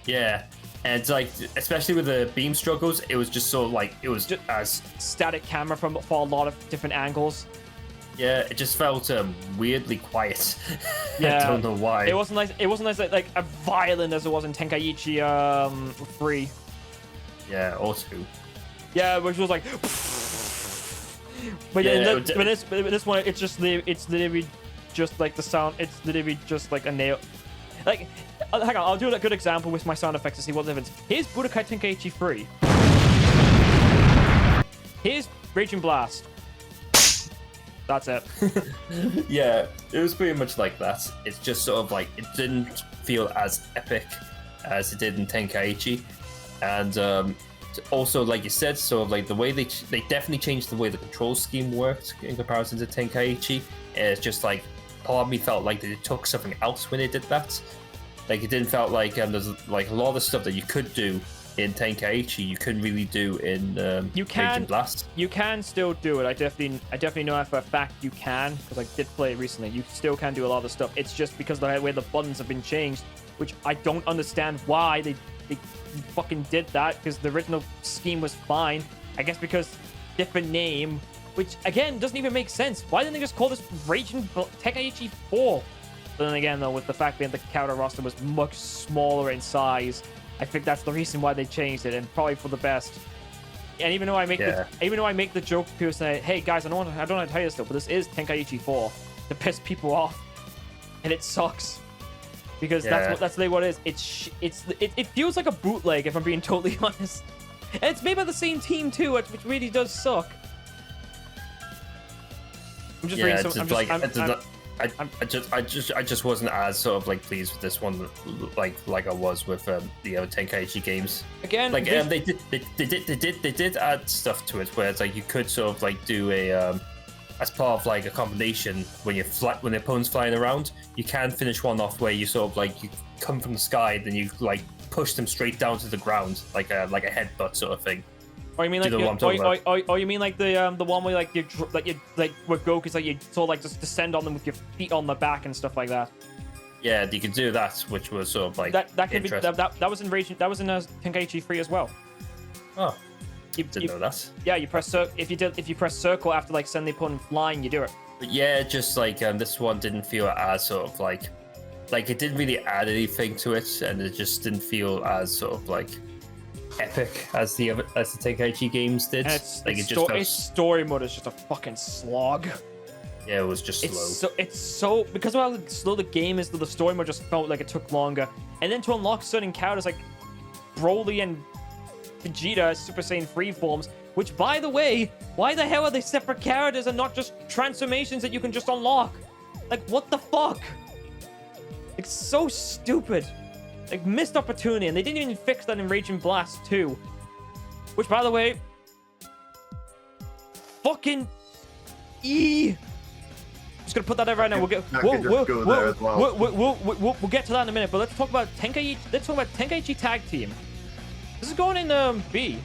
Yeah, and like especially with the beam struggles, it was just sort of like it was just as static camera for a lot of different angles. Yeah, it just felt weirdly quiet. Yeah, I don't know why. It wasn't like as violent as it was in Tenkaichi 3. Yeah, or 2. Yeah, which was like. But this one, it's literally just like the sound. It's literally just like a nail. Like, hang on, I'll do a good example with my sound effects to see what the difference. Here's Budokai Tenkaichi 3. Here's Raging Blast. That's it. Yeah, it was pretty much like that. It's just sort of like it didn't feel as epic as it did in Tenkaichi, and also, like you said, sort of like the way they definitely changed the way the control scheme worked in comparison to Tenkaichi. It's just like part of me felt like they took something else when they did that. Like it didn't felt like there's like a lot of the stuff that you could do in Tenkaichi you couldn't really do in Raging Blast. You can still do it. I definitely know that for a fact you can, because I did play it recently. You still can do a lot of the stuff. It's just because the way the buttons have been changed, which I don't understand why they fucking did that, because the original scheme was fine. I guess because different name, which again doesn't even make sense. Why didn't they just call this Raging Tenkaichi 4? But then again, though, with the fact that the character roster was much smaller in size, I think that's the reason why they changed it, and probably for the best. And even though I make the joke, people say, "Hey guys, I don't want to tell you this stuff, but this is Tenkaichi 4," to piss people off, and it sucks because that's really what it is. It feels like a bootleg, if I'm being totally honest, and it's made by the same team too, which really does suck. I'm just reading some. I just wasn't as sort of like pleased with this one, like I was with the other Tenkaichi games. Again, like they did add stuff to it where it's like you could sort of like do a as part of like a combination when when the opponent's flying around, you can finish one off where you sort of like you come from the sky, then you like push them straight down to the ground like a headbutt sort of thing. Or you mean like you mean like the one where like you like with Goku's like you sort of like just descend on them with your feet on the back and stuff like that. Yeah, you could do that, which was sort of like that could be that was in Tenkaichi 3 as well. Oh, didn't know that. Yeah, you press if you press circle after like send the opponent flying, you do it. But yeah, just like this one didn't feel as sort of like it didn't really add anything to it, and it just didn't feel as sort of like epic as the Tenkaichi games did. And its story mode is just a fucking slog. Yeah, it was just slow. It's so because of how slow the game is, the story mode just felt like it took longer. And then to unlock certain characters like Broly and Vegeta Super Saiyan 3 forms, which by the way, why the hell are they separate characters and not just transformations that you can just unlock? Like what the fuck? It's so stupid. Like missed opportunity, and they didn't even fix that in Raging Blast 2. Which by the way, fucking just gonna put that there right now. We'll get we'll get to that in a minute. But let's talk about Tenkaichi. Let's talk about Tenkaichi Tag Team. This is going in B.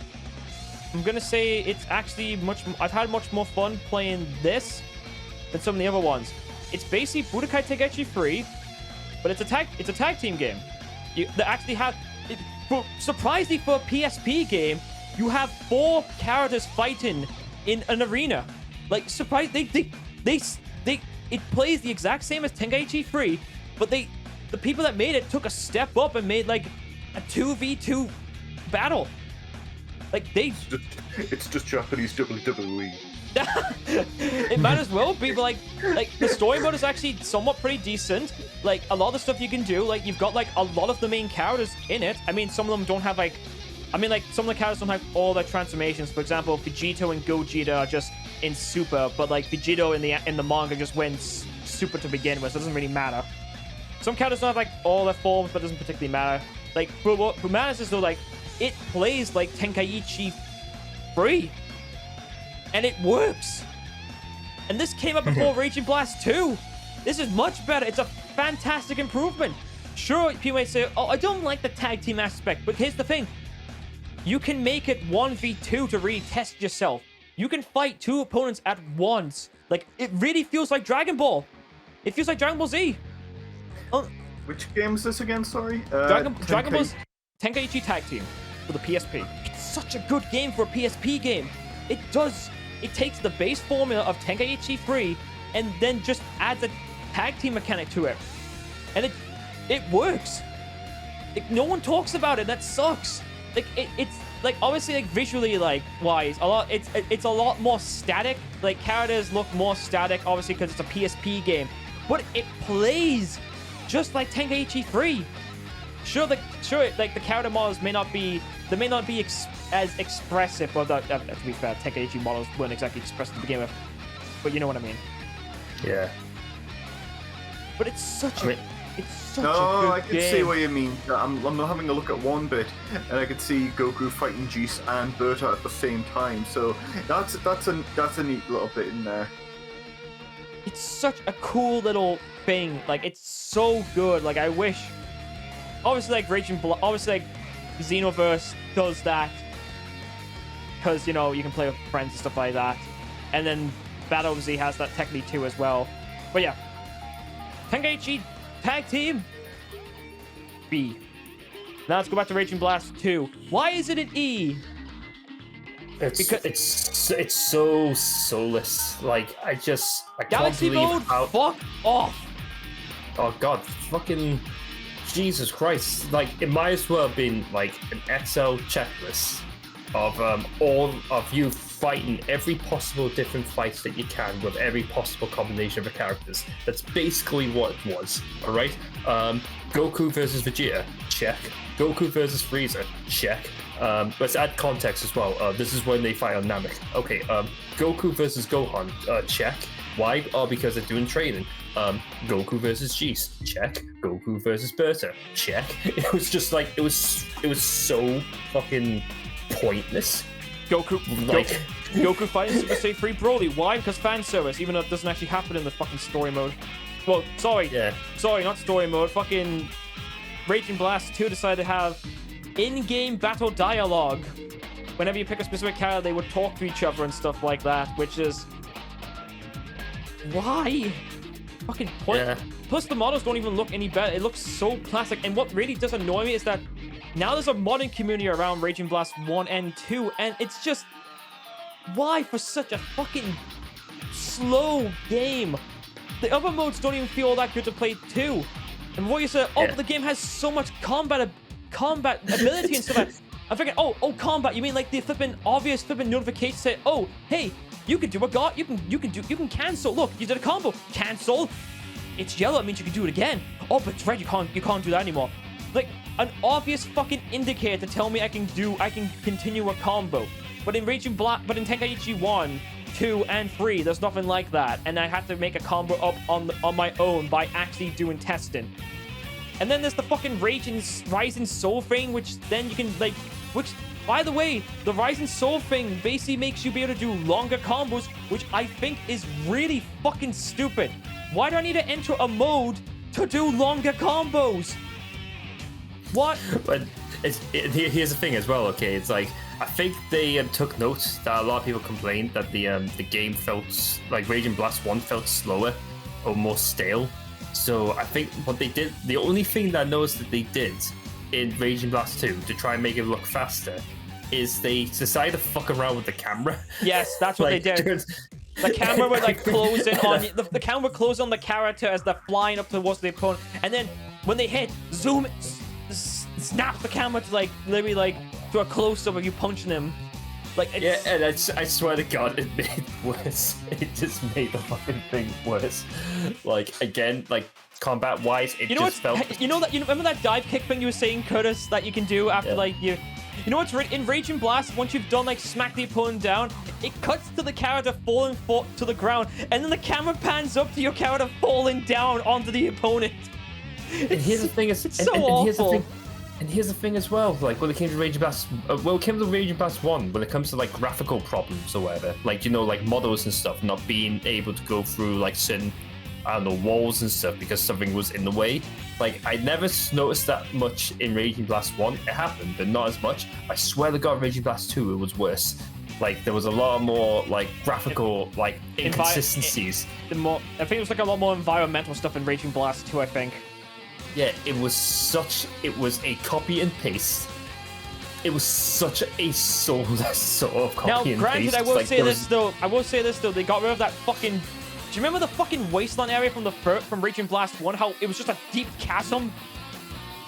I'm gonna say it's actually I've had much more fun playing this than some of the other ones. It's basically Budokai Tenkaichi 3, but it's a tag team game. They actually have, surprisingly for a PSP game, you have 4 characters fighting in an arena. Like it plays the exact same as Tenkaichi 3, but the people that made it took a step up and made like a 2v2 battle. Like it's just Japanese WWE. It might as well be, but like the story mode is actually somewhat pretty decent. Like a lot of the stuff you can do, like you've got like a lot of the main characters in it. I mean, some of them don't have like, some of the characters don't have all their transformations. For example, Vegito and Gogeta are just in Super, but like Vegito in the manga just went Super to begin with, so it doesn't really matter. Some characters don't have like all their forms, but it doesn't particularly matter. Like, but what matters is though, like it plays like Tenkaichi 3. And it works. And this came up before Raging Blast 2. This is much better. It's a fantastic improvement. Sure, people might say, oh, I don't like the tag team aspect. But here's the thing. You can make it 1v2 to really test yourself. You can fight 2 opponents at once. Like, it really feels like Dragon Ball. It feels like DragonBallZ. Which game is this again, sorry? DragonBall's Tenkaichi Tag Team for the PSP. It's such a good game for a PSP game. It takes the base formula of Tenkaichi 3 and then just adds a tag team mechanic to it. And it works. Like, no one talks about it. That sucks. Like it's like obviously like visually like wise, it's a lot more static. Like characters look more static obviously because it's a PSP game. But it plays just like Tenkaichi 3. Sure, like the character models may not be as expressive. Well, to be fair, Tenkaichi models weren't exactly expressive to begin with, but you know what I mean. Yeah. But it's such a good I can game. see what you mean. I'm having a look at one bit, and I could see Goku fighting Jis and Berta at the same time. So that's a neat little bit in there. It's such a cool little thing. Like it's so good. Like I wish. Obviously, like obviously, like Xenoverse does that because you know you can play with friends and stuff like that, and then BattleZ has that technically too as well. But yeah, Tenkaichi Tag Team B. Now let's go back to Raging Blast 2. Why is it an E? Because it's so soulless. Like I can't Galaxy believe mode. how. Fuck off. Oh god, fucking Jesus Christ! Like it might as well have been like an Excel checklist of all of you fighting every possible different fights that you can with every possible combination of the characters. That's basically what it was. All right. Goku versus Vegeta, check. Goku versus Frieza, check. Let's add context as well. This is when they fight on Namek. Okay. Goku versus Gohan, check. Why? Oh, because they're doing training. Goku versus Jeez, check. Goku versus Berta, check. It was just like it was so fucking pointless. Goku fighting Super Saiyan 3 Broly. Why? Because fan service, even though it doesn't actually happen in the fucking story mode. Well, sorry, not story mode. Fucking Raging Blast 2 decided to have in-game battle dialogue. Whenever you pick a specific character, they would talk to each other and stuff like that, which is why? Fucking point. Yeah. Plus, the models don't even look any better. It looks so plastic. And what really does annoy me is that now there's a modding community around Raging Blast 1 and 2, and it's just why for such a fucking slow game? The other modes don't even feel all that good to play too. And what you said, but the game has so much combat ability and stuff. I'm thinking, combat. You mean like the obvious notification say, oh, hey, you can do a god, you can cancel. Look, you did a combo, cancel. It's yellow, it means you can do it again. Oh, but it's red, you can't do that anymore. Like an obvious fucking indicator to tell me I can continue a combo. But in Tenkaichi 1, 2, and 3, there's nothing like that, and I had to make a combo up on my own by actually doing testing. And then there's the fucking Rising Soul thing, which then you can by the way, the Rising Soul thing basically makes you be able to do longer combos, which I think is really fucking stupid. Why do I need to enter a mode to do longer combos? What? But here's the thing as well, okay? It's like, I think they took note that a lot of people complained that the game felt like Raging Blast 1 felt slower or more stale. So I think what they did, the only thing that I noticed that they did in Raging Blast 2 to try and make it look faster is they decided to fuck around with the camera. Yes, that's what they did. The camera would close in on the camera would close on the character as they're flying up towards the opponent, and then when they hit, zoom, snap the camera to literally to a close up of you punching them. And I swear to God, it made it worse. It just made the fucking thing worse. Combat wise, it felt. Remember that dive kick thing you were saying, Curtis, that you can do after you. You know what's in Raging Blast? Once you've done smack the opponent down, it cuts to the character falling to the ground, and then the camera pans up to your character falling down onto the opponent. And here's the thing: awful. And here's the thing as well, when it came to Raging Blast, it came to Raging Blast 1, when it comes to graphical problems or whatever, models and stuff not being able to go through certain, walls and stuff because something was in the way. I never noticed that much in Raging Blast 1. It happened, but not as much. I swear to God, Raging Blast 2, it was worse. There was a lot more graphical inconsistencies. I think it was a lot more environmental stuff in Raging Blast 2, I think. Yeah, it was a copy and paste. It was such a soulless sort of copy and paste. Now, granted, I will say this though, they got rid of that fucking... Do you remember the fucking wasteland area from Raging Blast 1? How it was just a deep chasm?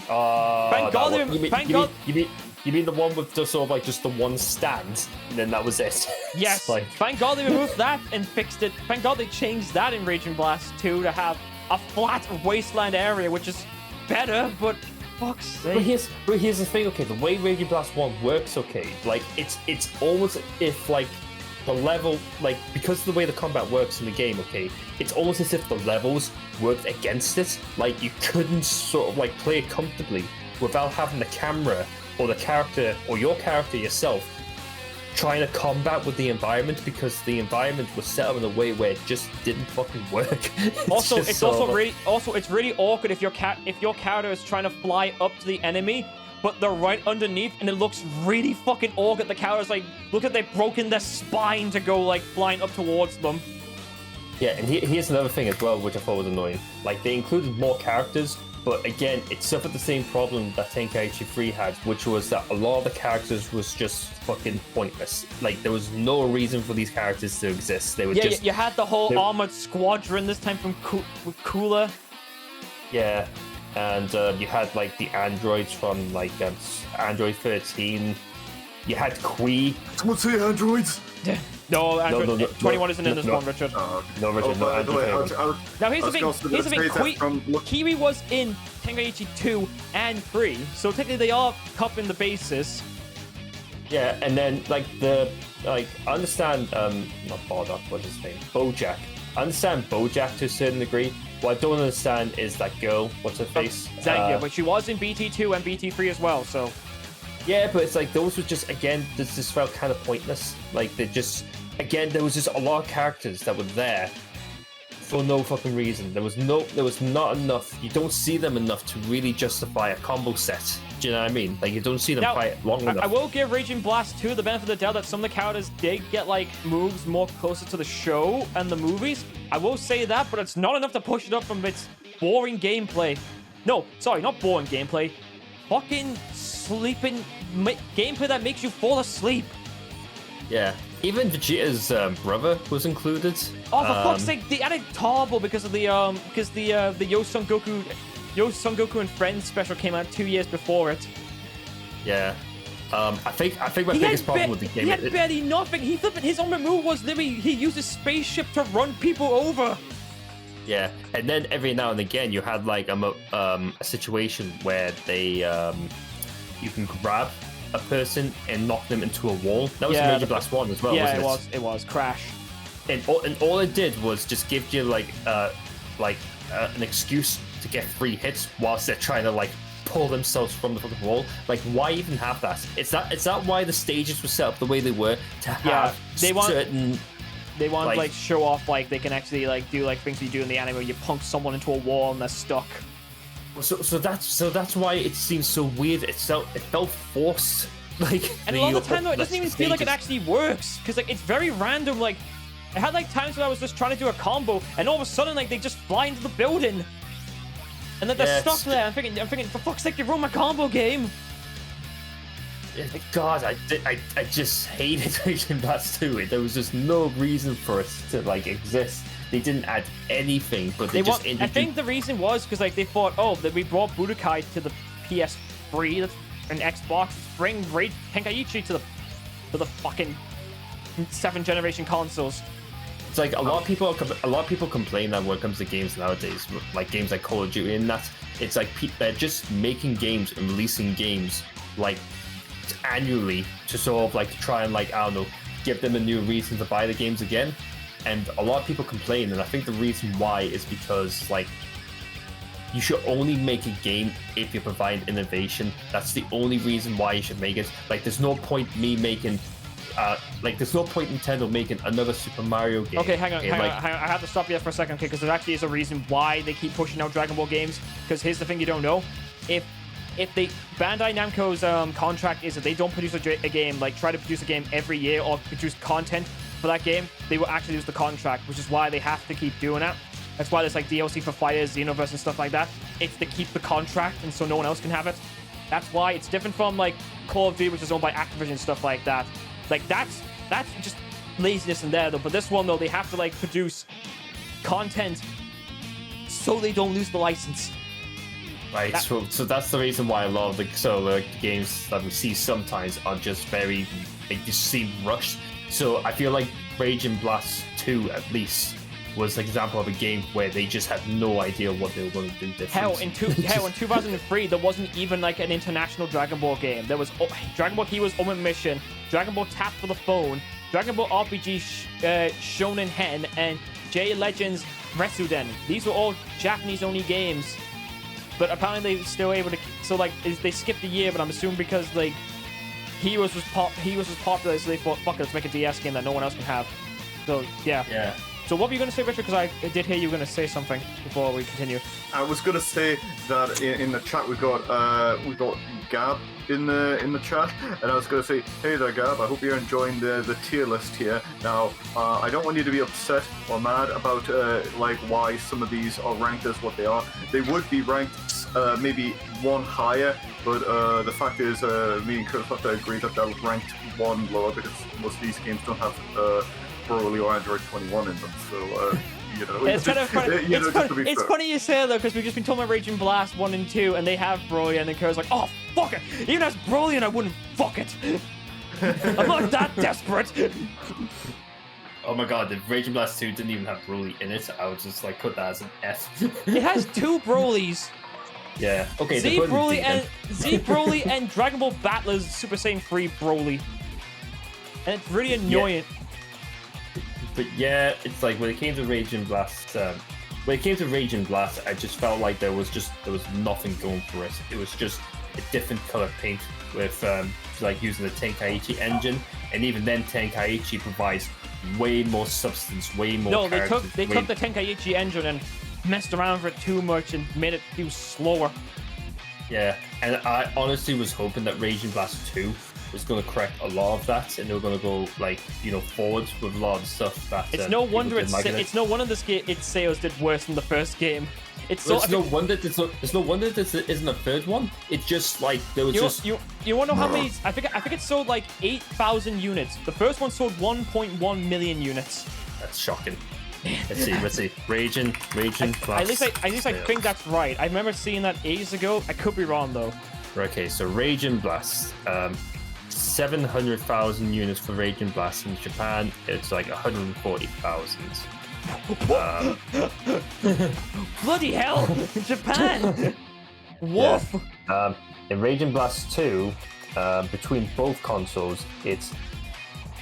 Thank God. You mean the one with just just the one stand, and then that was it? Yes. Thank God they removed that and fixed it. Thank God they changed that in Raging Blast 2 to have a flat wasteland area, which is better, but fuck's sake. But here's the thing, okay, the way Raging Blast 1 works, okay, it's almost as if the level, because of the way the combat works in the game, okay, it's almost as if the levels worked against it. You couldn't sort of play it comfortably without having the camera or the character or your character yourself trying to combat with the environment, because the environment was set up in a way where it just didn't fucking work. It's really awkward if your character is trying to fly up to the enemy, but they're right underneath, and it looks really fucking awkward. The character's look at they've broken their spine to go flying up towards them. Yeah, and here's another thing as well, which I thought was annoying. They included more characters, but again, it suffered the same problem that Tenkaichi 3 had, which was that a lot of the characters was just fucking pointless. There was no reason for these characters to exist. They were just... you had the whole armored squadron this time with Cooler. Yeah, and you had the androids from Android 13. You had Kui. Someone say androids. No, 21 isn't in this one, Richard. No, Richard, no. Now, here's the thing. Kiwi was in Tenkaichi 2 and 3, so technically they are copying the basis. Yeah, and then, I understand, not Bardock, what's his name? Bojack. I understand BoJack to a certain degree. What I don't understand is that girl. What's her face? Zangya, but she was in BT2 and BT3 as well, so... Yeah, but it's like those were just, again, this just felt kind of pointless. Like, they just... Again, there was just a lot of characters that were there for no fucking reason. There was not enough. You don't see them enough to really justify a combo set. Do you know what I mean? Like, you don't see them fight long enough. I will give Raging Blast 2 the benefit of the doubt that some of the characters did get, like, moves more closer to the show and the movies. I will say that, but it's not enough to push it up from its boring gameplay. No, sorry, not boring gameplay. Fucking sleeping gameplay that makes you fall asleep. Yeah. Even Vegeta's brother was included. Oh, for fuck's sake, they added Tarbell because of the Yo Son Goku and Friends special came out 2 years before it. Yeah. I think my biggest problem with the game... He had barely nothing. His only move was literally he used his spaceship to run people over. Yeah, and then every now and again you had like a situation where they you can grab a person and knock them into a wall. That was in Raging Blast 1 as well, wasn't it? It was Crash. And all it did was just give you like an excuse to get free hits whilst they're trying to like pull themselves from the fucking wall. Like, why even have that? It's not why the stages were set up the way they were to have certain... They want to like show off like they can actually like do like things you do in the anime where you punk someone into a wall and they're stuck. So that's why it seems so weird. It felt forced. Like, and a lot of the time though, it doesn't even feel like it actually works because like it's very random. Like, I had like times where I was just trying to do a combo and all of a sudden like they just fly into the building and then they're stuck there. I'm thinking, for fuck's sake, you ruined my combo game. God, I just hated Raging Blast 2. There was just no reason for it to like exist. They didn't add anything, but they just introduced... I think the reason was because like they thought, oh, that we brought Budokai to the PS3 and Xbox, bring Tenkaichi to the fucking 7th generation consoles. It's like a lot of people complain that when it comes to games nowadays, like games like Call of Duty, and that it's like they're just making games and releasing games like annually to sort of like try and like, I don't know, give them a new reason to buy the games again. And a lot of people complain, and I think the reason why is because like you should only make a game if you provide innovation. That's the only reason why you should make it. Like, there's no point there's no point Nintendo making another Super Mario game. Okay, hang on. I have to stop you there for a second, okay? Because there actually is a reason why they keep pushing out Dragon Ball games. Because here's the thing you don't know: if Bandai Namco's contract is that they don't produce a game, like try to produce a game every year or produce content for that game, they will actually lose the contract, which is why they have to keep doing it. That's why there's like DLC for Fighters, Xenoverse, and stuff like that. It's to keep the contract, and so no one else can have it. That's why it's different from like Call of Duty, which is owned by Activision and stuff like that. Like that's just laziness in there though. But this one though, they have to like produce content so they don't lose the license. Right, so that's the reason why a lot of the games that we see sometimes are just very, they just seem rushed. So I feel like Raging Blast 2 at least was an example of a game where they just had no idea what they were going to do different. Hell, in 2003, there wasn't even like an international Dragon Ball game. There was Dragon Ball Heroes Ultimate Mission, Dragon Ball Tap for the Phone, Dragon Ball RPG Shonen Hen, and J Legends Resuden. These were all Japanese-only games. But apparently they still able to... So, like, they skipped a year, but I'm assuming because, like, Heroes was popular, so they thought, fuck it, let's make a DS game that no one else can have. So, yeah. Yeah. So what were you going to say, Richard? Because I did hear you were going to say something before we continue. I was going to say that in the chat we got Gab in the chat, and I was going to say, hey there, Gab. I hope you're enjoying the tier list here. Now, I don't want you to be upset or mad about like why some of these are ranked as what they are. They would be ranked maybe one higher, but the fact is, me and Chris have to agree that they're ranked one lower because most of these games don't have Broly or Android 21 in them, so you know. It's kind of funny. It's funny you say that though, because we've just been talking about Raging Blast 1 and 2, and they have Broly, and then Kerr's like, oh fuck it, even as Broly, and I wouldn't fuck it. I'm not that desperate. Oh my god, the Raging Blast 2 didn't even have Broly in it. I would just like put that as an F. It has 2 Brolys. Yeah. Okay. Z Broly and Dragon Ball Battlers Super Saiyan 3 Broly, and it's really annoying. But yeah, it's like when it came to Rage and Blast, I just felt like there was nothing going for it. It was just a different color paint with like using the Tenkaichi engine, and even then Tenkaichi provides way more substance, way more. No, they took the Tenkaichi engine and messed around with it too much and made it feel slower. Yeah, and I honestly was hoping that Rage and Blast 2 was going to correct a lot of that, and they were going to go like forward with a lot of stuff that. It's no wonder it's no wonder this game its sales did worse than the first game. It's no wonder this isn't a third one. It's just like there was you want to know how many? I think it sold like 8,000 units. The first one sold 1.1 million units. That's shocking. Let's see. Raging Blast. At least I think that's right. I remember seeing that ages ago. I could be wrong though. Okay, so Rage and Blast, 700,000 units for Rage and Blast. In Japan, it's like 140,000. Bloody hell! Japan! Woof! Yeah. In Rage and Blast 2, between both consoles, it's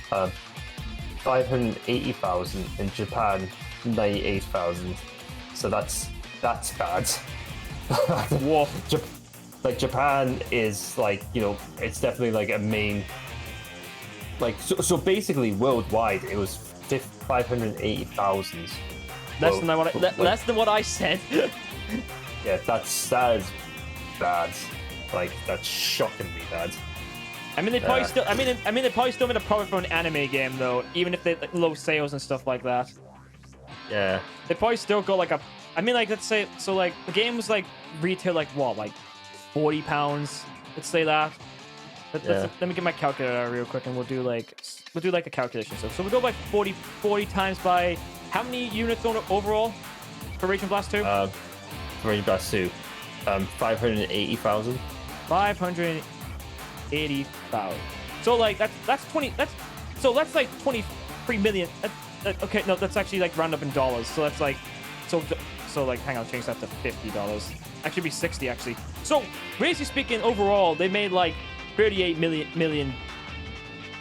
580,000. In Japan, 98,000. So that's bad. Woof. Like Japan is like it's definitely like a main. Like so basically worldwide it was 580,000. Less than what I said. Yeah, that is bad. Like that's shockingly bad. I mean, they probably still. I mean, they probably still made a profit for an anime game though, even if they like, low sales and stuff like that. Yeah. They probably still got like a. I mean, like let's say so like the game was like retail like what like £40. Let's say that. Let me get my calculator out real quick, and we'll do like a calculation. So we'll go by 40 times by how many units overall for Rage and Blast 2? For Rage and Blast 2, 580,000. 580,000. So like that's 20. That's like 23 million. Okay, no, that's actually like round up in dollars. So that's like so like hang on, change that to $50. Actually, be 60 actually. So basically speaking, overall they made like 38 million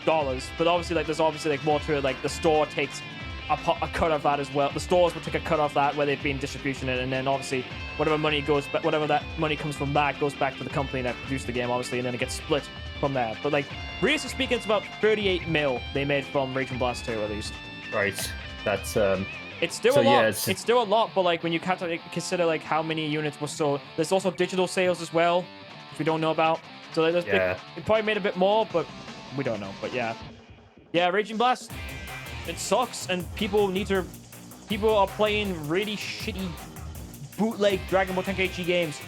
dollars, but obviously like there's obviously like more to it. Like the store takes a cut of that as well. The stores will take a cut off that where they've been distributing it, and then obviously whatever that money comes from that goes back to the company that produced the game, obviously, and then it gets split from there. But like realistically speaking, it's about 38 mil they made from Rage and Blast 2 at least. Right. That's It's still a lot. Yeah, it's still a lot, but like when you consider like how many units were sold, there's also digital sales as well, which we don't know about. So it probably made a bit more, but we don't know. But yeah, Rage and Blast, it sucks, and people are playing really shitty bootleg Dragon Ball Tenkaichi games.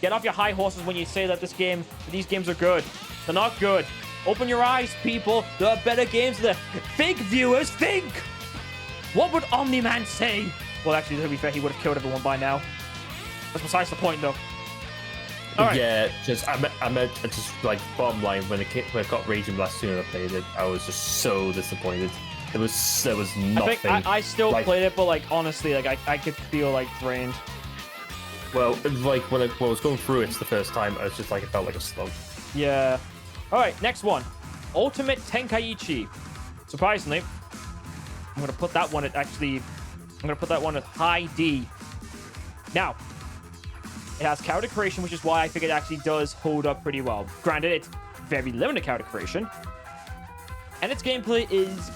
Get off your high horses when you say that these games are good. They're not good. Open your eyes, people. There are better games there. Think, viewers, think. What would Omni-Man say? Well, actually, to be fair, he would have killed everyone by now. That's besides the point, though. All right. Yeah, I meant just like bottom line when it got Rage and Blast 2 and I played it, I was just so disappointed. There was nothing. I think I still played it, but like honestly, like I could feel like drained. Well, like when I was going through it the first time, I was just like it felt like a slug. Yeah. All right, next one, Ultimate Tenkaichi. Surprisingly, I'm gonna put that one at high D. Now, it has character creation, which is why I think it actually does hold up pretty well. Granted, it's very limited character creation, and its gameplay is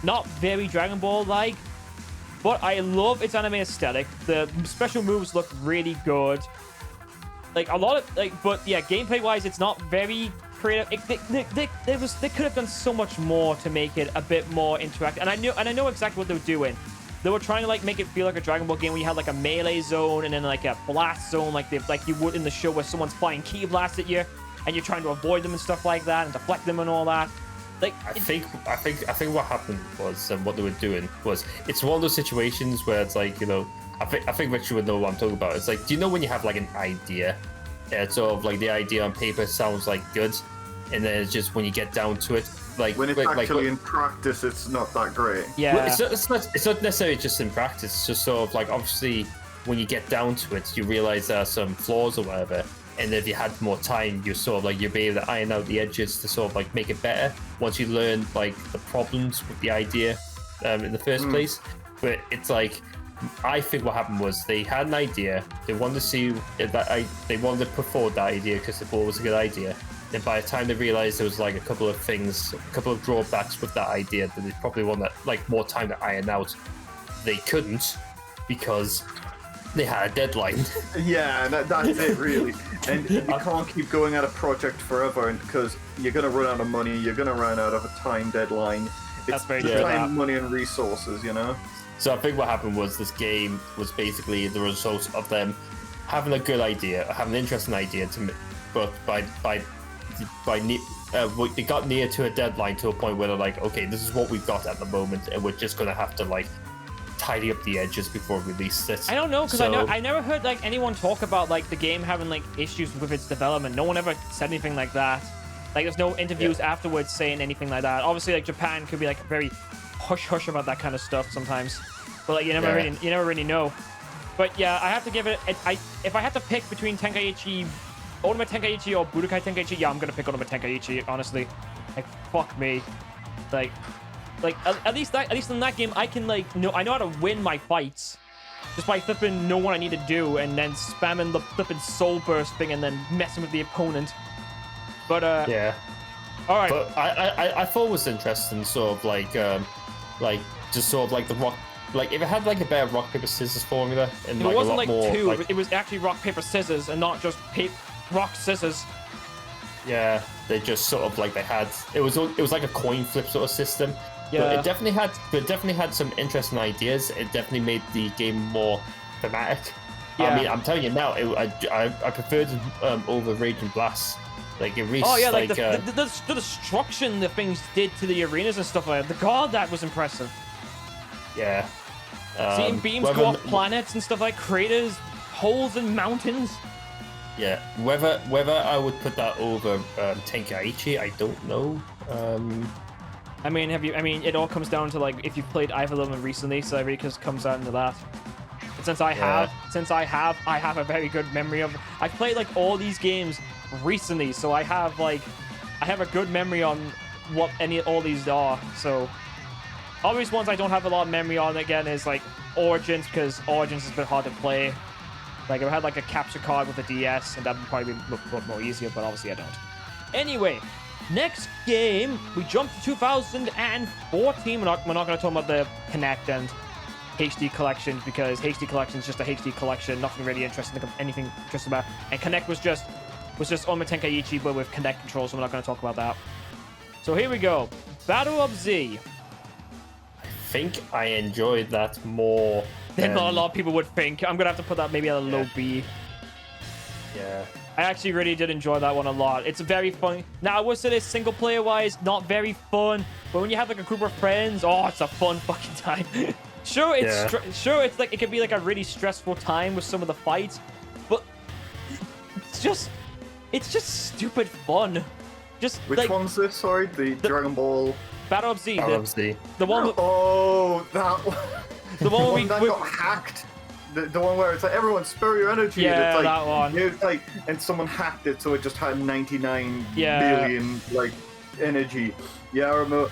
not very Dragon Ball like, but I love its anime aesthetic. The special moves look really good. Like a lot of but yeah, gameplay wise, it's not very creative. They could have done so much more to make it a bit more interactive. And I know exactly what they were doing. They were trying to like make it feel like a Dragon Ball game where you had like a melee zone and then like a blast zone, like you would in the show where someone's flying ki blasts at you and you're trying to avoid them and stuff like that and deflect them and all that. Like I think what happened was what they were doing was it's one of those situations where it's like I think Richard would know what I'm talking about. It's like, do you know when you have like an idea? It's sort of like the idea on paper sounds like good, and then it's just when you get down to it, like when it's actually in practice, it's not that great. Yeah, well, it's not necessarily just in practice. It's just sort of like obviously when you get down to it, you realize there are some flaws or whatever. and if you had more time, you sort of like you'd be able to iron out the edges to sort of like make it better once you learn like the problems with the idea in the first place. But it's like, I think what happened was they had an idea, they wanted to see if they wanted to put forward that idea because they thought it was a good idea. Then by the time they realized there was like a couple of drawbacks with that idea that they probably wanted like more time to iron out, they couldn't because they had a deadline. Yeah, that's it really. And you can't keep going at a project forever because you're going to run out of money, you're going to run out of a time deadline. It's very just true. time, money, and resources, you know? So I think what happened was this game was basically the result of them having a good idea, having an interesting idea, but they got near to a deadline to a point where they're like, okay, this is what we've got at the moment, and we're just going to have to like tidy up the edges before we release it. I don't know, because I never heard like anyone talk about like the game having like issues with its development. No one ever said anything like that. Like there's no interviews afterwards saying anything like that. Obviously, like Japan could be like very hush about that kind of stuff sometimes, but like you never really know. But yeah, I have to give it. If I had to pick between Ultimate Tenkaichi or Budokai Tenkaichi, yeah, I'm gonna pick Ultimate Tenkaichi. Honestly, like fuck me, like at least in that game I can like I know how to win my fights just by flipping know what I need to do and then spamming the flipping soul burst thing and then messing with the opponent. But yeah. All right. But I thought it was interesting, sort of like just sort of like the rock, like if it had like a better rock paper scissors formula and it like wasn't a lot like more, two. like, It was actually rock paper scissors and not just rock scissors. Yeah, they just sort of like it was like a coin flip sort of system. Yeah. But it definitely had some interesting ideas. It definitely made the game more thematic. Yeah. I mean, I'm telling you now, I preferred over Raging Blast. Like it reached. Oh yeah, like the destruction the things did to the arenas and stuff like that. God, that was impressive. Yeah. Seeing beams go off planets and stuff like craters, holes in mountains. Yeah. Whether I would put that over Tenkaichi, I don't know. I mean, it all comes down to like if you've played either of them recently, so it really just comes down to that. But since I have a very good memory of. I've played like all these games recently, so I have a good memory on what all these are. So obvious ones I don't have a lot of memory on again is like Origins, because Origins is a bit hard to play. Like if I had like a capture card with a DS, and that would probably look more easier, but obviously I don't. Anyway, next game we jump to 2014. We're not going to talk about the Connect and HD collections, because HD collection is just a HD collection, nothing really interesting, anything interesting about. And Connect was just Ultimate Tenkaichi, but with Connect controls, so we're not going to talk about that. So here we go. Battle of Z. I think I enjoyed that more than a lot of people would think. I'm going to have to put that maybe at a low B. Yeah. I actually really did enjoy that one a lot. It's very fun. Now, I would say this single player wise, not very fun, but when you have like a group of friends, oh, it's a fun fucking time. Sure, it's like it can be like a really stressful time with some of the fights, but it's just stupid fun. Just which one's this? Sorry, the Dragon Ball Battle of Z. Battle of Z. The one. With, that one. The one that got hacked. The one where it's like everyone spare your energy. Yeah, and it's like, that one. It's like, and someone hacked it so it just had 99 billion like energy. Yeah, I remember.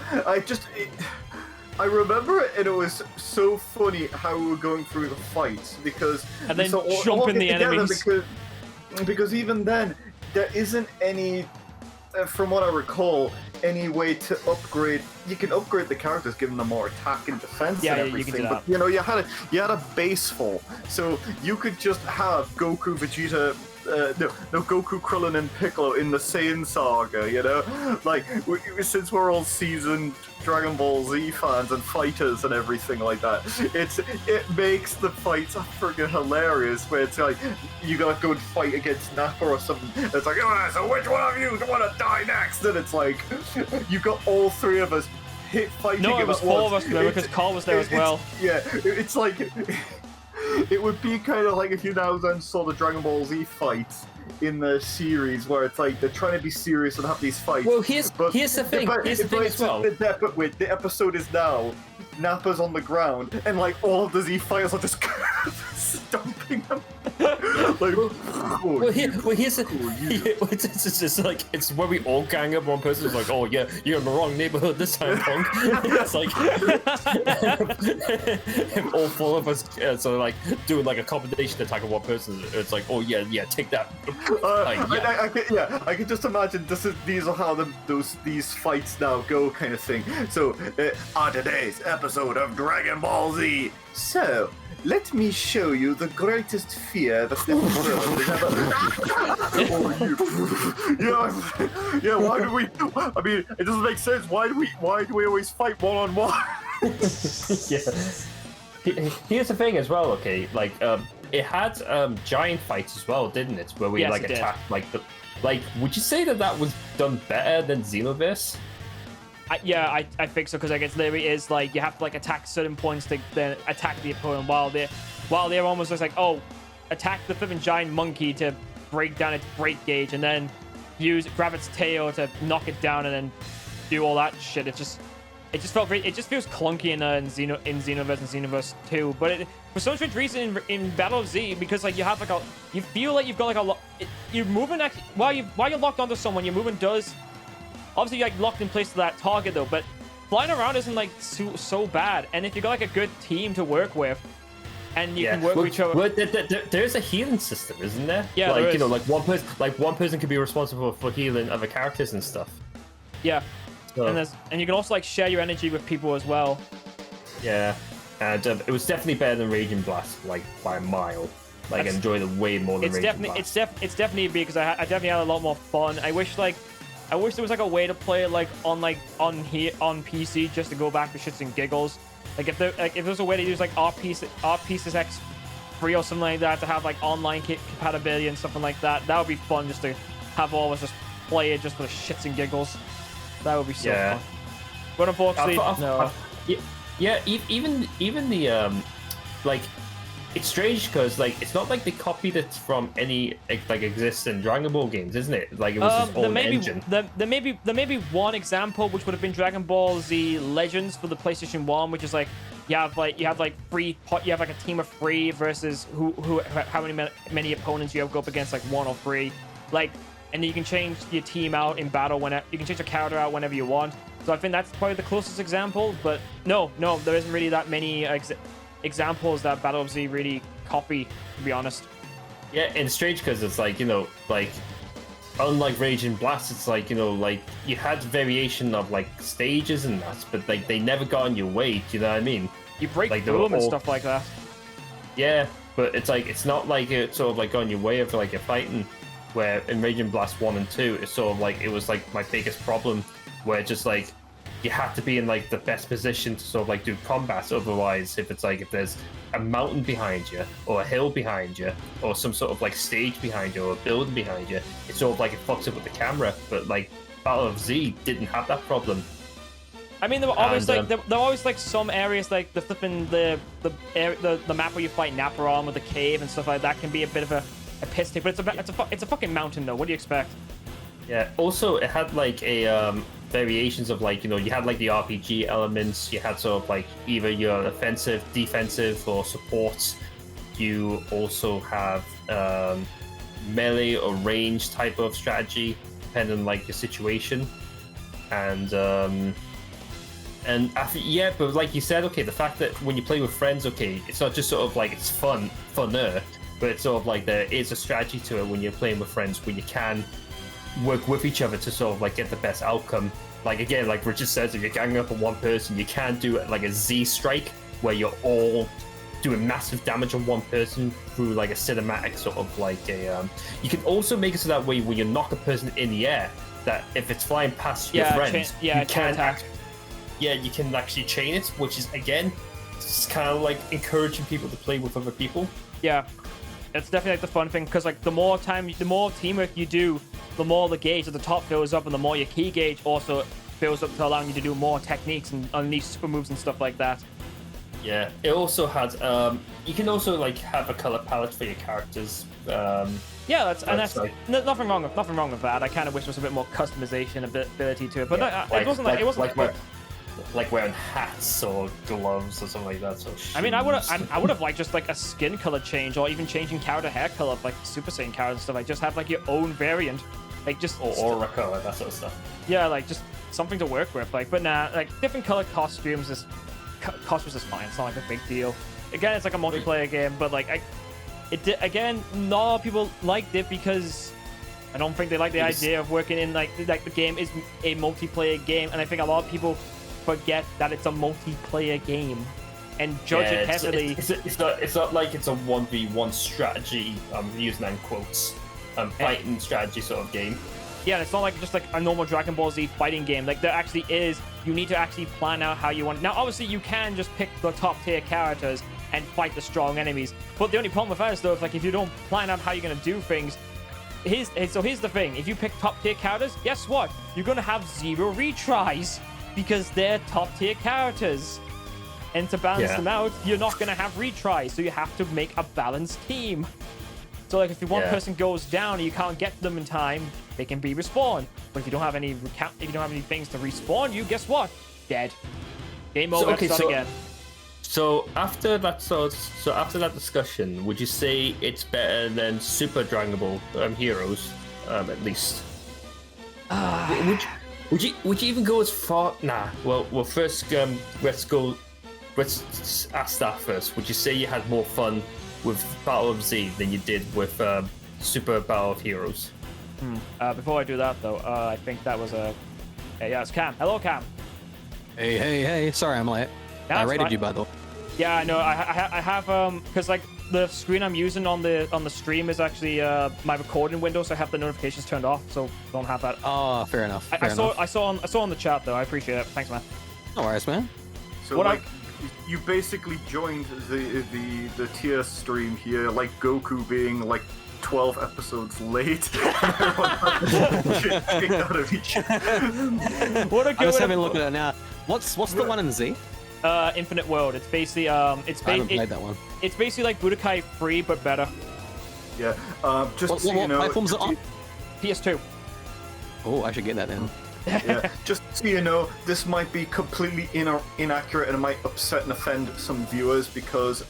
I remember it, and it was so funny how we were going through the fights because and then jumping the enemies. Because even then there isn't any, from what I recall, any way to upgrade. You can upgrade the characters, giving them more attack and defense and everything. You can do that. But you know, you had a base full, so you could just have Goku, Vegeta. Goku, Krillin, and Piccolo in the Saiyan saga, you know? Like, since we're all seasoned Dragon Ball Z fans and fighters and everything like that, it makes the fights freaking hilarious, where it's like, you gotta go and fight against Nappa or something. It's like, oh, so which one of you want to die next? And it's like, you got all three of us fighting. No, it was four of us, remember, because Carl was there as well. Yeah, it's like... It would be kind of like if you now then saw the Dragon Ball Z fights in the series, where it's like they're trying to be serious and have these fights. Well, here's the thing. Here's the thing as well. The episode is now Nappa's on the ground, and like all of the Z fighters are just stomping them. Like Like, here's it's just like it's where we all gang up. One person is like, "Oh yeah, you're in the wrong neighborhood this time, punk." It's like all four of us, so like doing like a combination attack on one person. It's like, "Oh yeah, take that." I can just imagine these are how these fights now go, kind of thing. So on today's episode of Dragon Ball Z, so let me show you the greatest fear that the world has ever. Yeah. Why do we? I mean, it doesn't make sense. Why do we always fight one-on-one? Yeah. Here's the thing as well. Okay, like it had giant fights as well, didn't it? Where we like attacked like the. Like, would you say that was done better than Xenoverse? I think so, because like it literally is like you have to like attack certain points to then attack the opponent while they're almost just like, oh, attack the flipping giant monkey to break down its break gauge and then grab its tail to knock it down and then do all that shit. It just felt very, it just feels clunky in Xenoverse and Xenoverse 2. But for some strange reason in Battle of Z, because like you have like you feel like you've got like a lot. You're moving actually while you're locked onto someone. Your movement does. Obviously, you're like locked in place to that target though, but flying around isn't like so bad. And if you got like a good team to work with, and you can work with each other. Well, there's a healing system, isn't there? Yeah, like there is. You know, like one person can be responsible for healing other characters and stuff. Yeah, so, and you can also like share your energy with people as well. Yeah, and it was definitely better than Raging Blast, like by a mile. Like I enjoyed it way more than Raging Blast. It's definitely because I definitely had a lot more fun. I wish there was like a way to play it like on PC just to go back to shits and giggles. Like if there's a way to use like RPCX free or something like that to have like online compatibility and something like that, that would be fun just to have all of us just play it just for the shits and giggles. That would be so fun. But unfortunately, no. Even the like. It's strange because like it's not like they copied it from any like existing Dragon Ball games, isn't it? Like it was its own engine. There may be one example which would have been DragonBallZ Legends for the PlayStation 1, which is like you have like a team of 3 versus how many opponents you have go up against, like 1 or 3, like, and then you can change your team out in battle whenever you can change your character out whenever you want. So I think that's probably the closest example, but no, there isn't really that many examples that Battle of Z really copy, to be honest. Yeah, and it's strange because it's like, you know, like unlike Raging Blast, it's like, you know, like you had variation of like stages and that, but like they never got in your way. Do you know what I mean? You break like, through them and stuff like that. Yeah, but it's like it's not like it's sort of like on your way of like you're fighting. Where in Raging Blast 1 and 2, it's sort of like it was like my biggest problem, where just like you have to be in like the best position to sort of like do combat. Otherwise, if there's a mountain behind you or a hill behind you or some sort of like stage behind you or a building behind you, it's sort of like it fucks up with the camera. But like Battle of Z didn't have that problem. I mean, there were always there were always like some areas like the flipping the map where you fight Nappa on with the cave and stuff like that can be a bit of a piss take, but it's a fucking mountain though. What do you expect? Yeah. Also, it had like a variations of like, you know, you had like the RPG elements. You had sort of like either your offensive, defensive, or support. You also have melee or range type of strategy, depending on like your situation. And I think, yeah, but like you said, okay, the fact that when you play with friends, okay, it's not just sort of like it's funner, but it's sort of like there is a strategy to it when you're playing with friends where you can work with each other to sort of like get the best outcome. Like again, like Richard says, if you're ganging up on one person, you can do it like a Z strike where you're all doing massive damage on one person through like a cinematic sort of like a you can also make it so that way when you knock a person in the air, that if it's flying past your friends, you can attack. You can actually chain it, which is again it's kind of like encouraging people to play with other people. Yeah, it's definitely like the fun thing, because like the more teamwork you do, the more the gauge at the top fills up, and the more your key gauge also fills up to allowing you to do more techniques and unleash super moves and stuff like that. Yeah, it also had you can also like have a color palette for your characters. Yeah, that's like, nothing wrong with that. I kind of wish there was a bit more customization ability to it, but it wasn't like like wearing hats or gloves or something like that. So I mean, I would have liked just like a skin color change, or even changing character hair color, like Super Saiyan characters and stuff. Like just have like your own variant, like just or aura color, that sort of stuff. Yeah, like just something to work with. Like, but nah, like different color costumes is fine. It's not like a big deal. Again, it's like a multiplayer game, but like again, not a lot of people liked it because I don't think they like the idea of working in like the game is a multiplayer game, and I think a lot of people forget that it's a multiplayer game and judge it heavily. It's not like it's a 1v1 strategy. Using in quotes, fighting strategy sort of game. Yeah, and it's not like just like a normal Dragon Ball Z fighting game. Like there actually is. You need to actually plan out how you want. Now, obviously, you can just pick the top tier characters and fight the strong enemies. But the only problem with that is, though, if you don't plan out how you're gonna do things, here's the thing: if you pick top tier characters, guess what? You're gonna have 0 retries because they're top tier characters. And to balance them out, you're not gonna have retries, so you have to make a balanced team. So like, if one person goes down and you can't get them in time, they can be respawned. But if you don't have any things to respawn you, guess what? Dead. Game over. Start again. So after that discussion, would you say it's better than Super Dragon Ball Heroes, at least? Would you even go as far? Nah. Well, first let's ask that first. Would you say you had more fun with Battle of Z than you did with Super Battle of Heroes? Before I do that, though, I think that was a... Hey, yeah, it's Cam. Hello, Cam. Hey. Sorry, I'm late. Yeah, I rated fine. you, by the way. Yeah, I know. I have because like the screen I'm using on the stream is actually my recording window, so I have the notifications turned off, so don't have that. Oh, fair enough. I saw on the chat though. I appreciate it. Thanks, man. No worries, man. So you basically joined the tier stream here, like Goku being like 12 episodes late. Kicked out of each What a good I was having a look at it now. What's the one in Z? Infinite World. It's basically I haven't played that one. It's basically like Budokai 3 but better. Yeah. Just What so you know, platforms it on? PS2. Oh, I should get that then. Yeah, just so you know, this might be completely inaccurate and it might upset and offend some viewers because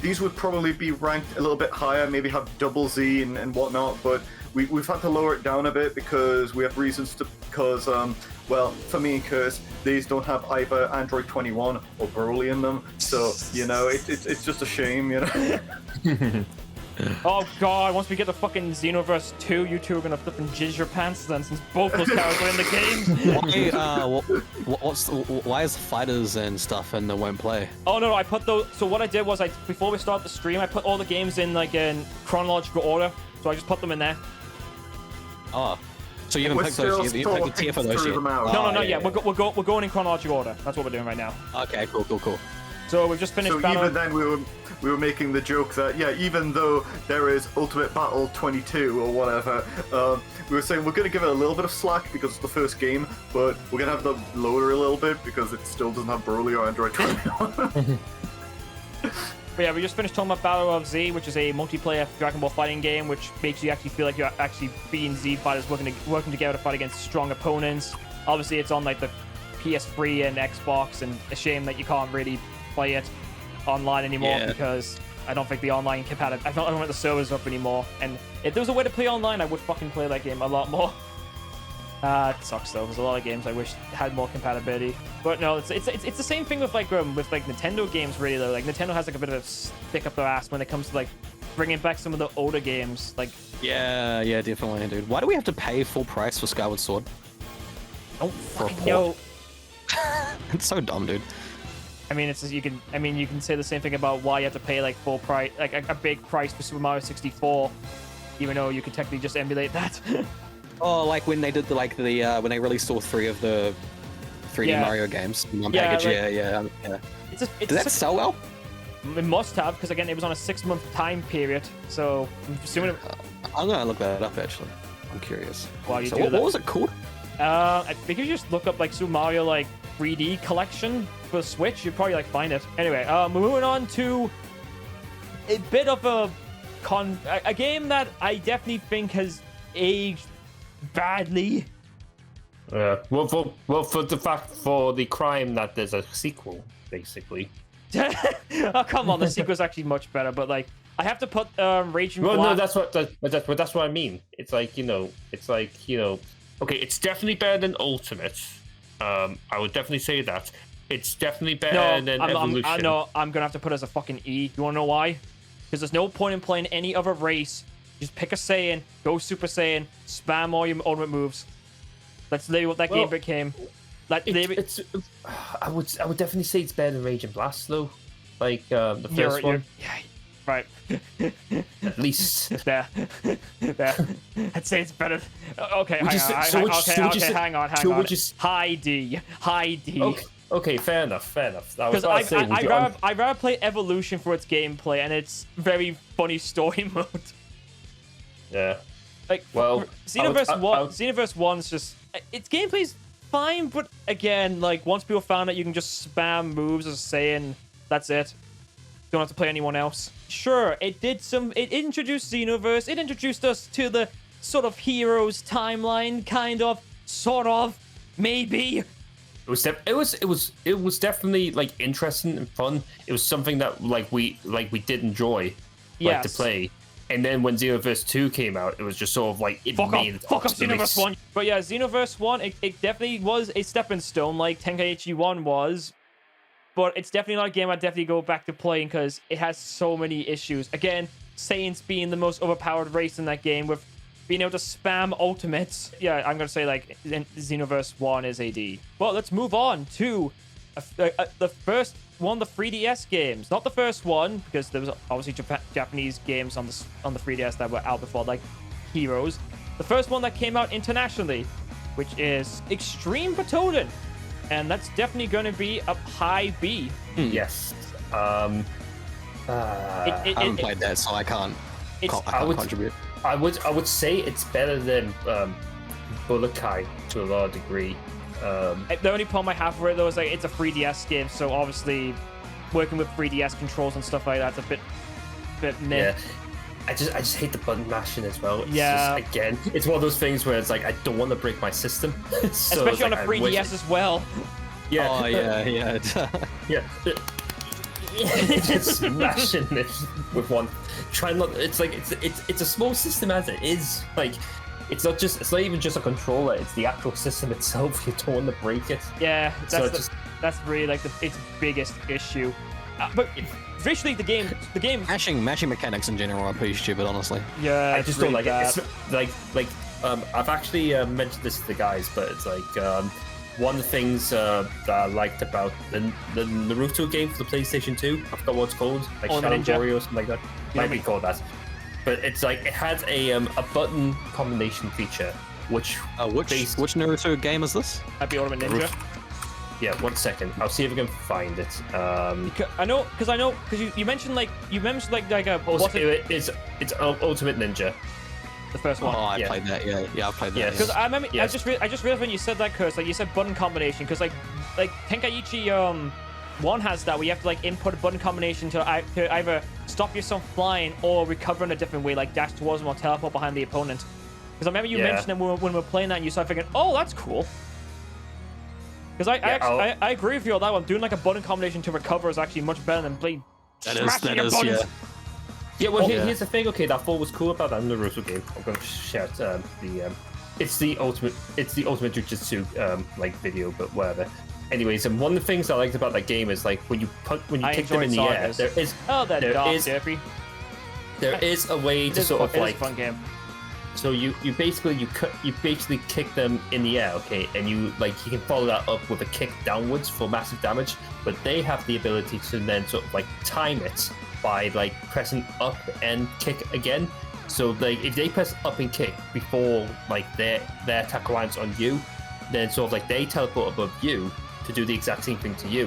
these would probably be ranked a little bit higher, maybe have double Z and whatnot, but we've had to lower it down a bit because we have reasons to, because, well, for me and Curse, these don't have either Android 21 or Broly in them, so, you know, it's just a shame, you know? Oh god, once we get the fucking Xenoverse 2, you two are gonna flip and jizz your pants then, since both those characters are in the game. Why is fighters and stuff and they won't play? Oh no, I put those. So what I did was, before we start the stream, I put all the games in like in chronological order. So I just put them in there. Oh, so you haven't picked those? You picked the tier for those yet? No, not yet. We're going in chronological order. That's what we're doing right now. Okay, cool. So we've just finished. So Battle. even then we were making the joke that, yeah, even though there is Ultimate Battle 22 or whatever, we were saying we're going to give it a little bit of slack because it's the first game, but we're going to have them lower a little bit because it still doesn't have Broly or Android 21. But yeah, we just finished talking about Battle of Z, which is a multiplayer Dragon Ball fighting game, which makes you actually feel like you're actually being Z fighters working together to fight against strong opponents. Obviously, it's on like the PS3 and Xbox, and a shame that you can't really play it online anymore because I don't think the online compatibility. I don't think the servers up anymore. And if there was a way to play online, I would fucking play that game a lot more. It sucks though. There's a lot of games I wish had more compatibility. But no, it's the same thing with like Nintendo games really though. Like Nintendo has like a bit of a stick up their ass when it comes to like bringing back some of the older games. Like yeah, definitely, dude. Why do we have to pay full price for Skyward Sword? Don't fucking know. It's so dumb, dude. I mean, you can say the same thing about why you have to pay like full price, like a big price for Super Mario 64, even though you could technically just emulate that. Oh, like when they did when they released all 3 of the 3D Mario games in one package. Yeah. Did that sell well? It must have, because again, it was on a 6-month time period. So I'm assuming. I'm gonna look that up actually. I'm curious. While you what was it called? I think if you just look up like Super Mario like 3D collection for Switch, you'd probably like find it. Anyway, we're moving on to a bit of a game that I definitely think has aged badly. Well, for the crime that there's a sequel, basically. Oh, come on, the sequel's actually much better, but like I have to put Raging Well, Black. no, that's what I mean. It's like, okay, it's definitely better than Ultimate. I would definitely say that. It's definitely better than Evolution. I'm gonna have to put it as a fucking E. You wanna know why? Because there's no point in playing any other race. Just pick a Saiyan, go Super Saiyan, spam all your ultimate moves. That's literally what that game became. I would definitely say it's better than Rage and Blast though. Like the first one. Yeah, right. At least. There. I'd say it's better. Okay, hang on. High D. Okay, fair enough. Because I'd rather play Evolution for its gameplay and its very funny story mode. Yeah. Like, Xenoverse 1's just... Its gameplay's fine, but again, like, once people found out you can just spam moves as a Saiyan, that's it. Don't have to play anyone else. Sure, it introduced Xenoverse, it introduced us to the sort of heroes timeline, kind of, sort of, maybe. It was definitely like interesting and fun. It was something that we did enjoy to play. And then when Xenoverse 2 came out, it was just sort of like fuck off Xenoverse 1. But yeah, Xenoverse 1, it definitely was a stepping stone like Tenkaichi 1 was. But it's definitely not a game I'd definitely go back to playing because it has so many issues. Again, Saiyans being the most overpowered race in that game with being able to spam ultimates. Yeah, I'm going to say like Xenoverse 1 is a D. Well, let's move on to the first one, the 3DS games. Not the first one, because there was obviously Japanese games on the 3DS that were out before, like Heroes. The first one that came out internationally, which is Extreme Butoden. And that's definitely going to be a high B. Yes. I haven't played that, so I can't contribute. I would say it's better than Budokai to a large degree. The only problem I have with it though is like it's a 3DS game, so obviously working with 3DS controls and stuff like that's a bit meh. Yeah. I just hate the button mashing as well. It's one of those things where it's like I don't want to break my system. So especially on a 3DS as well. Yeah. Oh yeah. Yeah. Just smashing it with one. Try not. It's like it's a small system as it is. Like it's not even just a controller. It's the actual system itself. You don't want to break it. Yeah. That's really like its biggest issue. But visually, the game mashing mechanics in general are pretty stupid, honestly. Yeah, I just don't like it. It's I've actually mentioned this to the guys, but it's like one of the things that I liked about the Naruto game for the PlayStation 2. I forgot what it's called, like Shadow Warrior or something like that. Might be called that. But it's like it had a button combination feature, which Naruto game is this? That'd be Ultimate Ninja. Yeah, 1 second. I'll see if I can find it. I know because you mentioned like a. It's Ultimate Ninja. The first one. Oh, I played that. Yeah, I played that. Yes. Because I remember, yes. I just realized when you said that, Curse, like you said button combination, because like Tenkaichi 1 has that where you have to like input a button combination to either stop yourself flying or recover in a different way, like dash towards them or teleport behind the opponent. Because I remember you mentioned it when we were playing that, and you started thinking, oh, that's cool. Because I agree with you on that one. Doing like a button combination to recover is actually much better than playing. That is, yeah. Yeah, well, here's the thing. Okay, that thought was cool about that Naruto game. I'm going to shout it's the ultimate jujitsu like video, but whatever. Anyways, and one of the things I liked about that game is like when you kick them in the air, there is a way to sort of like. It's a fun game. So you basically kick them in the air, okay, and you can follow that up with a kick downwards for massive damage, but they have the ability to then sort of like time it by like pressing up and kick again. So like if they press up and kick before like their attack lands on you, then sort of like they teleport above you to do the exact same thing to you,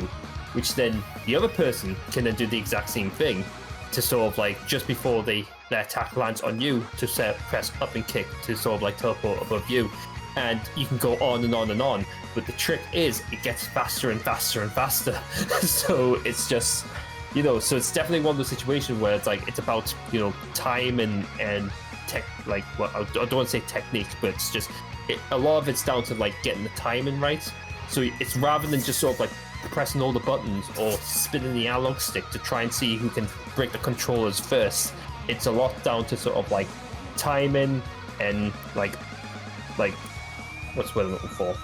which then the other person can then do the exact same thing to sort of like just before their attack lands on you to press up and kick to sort of like teleport above you, and you can go on and on and on. But the trick is it gets faster and faster and faster. So it's just so it's definitely one of those situations where it's like it's about time and tech. Like, well, I don't want to say techniques, but it's just a lot of it's down to like getting the timing right. So it's rather than just sort of like pressing all the buttons or spinning the analog stick to try and see who can break the controllers first. It's a lot down to sort of like timing and like what's what I'm looking for?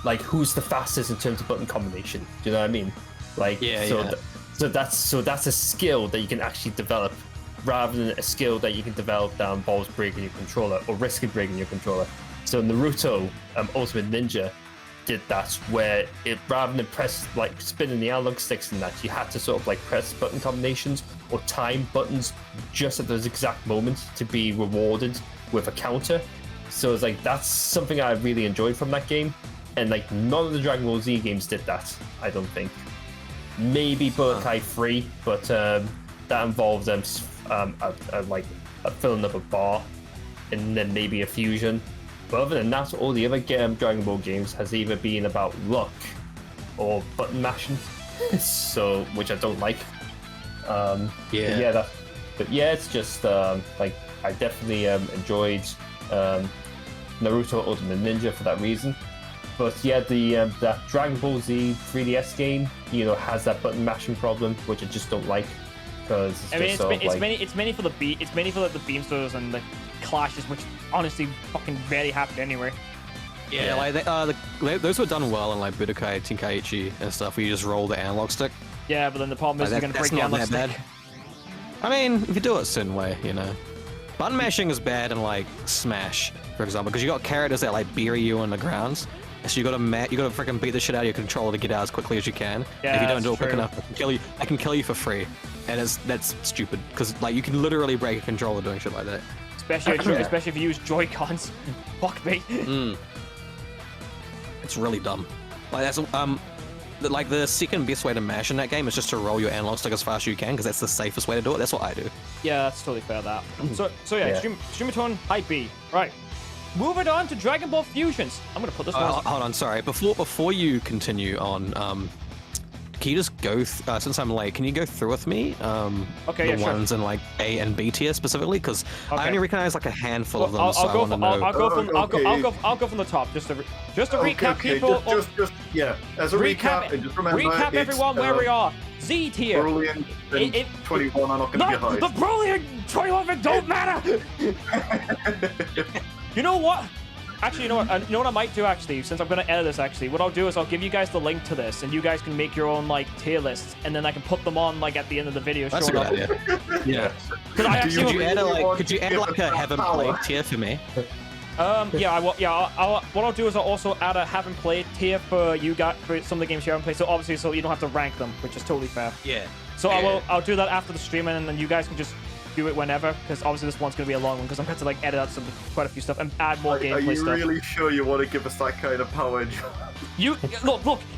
Like who's the fastest in terms of button combination? Do you know what I mean? Like so that's a skill that you can actually develop rather than a skill that you can develop down balls breaking your controller or risking breaking your controller. So Naruto Ultimate Ninja did that, where it rather than press like spinning the analog sticks and that, you had to sort of like press button combinations or time buttons just at those exact moments to be rewarded with a counter. So it's like that's something I really enjoyed from that game, and like none of the Dragon Ball Z games did that. I don't think. Maybe Budokai 3, but that involved them filling up a bar and then maybe a fusion. But other than that, all the other Dragon Ball games has either been about luck or button mashing, so which I don't like. But it's just like I definitely enjoyed Naruto Ultimate Ninja for that reason. But yeah, that Dragon Ball Z 3DS game, has that button mashing problem, which I just don't like. Because it's mainly for the the beam stores and the clashes, which honestly fucking rarely happen anyway. Yeah, like those were done well in like Budokai Tenkaichi and stuff, where you just roll the analog stick. Yeah, but then the problem is you're gonna break the analog stick. I mean, if you do it a certain way, Button mashing is bad in like Smash, for example, because you got characters that like bury you on the ground. So you gotta freaking beat the shit out of your controller to get out as quickly as you can. Yeah, if you don't do it quick enough, I can kill you for free, and that's stupid because like you can literally break a controller doing shit like that. Especially if you use Joy-Cons. Fuck me. It's really dumb. Like that's like the second best way to mash in that game is just to roll your analog stick as fast as you can, because that's the safest way to do it. That's what I do. Yeah, that's totally fair. That. So yeah. Streamathon High B. Right. Moving on to Dragon Ball Fusions. I'm gonna put this one. Hold on, sorry. Before you continue on, can you just go? Since I'm late, can you go through with me? Okay, the ones in like A and B tier specifically, because I only recognize like a handful of them. I'll go from the top just to recap people. As a recap, and just remember, recap everyone where we are. Z tier. Brilliant. 21 are not going to be high. The brilliant 21 don't matter. You know what? Actually, you know what I might do, actually, since I'm going to edit this, actually, what I'll do is I'll give you guys the link to this, and you guys can make your own, like, tier lists, and then I can put them on, like, at the end of the video. That's a good idea. Yeah. Could you add a haven't played tier for me? What I'll do is I'll also add a haven't played tier for you guys, for some of the games you haven't played, so you don't have to rank them, which is totally fair. Yeah. So I'll do that after the stream, and then you guys can just do it whenever, because obviously this one's going to be a long one, because I'm going to like edit out quite a few stuff and add more gameplay stuff. Are you really sure you want to give us that kind of power? Look,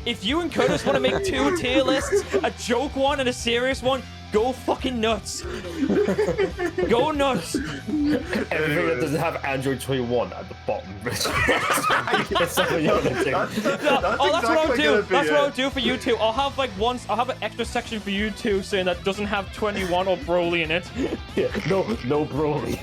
if you and Curtis want to make 2 tier lists, a joke one and a serious one, go fucking nuts. Go nuts. Everything that doesn't have Android 21 at the bottom. That's something you're gonna do. That's what I'll do. That's what I'll do for you two. I'll have an extra section for you two saying that doesn't have 21 or Broly in it. Yeah, no Broly.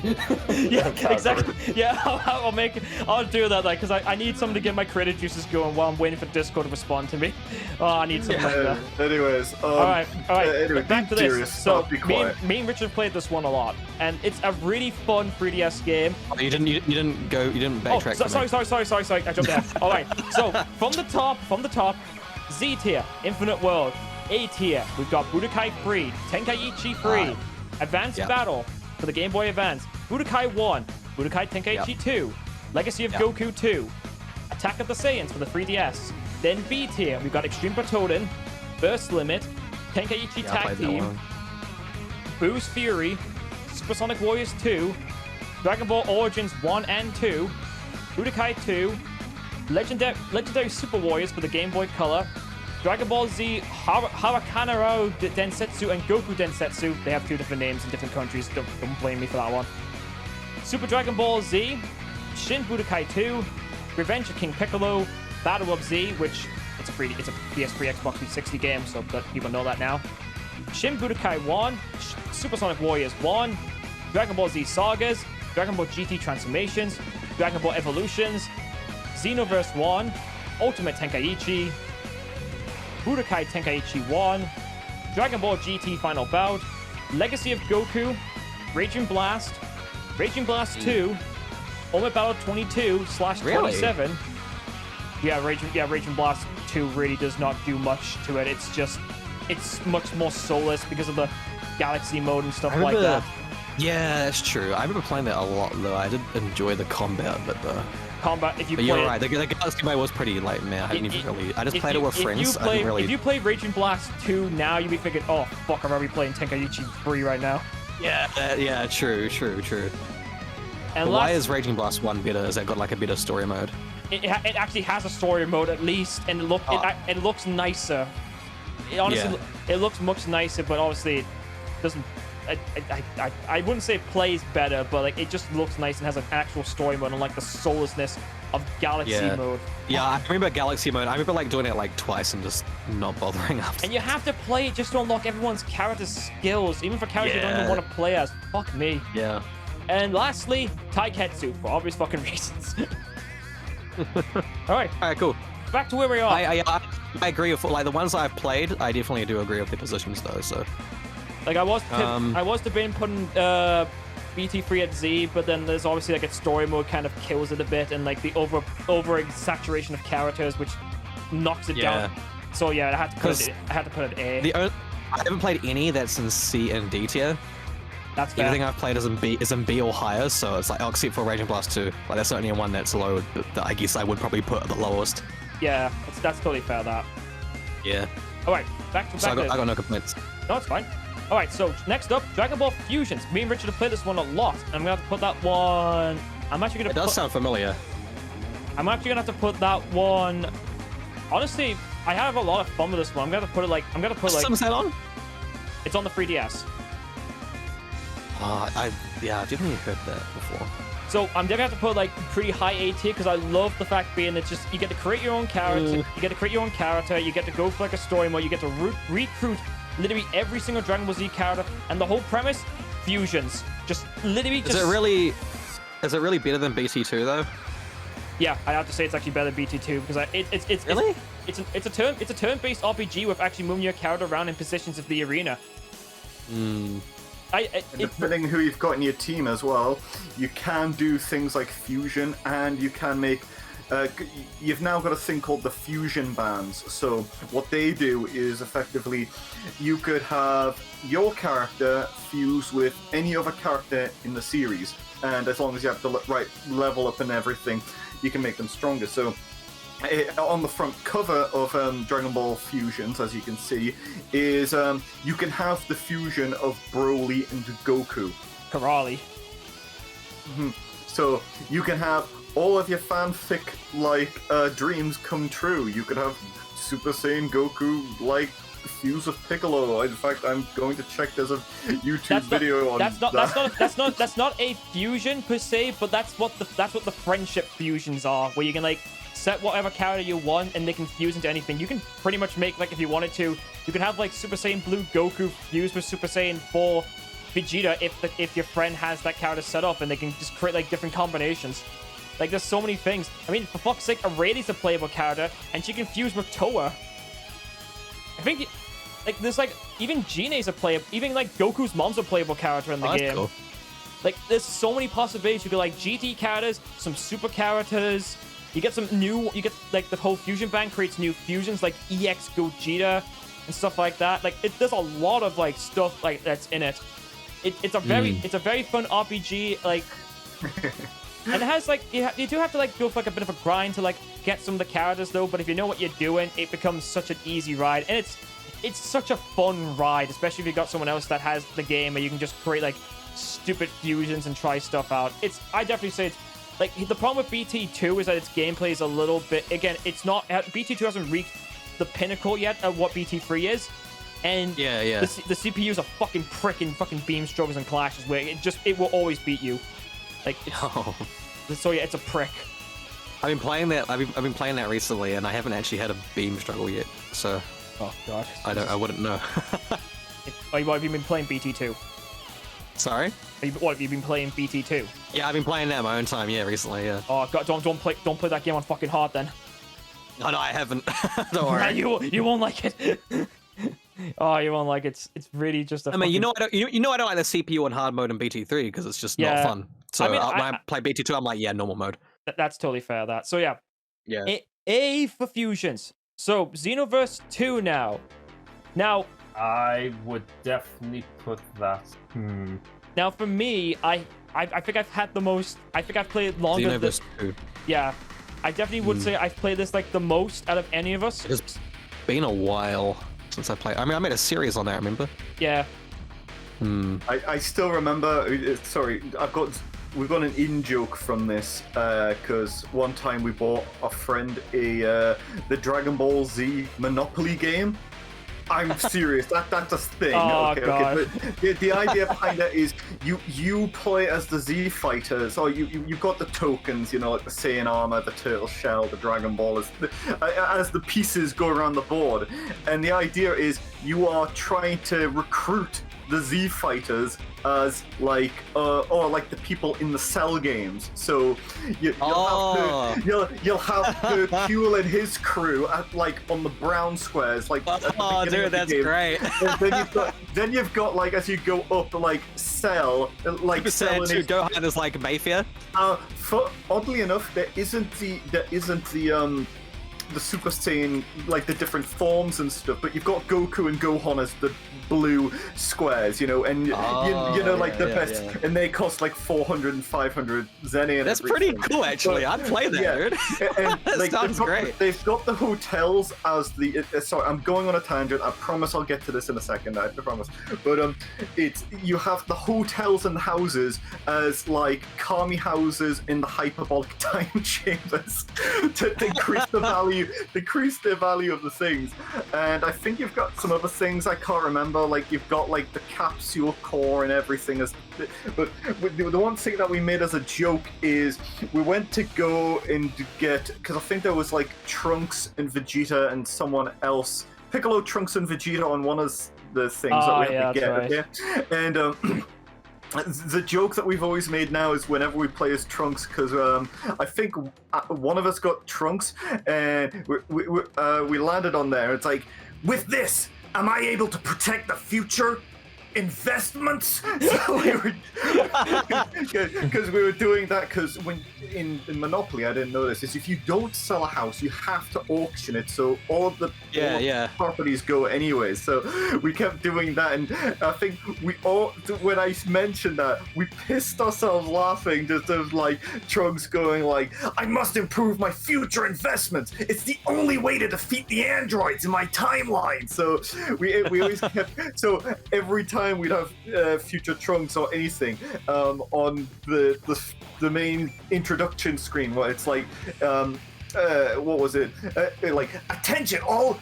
Yeah, exactly. Yeah, I'll do that, like, because I need something to get my creative juices going while I'm waiting for Discord to respond to me. Oh, I need something like that. Anyways, all right. Anyway, back to this. So me and Richard played this one a lot, and it's a really fun 3DS game. Oh, you didn't backtrack. Sorry, I jumped there. All right, so from the top, Z tier, Infinite World. A tier, we've got Budokai 3, Tenkaichi 3, Advanced Battle for the Game Boy Advance, Budokai 1, Budokai Tenkaichi 2, Legacy of Goku 2, Attack of the Saiyans for the 3DS. Then B tier, we've got Extreme Butoden, Burst Limit, Tenkaichi Tag Team, Boo's Fury, Supersonic Warriors 2, Dragon Ball Origins 1 and 2, Budokai 2, Legendary Super Warriors for the Game Boy Color, Dragon Ball Z Harakanaro Densetsu and Goku Densetsu. They have 2 different names in different countries. Don't blame me for that one. Super Dragon Ball Z, Shin Budokai 2, Revenge of King Piccolo, Battle of Z, which it's a PS3 Xbox 360 game, so that people know that now. Shin Budokai 1, Super Sonic Warriors 1, Dragon Ball Z Sagas, Dragon Ball GT Transformations, Dragon Ball Evolutions, Xenoverse 1, Ultimate Tenkaichi, Budokai Tenkaichi 1, Dragon Ball GT Final Bout, Legacy of Goku, Raging Blast 2, Ultimate Battle 22/27. Really? Yeah, Raging Blast 2 really does not do much to it. It's much more soulless because of the galaxy mode and stuff like that. Yeah, that's true. I remember playing that a lot, though. I did enjoy the combat, but the combat, if you but play you're right. The galaxy mode was pretty like, man, I didn't even really. I just played it with friends. I didn't really. If you play Raging Blast 2 now, you'd be thinking, oh fuck, I'm already playing Tenkaichi 3 right now. Yeah, true. And why is Raging Blast 1 better? Has that got like a better story mode? It actually has a story mode at least, and it looks nicer. It honestly, it looks much nicer, but obviously, it doesn't. I wouldn't say it plays better, but like it just looks nice and has an actual story mode, unlike the soullessness of Galaxy mode. Yeah, I remember Galaxy mode. I remember like doing it like twice and just not bothering up. And you have to play it just to unlock everyone's character skills, even for characters you don't even want to play as. Fuck me. Yeah. And lastly, Taiketsu, for obvious fucking reasons. All right, cool. Back to where we are. I agree with like the ones I've played. I definitely do agree with the positions though. So, like I was debating putting BT3 at Z, but then there's obviously like its story mode kind of kills it a bit, and like the over saturation of characters, which knocks it down. So yeah, I had to put it A. I haven't played any that's in C and D tier. That's fair. Everything I've played is in B or higher, so it's like, except for Raging Blast 2. Like, that's the only one that's low that I guess I would probably put at the lowest. Yeah, that's totally fair, that. Yeah. Alright, back to... I got no complaints. No, it's fine. Alright, so next up, Dragon Ball Fusions. Me and Richard have played this one a lot, and I'm going to have to put that one... It does sound familiar. I'm actually going to have to put that one... Honestly, I have a lot of fun with this one. I'm going to put it like... What's that on? It's on the 3DS. I've definitely heard that before. So I'm definitely have to put like pretty high A tier because I love the fact being it's just you get to create your own character, you get to go for like a story mode, you get to recruit literally every single Dragon Ball Z character, and the whole premise, fusions. Is it really better than BT2 though? Yeah, I have to say it's actually better than BT2 because it's really it's a turn-based RPG with actually moving your character around in positions of the arena. Depending who you've got in your team as well, you can do things like fusion, and you can make... you've now got a thing called the fusion bands. So what they do is effectively, you could have your character fuse with any other character in the series, and as long as you have the right level up and everything, you can make them stronger. So on the front cover of Dragon Ball Fusions, as you can see, is you can have the fusion of Broly and Goku. Karali. So you can have all of your fanfic-like dreams come true. You could have Super Saiyan Goku fuse with Piccolo. In fact, I'm going to check. There's a YouTube video on that. That's not a fusion per se, but that's what the friendship fusions are, where you can like set whatever character you want and they can fuse into anything. You can pretty much make, like, if you wanted to, you could have like Super Saiyan Blue Goku fuse with Super Saiyan 4 Vegeta if your friend has that character set up, and they can just create like different combinations. Like, there's so many things. I mean, for fuck's sake, Araydi's a playable character, and she can fuse with Toa. I think, like, there's like, even Jine's a playable, even like Goku's mom's a playable character in the game. Cool. Like, there's so many possibilities. You get like GT characters, some super characters. You get like the whole fusion band creates new fusions like EX Gogeta and stuff like that. Like, there's a lot of like stuff like that's in it. It's a very fun RPG. Like, and it has like you do have to like go for like a bit of a grind to like get some of the characters though. But if you know what you're doing, it becomes such an easy ride, and it's such a fun ride, especially if you got someone else that has the game and you can just create like stupid fusions and try stuff out. I definitely say it's like, the problem with BT2 is that its gameplay is a little bit, again, it's not, BT2 hasn't reached the pinnacle yet of what BT3 is, and the CPU is a fucking prick in fucking beam struggles and clashes where it will always beat you. Like, so yeah, it's a prick. I've been playing that recently, and I haven't actually had a beam struggle yet, so. Oh god. I wouldn't know. Or what, have you been playing BT2? Sorry? What, have you been playing BT2? Yeah, I've been playing that in my own time, yeah, recently, yeah. Oh, God, don't play that game on fucking hard then. No, I haven't. Don't worry. You won't like it. Oh, you won't like it. It's really just a I mean, you know I don't like the CPU on hard mode in BT3 because it's just not fun. So I mean, when I play BT2, I'm like, yeah, normal mode. That's totally fair, that. So, yeah. Yeah. A for fusions. So, Xenoverse 2 now. Now, I would definitely put that. Now, for me, I think I've had the most. I think I've played longer. Xenoverse 2. Yeah, I definitely would say I've played this like the most out of any of us. It's been a while since I played. I mean, I made a series on that. Remember? Yeah. I still remember. Sorry, we've got an in joke from this because one time we bought a friend the DragonBallZ Monopoly game. I'm serious. That's a thing. Oh, okay, God. okay. But the idea behind it is you play as the Z fighters, or you've got the tokens, like the Saiyan armor, the turtle shell, the Dragon Ball, as the pieces go around the board. And the idea is you are trying to recruit the Z fighters as like the people in the Cell games. So you'll have Hercule and his crew at on the brown squares, like. Oh, dude, that's great. then you've got like as you go up Cell, like Cell and Gohan is like Mayfair. Oddly enough, there isn't the Super Saiyan, like the different forms and stuff, but you've got Goku and Gohan as the blue squares, and the best, and they cost like 400 and 500 zen and that's everything. Pretty cool, actually. I'd play that, dude. And, That sounds great. They've got the hotels as the. Sorry, I'm going on a tangent. I promise I'll get to this in a second. I promise. But you have the hotels and houses as like Kami houses in the hyperbolic time chambers to increase the value of the things. And I think you've got some other things I can't remember. Like you've got like the capsule core and everything. But the one thing that we made as a joke is we went to go and get, because I think there was like Trunks and Vegeta and someone else, Piccolo, Trunks and Vegeta on one of the things that we had to get. Right. Okay? And the joke that we've always made now is whenever we play as Trunks, because I think one of us got Trunks and we landed on there. It's like, with this, am I able to protect the future investments? Because we were doing that because when in Monopoly, I didn't know this, is if you don't sell a house, you have to auction it, so all of the properties go anyway. So we kept doing that, and I think we all, when I mentioned that, we pissed ourselves laughing just of like Trunks going like, I must improve my future investments, it's the only way to defeat the androids in my timeline. So we always kept, so every time we'd have future Trunks or anything on the main introduction screen where it's like what was it, like attention all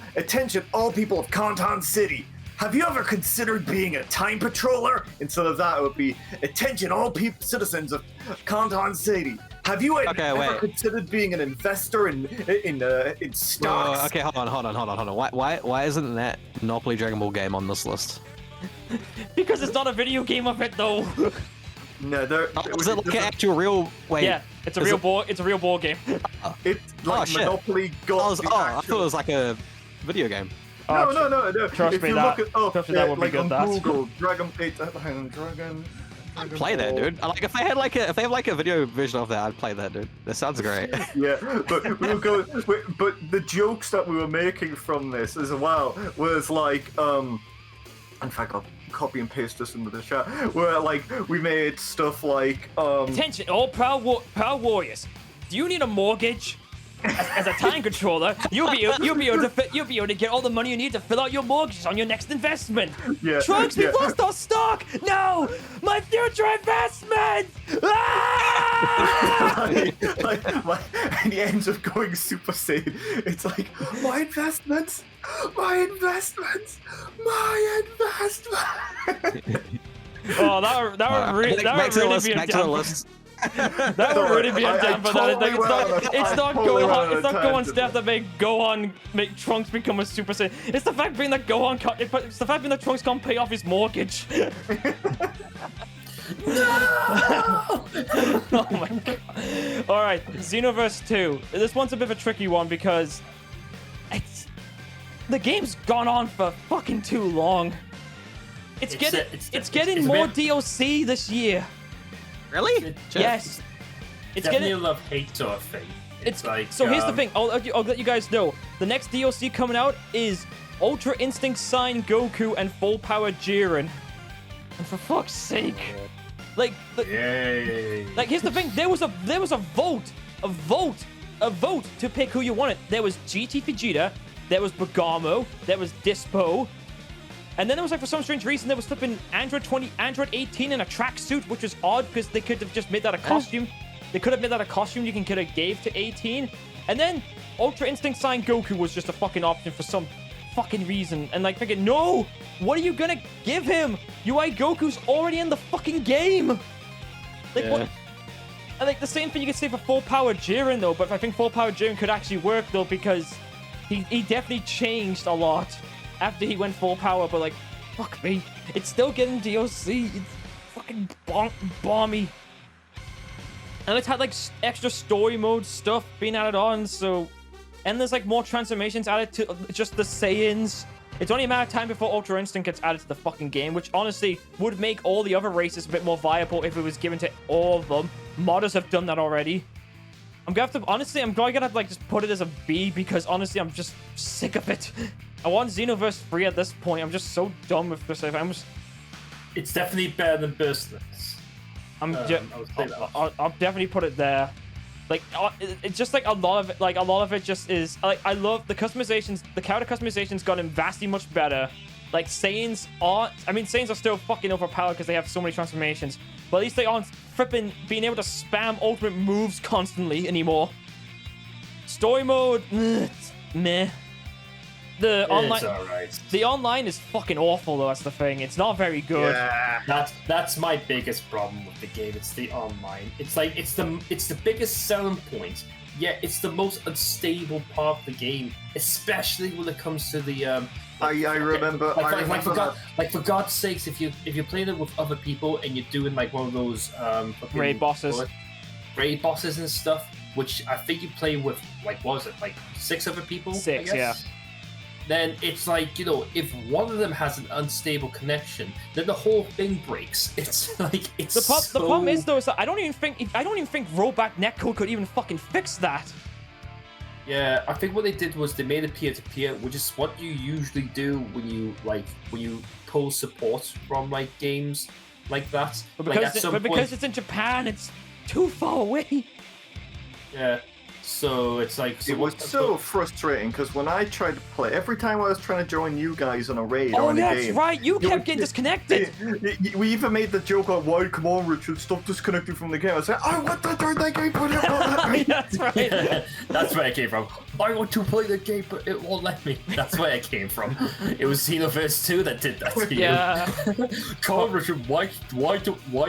people of Kantan City, have you ever considered being a time patroller? Instead of that, it would be attention all citizens of Kantan City, have you ever considered being an investor in stocks? Okay, hold on. Why isn't that Monopoly Dragon Ball game on this list? Because it's not a video game of it, though. No, is it like an actual real? Wait, yeah, it's a real board. It's a real board game. It's like Monopoly got. I thought it was like a video game. No. Trust if me, you that. look it up, Trust me, that would be good. On Google, Dragon. I'd play that, dude. Like if they have like a video version of that, I'd play that, dude. That sounds great. Yeah, but but the jokes that we were making from this as well was like, in fact, I'll copy and paste this into the chat. Where like we made stuff like Attention, all proud warriors. Do you need a mortgage? As a time controller, you'll be able to get all the money you need to fill out your mortgages on your next investment. Yeah. Trunks, we've lost our stock. No, my future investment. Ah! And he ends up going Super Saiyan. It's like my investments. Oh, that would really be a back to the list. That would really be a damn for that. Like, it's not Gohan stuff that make Trunks become a Super Saiyan. It's the fact being that it's the fact being that Trunks can't pay off his mortgage. Oh my god. Alright, Xenoverse 2. This one's a bit of a tricky one because the game's gone on for fucking too long. It's getting more DLC this year. Really? Yes. It's definitely getting a love-hate sort of thing. It's like so here's the thing. I'll let you guys know. The next DLC coming out is Ultra Instinct Scion Goku and Full Power Jiren. And for fuck's sake. Like, here's the thing. There was a vote to pick who you wanted. There was GT Vegeta, there was Bergamo, there was Dispo, and then there was like for some strange reason there was flipping Android 18 in a tracksuit, which was odd because they could have just made that a costume. They could have made that a costume you could have gave to 18, and then Ultra Instinct Saiyan Goku was just a fucking option for some fucking reason, and like thinking, no, what are you gonna give him? UI Goku's already in the fucking game. Like what? And like the same thing you could say for Full Power Jiren though, but I think Full Power Jiren could actually work though because he definitely changed a lot after he went full power. But like, fuck me, it's still getting DLC. It's fucking bomby. And it's had like extra story mode stuff being added on, so. And there's like more transformations added to just the Saiyans. It's only a matter of time before Ultra Instinct gets added to the fucking game, which honestly would make all the other races a bit more viable if it was given to all of them. Modders have done that already. I'm gonna have to, honestly, I'm probably gonna have to like just put it as a B because honestly, I'm just sick of it. I want Xenoverse 3 at this point. I'm just so done with this. It's definitely better than Burstless. I'll definitely put it there. Like it's just like a lot of it just is like I love the customizations. The character customizations gotten vastly much better. Like Saiyans are still fucking overpowered because they have so many transformations. But at least they aren't flipping being able to spam ultimate moves constantly anymore. Story mode, meh. The online is fucking awful though. That's the thing. It's not very good. Yeah, that's my biggest problem with the game. It's the online. It's like it's the biggest selling point. Yet it's the most unstable part of the game, especially when it comes to the. I remember. For God's sakes, if you're playing it with other people and you're doing like one of those raid bosses and stuff, which I think you play with like what was it like 6 other people? 6, yeah. Then it's like, you know, if one of them has an unstable connection, then the whole thing breaks. It's like the problem is though is that I don't even think rollback netcode could even fucking fix that. Yeah, I think what they did was they made it peer-to-peer, which is what you usually do when you pull support from like games like that. But because it's in Japan, it's too far away. Yeah. So it's like it was so frustrating because when I tried to play, every time I was trying to join you guys on a raid or in a game, that's right, you kept getting disconnected. We even made the joke like, "Why? Come on, Richard, stop disconnecting from the game." I said, "I want to turn that game, but it won't let me." That's right. Yeah, that's where it came from. I want to play the game, but it won't let me. That's where it came from. It was Xenoverse 2 that did that to you. Yeah. Come on, Richard. Why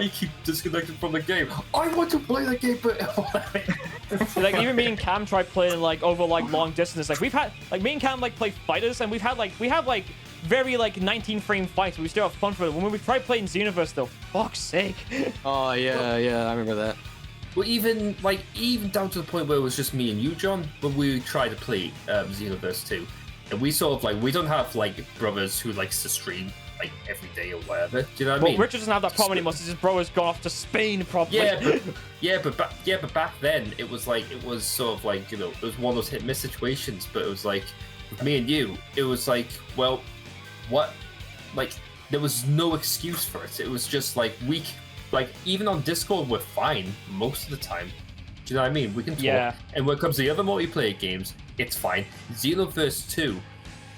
you keep disconnected from the game? I want to play the game, but it won't let me. Like even me and Cam tried playing like over like long distance. Like we've had like me and Cam like play fighters, and we have like very like 19 frame fights, but we still have fun for it. When we tried playing Xenoverse though, fuck's sake. Oh yeah, I remember that. Well, even down to the point where it was just me and you, John, when we tried to play Xenoverse 2, and we sort of like we don't have like brothers who likes to stream like every day or whatever. Do you know what I mean? Richard doesn't have that problem anymore since his bro has gone off to Spain probably. But back then it was sort of like, you know, it was one of those hit miss situations. But it was like with me and you, it was like, well, what? Like there was no excuse for it. It was just like like even on Discord we're fine most of the time. Do you know what I mean? We can talk. Yeah. And when it comes to the other multiplayer games, it's fine. Xenoverse 2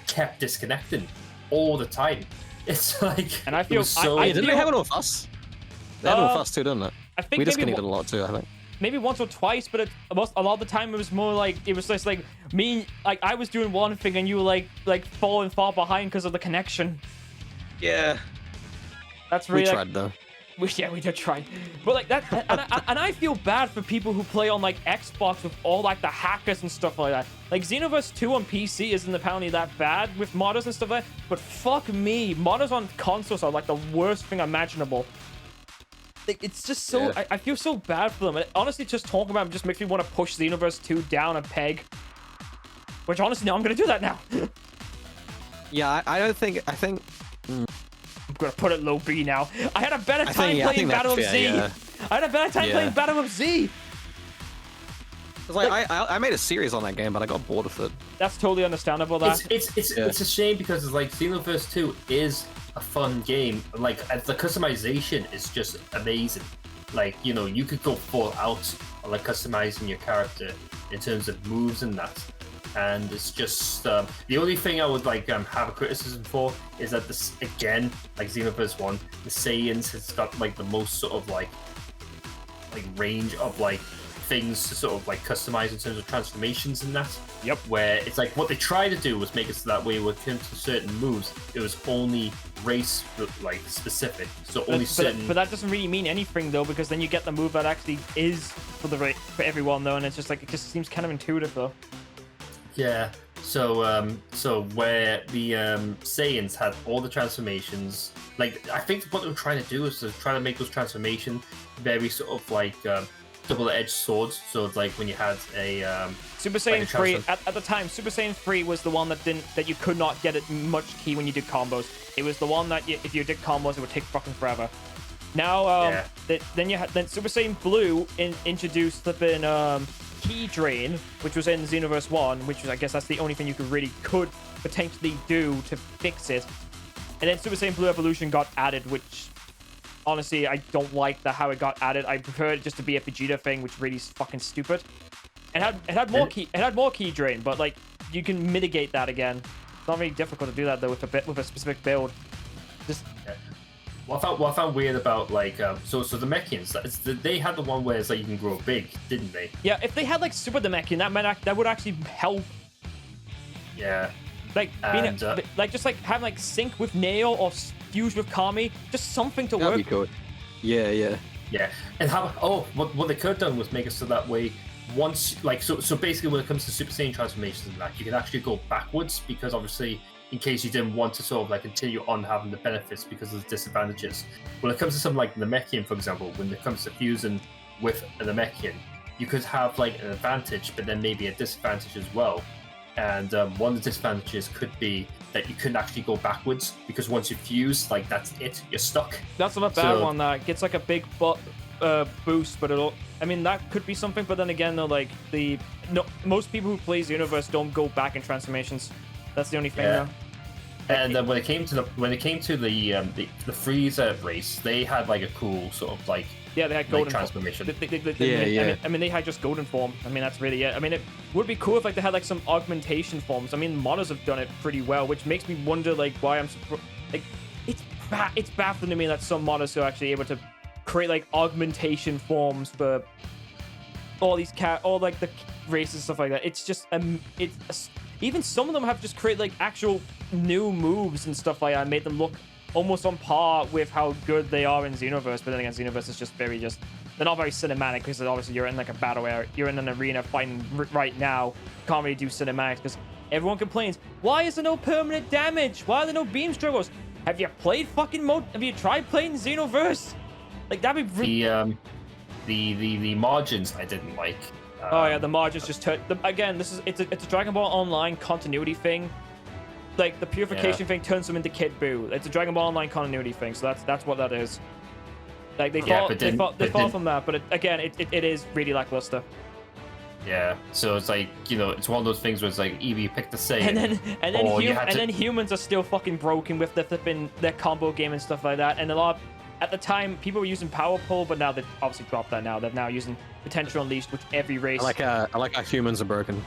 kept disconnecting all the time. It's like, and I feel didn't they have it with us? They had it with us too, didn't it? I think we disconnected a lot too. I think maybe once or twice, but a lot of the time it was more like it was just like me, like I was doing one thing and you were like falling far behind because of the connection. Yeah, that's really we tried though. Yeah, we did try, but like that, and I feel bad for people who play on like Xbox with all like the hackers and stuff like that. Like Xenoverse 2 on PC isn't apparently that bad with modders and stuff like that, but fuck me, modders on consoles are like the worst thing imaginable. Like, it's just so, Yeah. I feel so bad for them. And honestly, just talking about it just makes me want to push Xenoverse 2 down a peg. Which honestly, now I'm gonna do that now. Yeah, I think I'm gonna put it low B now. I had a better time I playing think that's Battle of fair, Z. yeah. I had a better time Yeah. playing Battle of Z. it's like I made a series on that game, but I got bored of it. That's totally understandable. That It's a shame because it's like Xenoverse 2 is a fun game. Like the customization is just amazing. Like, you know, you could go full out on like customizing your character in terms of moves and that. And it's just the only thing I would like have a criticism for is that this again, like Xenoverse 1, the Saiyans has got like the most sort of like range of like things to sort of like customize in terms of transformations and that. Yep. Where it's like what they tried to do was make it so that way when it came to certain moves, it was only race like specific. So only certain. But that doesn't really mean anything though, because then you get the move that actually is for for everyone though, and it's just like it just seems kind of intuitive though. Yeah. So where the Saiyans had all the transformations, like I think what they were trying to do is to try to make those transformations very sort of like double-edged swords. So it's like when you had a Super Saiyan like 3 at the time, Super Saiyan 3 was the one that you could not get it much key when you did combos. It was the one that if you did combos, it would take fucking forever. Now, then Super Saiyan Blue introduced the key drain, which was in Xenoverse 1, which was, I guess that's the only thing you could potentially do to fix it. And then Super Saiyan Blue Evolution got added, which honestly I don't like how it got added. I prefer it just to be a Vegeta thing, which really is fucking stupid. It had more key drain, but like you can mitigate that again. It's not really difficult to do that though with a specific build. Just What I found weird about like so the Mechians, they had the one where it's like you can grow big, didn't they? yeah, if they had like Super Namekian, that would actually help. Yeah. Like being just like having like sync with Nail or fuse with Kami, just something to That'd work. be good. Yeah. Yeah. And what they could have done was make it so that way once like so basically when it comes to Super Saiyan transformations and that, you can actually go backwards because obviously in case you didn't want to sort of like continue on having the benefits because of the disadvantages. When it comes to something like the Namekian, for example, when it comes to fusing with a Namekian, you could have like an advantage, but then maybe a disadvantage as well. And one of the disadvantages could be that you couldn't actually go backwards because once you fuse, like that's it, you're stuck. That's not a bad one. That gets like a big boost, but I mean that could be something. But then again, though, like most people who play Xenoverse don't go back in transformations. That's the only thing. Yeah. Though. And when it came to the Frieza race, they had like a cool sort of like yeah, they had golden transformation. I mean, they had just golden form. I mean, that's really it. I mean, it would be cool if like they had like some augmentation forms. I mean, modders have done it pretty well, which makes me wonder like why it's baffling to me that some modders are actually able to create like augmentation forms for all these all like the races and stuff like that. It's just even some of them have just created like actual new moves and stuff like that and made them look almost on par with how good they are in Xenoverse. But then again, Xenoverse is just they're not very cinematic because obviously you're in like a battle area, you're in an arena fighting right now. You can't really do cinematics because everyone complains, why is there no permanent damage? Why are there no beam struggles? Have you played fucking have you tried playing Xenoverse? Like that'd be the margins I didn't like. Oh yeah, the margins just again. It's a Dragon Ball Online continuity thing. Like the purification thing turns them into Kid Buu. It's a Dragon Ball Online continuity thing, so that's what that is. Like they fall from that, but it is really lackluster. Yeah, so it's like it's one of those things where it's like either you pick the Saiyan, and then humans are still fucking broken with their combo game and stuff like that. And at the time, people were using Power Pull, but now they've obviously dropped that now. They're now using Potential Unleashed, which every race... I like how humans are broken.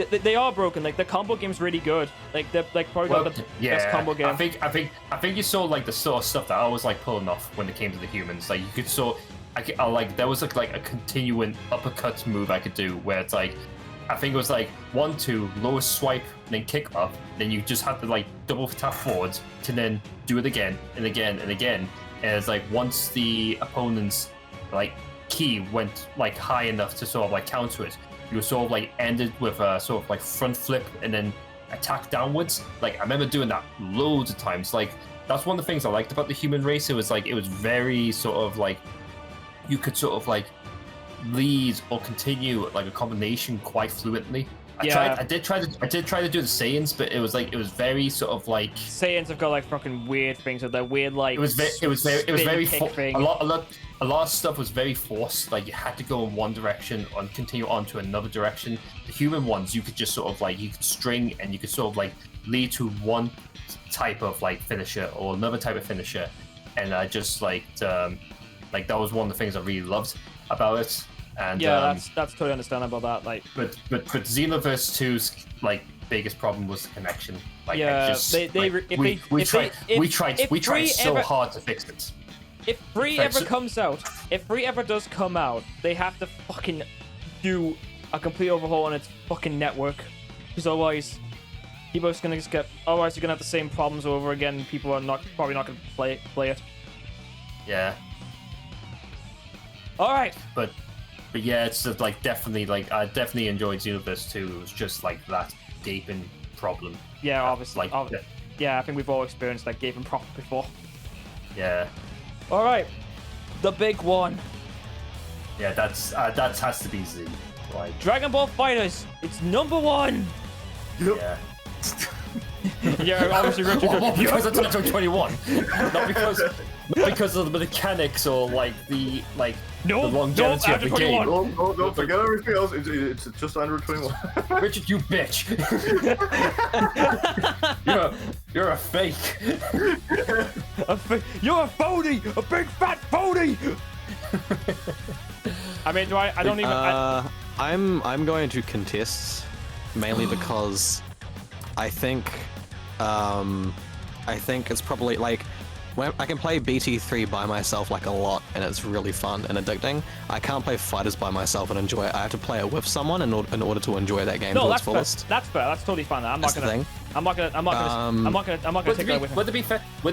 They are broken. Like, the combo game's really good. Like, they're like probably the best combo game. I think you saw, like, the sort of stuff that I was, like, pulling off when it came to the humans. Like, you could there was, like a continuing uppercut move I could do where it's, like, I think it was, like, 1-2, lowest swipe, then kick up. Then you just have to, like, double tap forwards to then do it again and again and again. and it's like once the opponent's like key went like high enough to sort of like counter it, you sort of like ended with a sort of like front flip and then attack downwards. Like I remember doing that loads of times. Like that's one of the things I liked about the human race. It was very sort of like you could sort of like lead or continue like a combination quite fluently. I did try to do the Saiyans, but it was very sort of like Saiyans have got like fucking weird things with their weird like it was very thing. a lot of stuff was very forced. Like you had to go in one direction and continue on to another direction. The human ones, you could just sort of like you could string and you could sort of like lead to one type of like finisher or another type of finisher, and I just like that was one of the things I really loved about it. And yeah, that's totally understandable. That like, but Xenoverse 2's like biggest problem was the connection. Like, yeah, we tried so hard to fix it. If free ever comes out, if free ever does come out, they have to fucking do a complete overhaul on its fucking network, because otherwise, people are just gonna get. Otherwise, you're gonna have the same problems over again. People are probably not gonna play it. Yeah. All right. But yeah, it's just, like definitely like I definitely enjoyed Xenoverse 2. It was just like that gaping problem. Yeah, obviously. Like yeah, I think we've all experienced that gaping problem before. Yeah. All right, the big one. Yeah, that has to be Z. Like Dragon Ball FighterZ. It's #1. Yep. yeah. Yeah, obviously Richard. Oh, because it's until 21, not because of the mechanics or like the longevity of the game. No, forget everything else. It's just under 21. Richard, you bitch! you're a fake. You're a phony, a big fat phony. I mean, I don't even. I'm going to contest mainly because I think it's probably like when I can play BT3 by myself like a lot and it's really fun and addicting. I can't play FighterZ by myself and enjoy it. I have to play it with someone in order to enjoy that game to its fullest. Fair. That's fair. That's totally fine. I'm not gonna take that away from. But to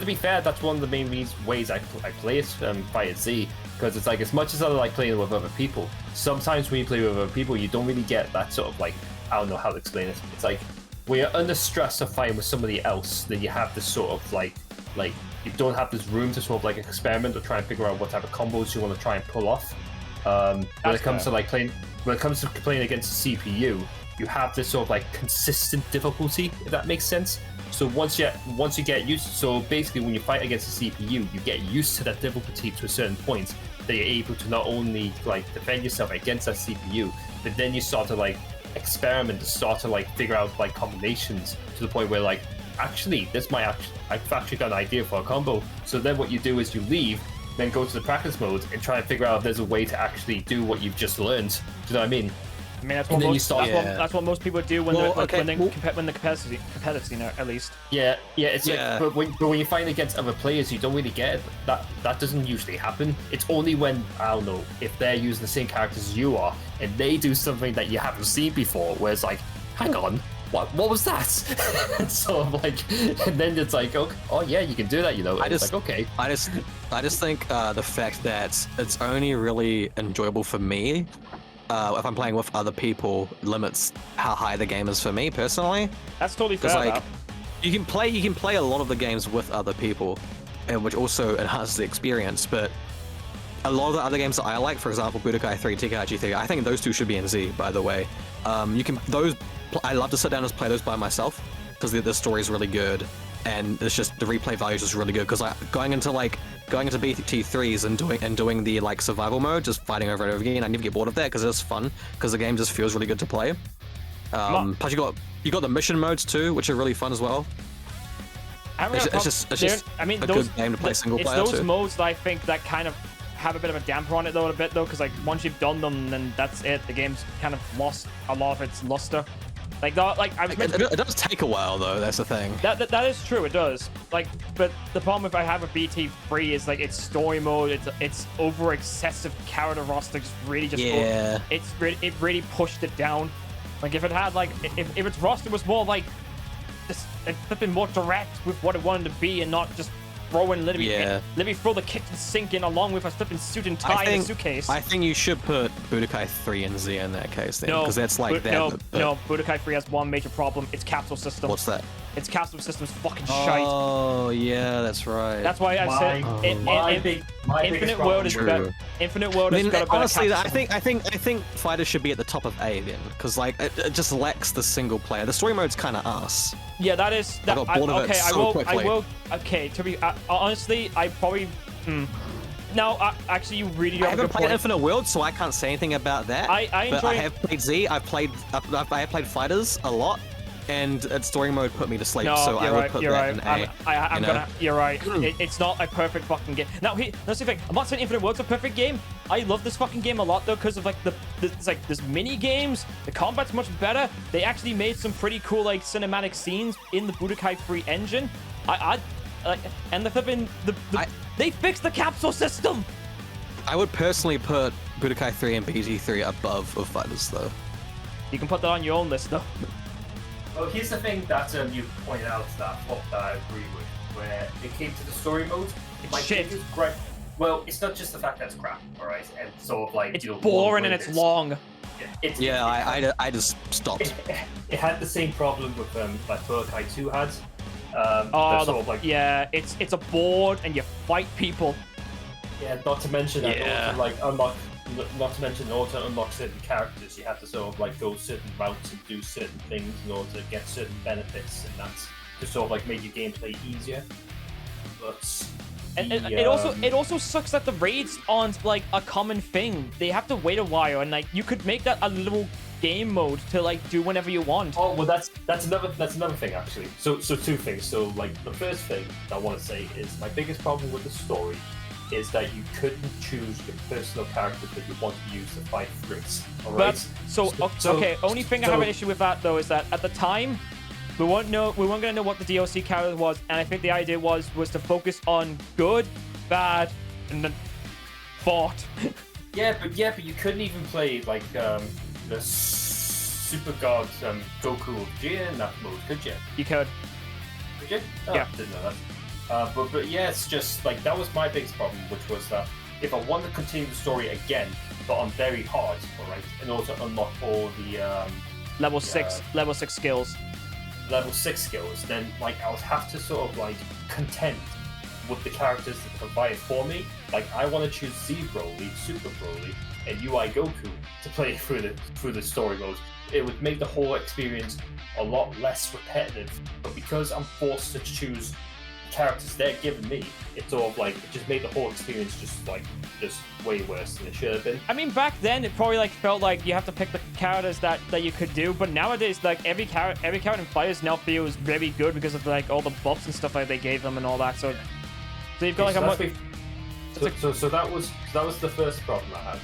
be fair, that's one of the main ways I play it, FighterZ, because it's like as much as I like playing with other people, sometimes when you play with other people, you don't really get that sort of like I don't know how to explain it. It's like when you're under stress of fighting with somebody else, then you have this sort of like you don't have this room to sort of like experiment or try and figure out what type of combos you want to try and pull off. When it comes to playing against a CPU, you have this sort of like consistent difficulty, if that makes sense. So once you get used, so basically when you fight against a CPU, you get used to that difficulty to a certain point that you're able to not only like defend yourself against that CPU, but then you start to like experiment, start to like figure out like combinations to the point where like actually I've actually got an idea for a combo. So then what you do is you leave, then go to the practice mode and try and figure out if there's a way to actually do what you've just learned. Do you know what I mean? I mean, that's what most people do when they're competitive scene, at least. Yeah, it's like, but when you fight against other players, you don't really get it. That doesn't usually happen. It's only when, I don't know, if they're using the same characters as you are, and they do something that you haven't seen before, where it's like, hang on, what was that? So I'm like, and then it's like, oh yeah, you can do that, you know. I just think the fact that it's only really enjoyable for me if I'm playing with other people limits how high the game is for me personally. That's totally fair. Like, you can play a lot of the games with other people, and which also enhances the experience. But a lot of the other games that I like, for example, Budokai Tenkaichi Ii, I think those two should be in Z. By the way, I love to sit down and play those by myself because the story is really good, and it's just the replay value is just really good. Because going into BT3s and doing the like survival mode, just fighting over and over again, I never get bored of that because it's fun. Because the game just feels really good to play. Plus you got the mission modes too, which are really fun as well. It's just a good game to play single player. It's those modes that I think that kind of have a bit of a damper on it though, because like once you've done them, then that's it. The game's kind of lost a lot of its luster. It does take a while though. That's the thing. That is true. It does. Like, but the problem if I have a BT3 is like its story mode. It's over excessive character roster. Just really just. Yeah. It really pushed it down. Like if it had like if its roster was more like just flipping more direct with what it wanted to be and not just literally throw the kitchen sink in along with a flipping suit and tie and a suitcase. I think you should put Budokai 3 and Z in that case then, because that's like that. No, Budokai 3 has one major problem. It's capsule system. What's that? Its capsule system's fucking shite. Oh yeah, that's right. That's why I said Infinite World is better. Infinite World has got a better honestly, capsule I think Fighters should be at the top of A then, because like it just lacks the single player. The story mode's kind of ass. Yeah, that is. That, I got bored of it so quickly. I will. Okay, to be honestly, I probably. No, actually, you really don't. I haven't played Infinite World, so I can't say anything about that. I enjoy. But I have played Z. I have played Fighters a lot. And its story mode put me to sleep, so I would put that in A. You're right. It's not a perfect fucking game. Now, that's the thing. I'm not saying Infinite World's a perfect game. I love this fucking game a lot though, because of like it's like there's mini games. The combat's much better. They actually made some pretty cool like cinematic scenes in the Budokai 3 engine. And the flipping they fixed the capsule system. I would personally put Budokai 3 and BG3 above of Fighters though. You can put that on your own list though. Well, here's the thing that you pointed out that I agree with, where it came to the story mode. It's shit. Great. Well, it's not just the fact that it's crap, alright? And sort of like... It's boring and it's long. I just stopped. It had the same problem with like Budokai 2 had. It's a board and you fight people. Yeah, not to mention that not to mention in order to unlock certain characters, you have to sort of like go certain routes and do certain things in order to get certain benefits, and that's to sort of like make your gameplay easier. But it also sucks that the raids aren't like a common thing. They have to wait a while, and like you could make that a little game mode to like do whenever you want. Oh well, that's another thing actually. So two things. So like the first thing I want to say is my biggest problem with the story is that you couldn't choose your personal character that you want to use to fight threats. Alright? Only thing I have an issue with that though is that at the time we weren't gonna know what the DLC character was, and I think the idea was to focus on good, bad, and then fought. yeah, but you couldn't even play like the Super God Goku or Vegeta in that mode, could you? You could. Could you? Oh, yeah. Didn't know that. But yeah, it's just like that was my biggest problem, which was that if I wanted to continue the story again, but on very hard, alright, in order to unlock all the level 6 skills, then like I would have to sort of like contend with the characters that provide for me. Like I want to choose Z Broly, Super Broly, and UI Goku to play through the story mode. It would make the whole experience a lot less repetitive. But because I'm forced to choose characters they're giving me, it's sort of like it just made the whole experience just way worse than it should have been. I mean, back then it probably like felt like you have to pick the characters that you could do, but nowadays like every character in Fighters now feels very good because of like all the buffs and stuff like they gave them and all that. So you've got so that was the first problem I had.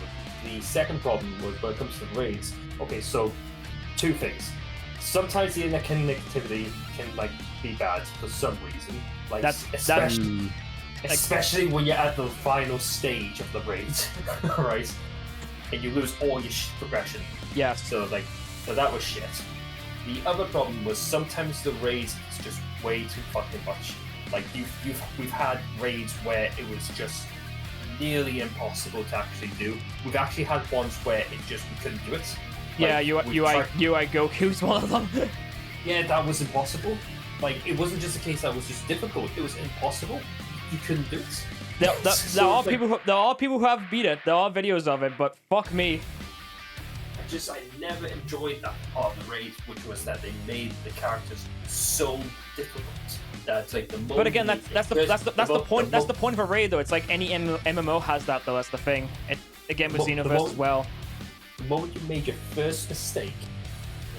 The second problem was when it comes to the raids. Okay, so two things. Sometimes the internet connectivity can like be bad for some reason. Like especially when you're at the final stage of the raid, right? And you lose all your progression. Yeah. So that was shit. The other problem was sometimes the raids is just way too fucking much. Like we've had raids where it was just nearly impossible to actually do. We've actually had ones where we couldn't do it. Yeah, UI Goku's one of them. Yeah, that was impossible. Like, it wasn't just a case that was just difficult, it was impossible. You couldn't do it. There are people who have beat it, there are videos of it, but fuck me. I never enjoyed that part of the raid, which was that they made the characters so difficult. That's like the moment. But again, that's the point. That's the point of a raid, though. It's like any MMO has that, though. That's the thing. Again with Xenoverse as well. The moment you made your first mistake,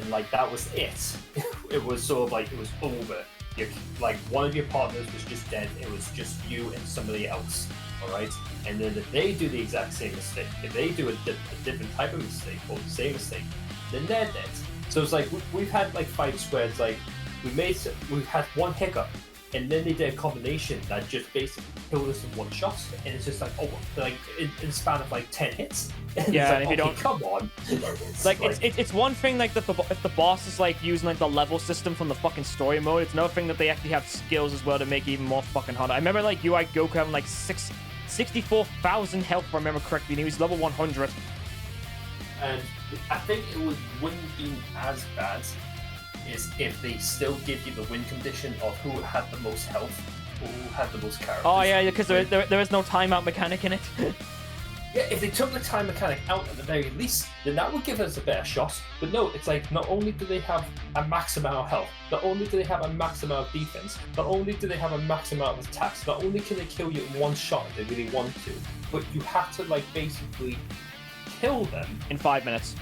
and like that was it. It was sort of like it was over. Like one of your partners was just dead. It was just you and somebody else. All right. And then if they do the exact same mistake, if they do a different type of mistake or the same mistake, then they're dead. So it's like we've had like fights where it's like we've had one hiccup and then they did a combination that just basically killed us in one shot, and it's just like, oh, like in the span of like 10 hits. And Yeah, it's like, and if you okay, don't- come on. It's one thing like that if the boss is like using like the level system from the fucking story mode. It's another thing that they actually have skills as well to make it even more fucking harder. I remember like UI Goku having like 64,000 health if I remember correctly, and he was level 100. And I think wouldn't be as bad is if they still give you the win condition of who had the most health or who had the most characters. Oh yeah, because there is no timeout mechanic in it. Yeah, if they took the time mechanic out at the very least, then that would give us a better shot. But no, it's like not only do they have a max amount of health, not only do they have a max amount of defense, not only do they have a max amount of attacks, not only can they kill you in one shot if they really want to, but you have to like basically kill them In 5 minutes.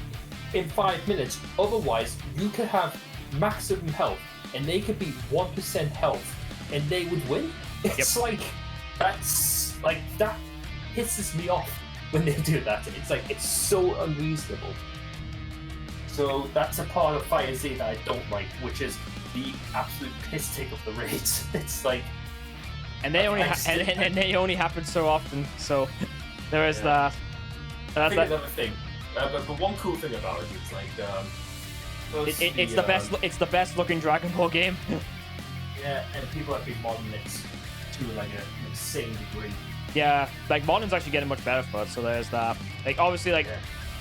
in 5 minutes. Otherwise, you could have maximum health and they could be 1% health and they would win. It's like that's like that pisses me off when they do that. It's like it's so unreasonable. So that's a part of Fire Z that I don't like, which is the absolute piss take of the raids. It's like, And they only and they only happen so often. So there is that. I That's think that. another thing. But one cool thing about it is like, It's the best. It's the best looking Dragon Ball game. Yeah, and people have been modding it to like an insane degree. Yeah, like modern's actually getting much better for it. So there's that. Like obviously, like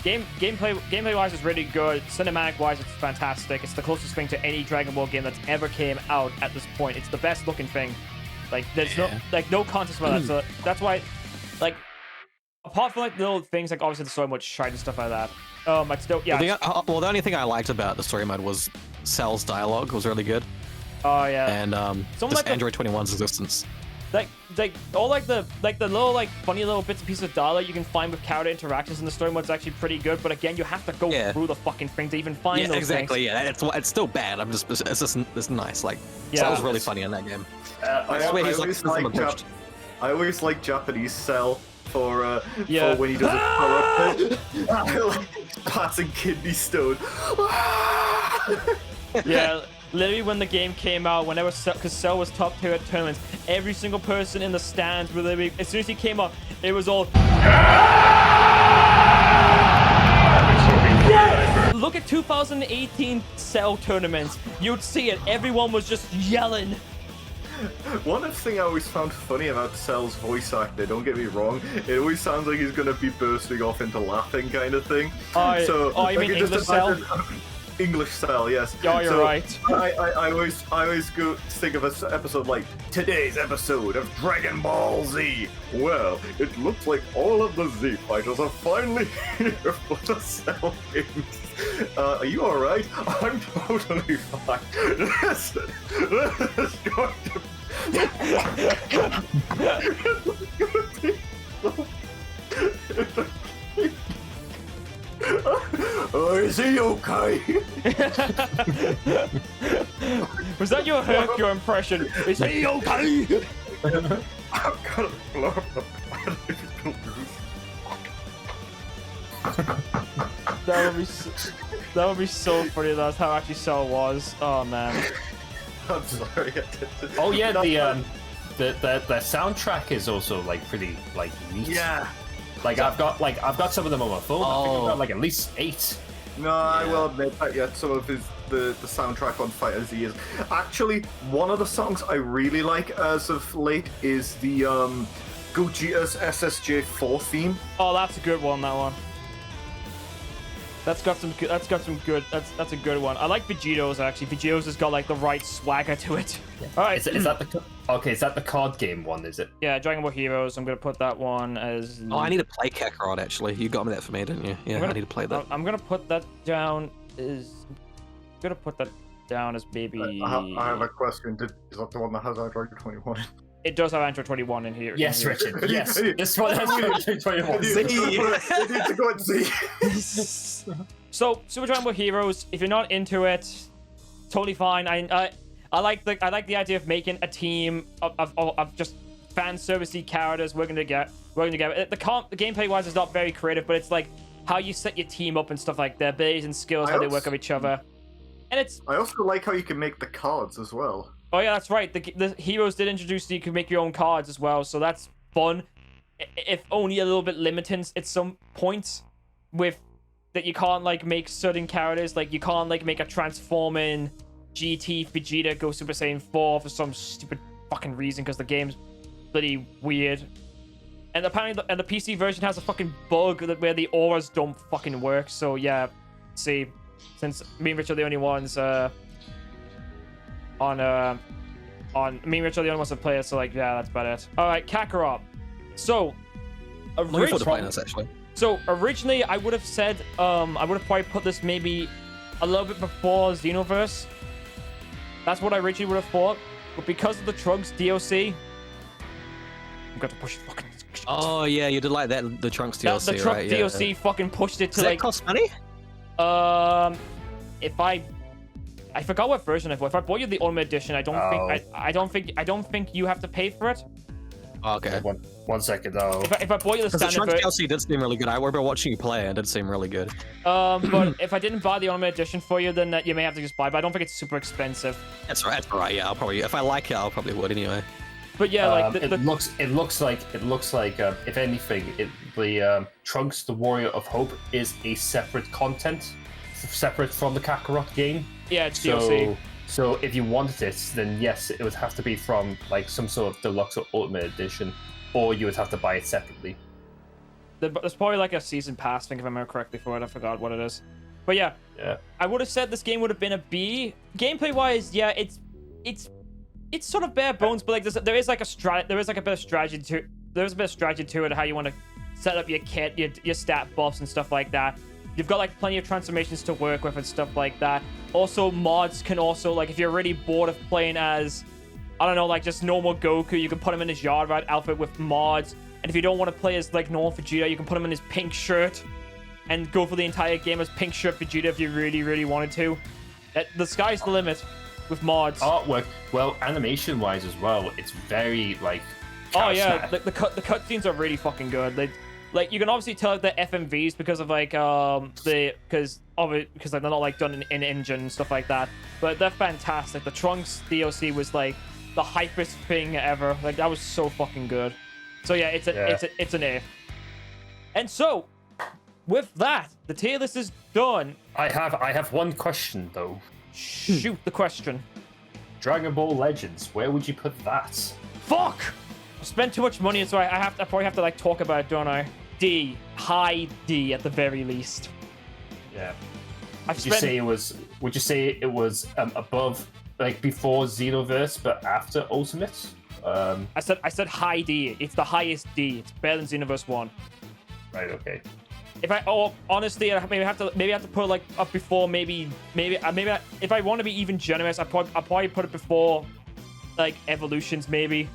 gameplay wise, it's really good. Cinematic wise, it's fantastic. It's the closest thing to any Dragon Ball game that's ever came out at this point. It's the best looking thing. Like there's no contest about that. So that's why, like, apart from like little things like obviously the story mode shite and stuff like that. I'd still The only thing I liked about the story mode was Cell's dialogue was really good, Oh yeah. and Something just like the- Android 21's existence. like all like the little like funny little bits and pieces of dialogue you can find with character interactions in the story mode's actually pretty good. But again, you have to go Yeah. through the fucking thing to even find Yeah, those exactly. things. Yeah, it's still bad. It's nice. Like Yeah. Cell's really funny in that game. I swear he's always like like pushed. I always like Japanese Cell for Yeah. when he does a power up, like passing kidney stone. Yeah, literally when the game came out, whenever because Cell was top tier at tournaments, every single person in the stands were literally, as soon as he came up, it was all. Look at 2018 Cell tournaments. You'd see it. Everyone was just yelling. One thing I always found funny about Cell's voice actor, don't get me wrong, it always sounds like he's gonna be bursting off into laughing kind of thing. Oh, you mean can just English Cell? imagine- English Cell, yes. Oh, you're right. I always go think of an episode like today's episode of Dragon Ball Z. Well, it looks like all of the Z fighters are finally here for the Cell games. Are you alright? I'm totally fine. This is going to Oh, is he okay? Was that your Hercule impression? Is he okay? I'm gonna blow up the That would be so funny. That's how actually Cell was. Oh man. I'm sorry. Oh yeah, the soundtrack is also like pretty like neat. Yeah. Like I've got some of them on my phone. I think I've Oh. got like at least 8. No, I will admit that. Yeah, some of the soundtrack on Fighter Z is actually one of the songs I really like as of late is the Gogeta's SSJ4 theme. Oh, that's a good one. That one. That's got some good. That's a good one. I like Vegito's actually. Vegito's has got like the right swagger to it. All right. Is that the card game one? Is it? Yeah, Dragon Ball Heroes. I'm gonna put that one as. Oh, I need to play Kakarot actually. You got me that for me, didn't you? Yeah, I need to play that. I'm gonna put that down as. I'm gonna put that down as maybe. I have a question. Is that the one that has Android 21? It does have Android 21 in here. Yes, in here. Richard. Yes, this one has 21. It needs to go and see. So, Super Dragon Ball Heroes. If you're not into it, totally fine. I like the idea of making a team of just fan servicey characters working together. The gameplay wise is not very creative, but it's like how you set your team up and stuff like their abilities and skills, how they work with each other. And it's I also like how you can make the cards as well. Oh yeah, that's right. The heroes did introduce you could make your own cards as well, so that's fun. If only a little bit limiting at some points, with that you can't like make certain characters. Like you can't like make a transforming GT Vegeta go Super Saiyan 4 for some stupid fucking reason because the game's bloody weird. And apparently, the PC version has a fucking bug where the auras don't fucking work. So yeah, see, since me and Rich are the only ones me and Rich are the only ones that play it. So like, yeah, that's about it. All right, Kakarot. So, originally I would have said I would have probably put this maybe a little bit before Xenoverse. That's what I originally would have thought, but because of the Trunks DLC, I'm going to push it fucking. Oh yeah, you did like that the Trunks DLC, the Trunks right? DLC fucking pushed it to Does like. That cost money? If I forgot what version I bought. If I bought you the Ultimate Edition, I don't think you have to pay for it. Oh, okay. One second though. If I bought you the Because the standard Trunks DLC did seem really good. I remember watching you play, and it did seem really good. but if I didn't buy the Ultimate Edition for you, then you may have to just buy. But I don't think it's super expensive. That's right. That's all right. Yeah, I'll probably. If I like it, I'll probably would anyway. But yeah, like it looks like if anything, the Trunks the Warrior of Hope is a separate content, separate from the Kakarot game. Yeah, it's DLC. So if you wanted it, then yes, it would have to be from like some sort of deluxe or ultimate edition, or you would have to buy it separately. There's probably like a season pass thing, if I remember correctly, for it. I forgot what it is. But yeah, I would have said this game would have been a B. Gameplay wise, yeah, it's sort of bare bones, but like there is a bit of strategy to it, how you want to set up your kit, your stat buffs and stuff like that. You've got like plenty of transformations to work with and stuff like that. Also, mods can also, like, if you're really bored of playing as, I don't know, like just normal Goku, you can put him in his yard rat outfit with mods. And if you don't want to play as like normal Vegeta, you can put him in his pink shirt and go for the entire game as pink shirt Vegeta if you really, really wanted to. The sky's the limit with mods. Artwork, well, animation-wise as well, it's very like. Oh yeah, the cutscenes are really fucking good. Like you can obviously tell the FMVs because of like because they're not like done in engine and stuff like that, but they're fantastic. The Trunks DLC was like the hypest thing ever. Like that was so fucking good. So yeah, it's an A. And so with that, the tier list is done. I have one question though. Shoot the question. Dragon Ball Legends, where would you put that? Fuck! I spent too much money, so I probably have to like talk about it, don't I? D, high D at the very least. Yeah. Would you say it was above, like before Xenoverse, but after Ultimate? I said high D. It's the highest D. It's better than Xenoverse 1. Right. Okay. Honestly, I have to put it like up before maybe if I want to be even generous, I'll probably put it before like Evolutions maybe.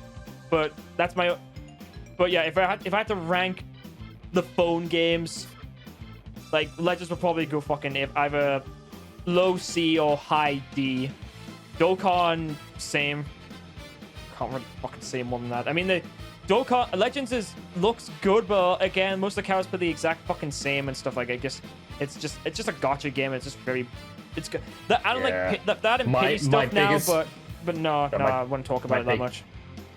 But that's my. But yeah, if I had to rank the phone games, like Legends would probably go fucking either low C or high D. Dokkan same. Can't really fucking say more than that. I mean the Dokkan Legends looks good, but again, most of the characters play the exact fucking same and stuff like that. It's just a gacha game. It's just it's good. I don't like that and pity stuff now, but no, I wouldn't talk about it that much.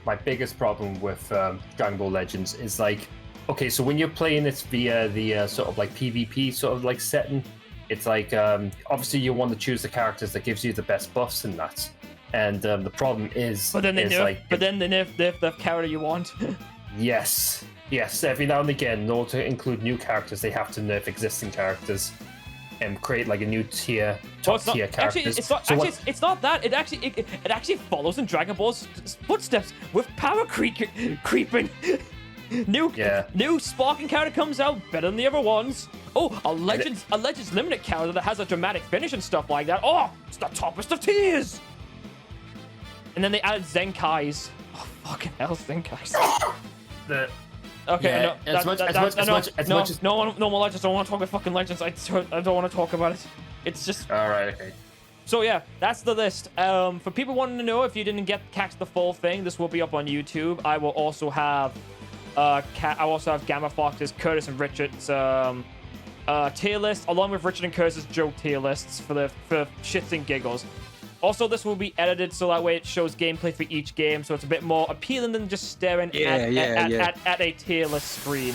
My biggest problem with Dragon Ball Legends is like, okay, so when you're playing this via the sort of like PvP sort of like setting, it's like obviously you want to choose the characters that gives you the best buffs in that, and the problem is, but then they nerf the character you want. Yes, every now and again, in order to include new characters, they have to nerf existing characters and create like a new tier, tier characters. It's not that. It actually follows in Dragon Ball's footsteps with power creeping. New sparking character comes out better than the other ones. Oh, a Legends limited character that has a dramatic finish and stuff like that. Oh, it's the toppest of tiers. And then they added Zenkais. Oh, fucking hell, Zenkais. Okay, no, no more Legends. I don't want to talk about fucking Legends. I don't want to talk about it. It's just. All right. Okay. So yeah, that's the list. For people wanting to know, if you didn't catch the full thing, this will be up on YouTube. I will also have, Gamma Fox's, Curtis and Richard's tier list, along with Richard and Curtis's joke tier lists for shits and giggles. Also, this will be edited so that way it shows gameplay for each game, so it's a bit more appealing than just staring at a tier list screen.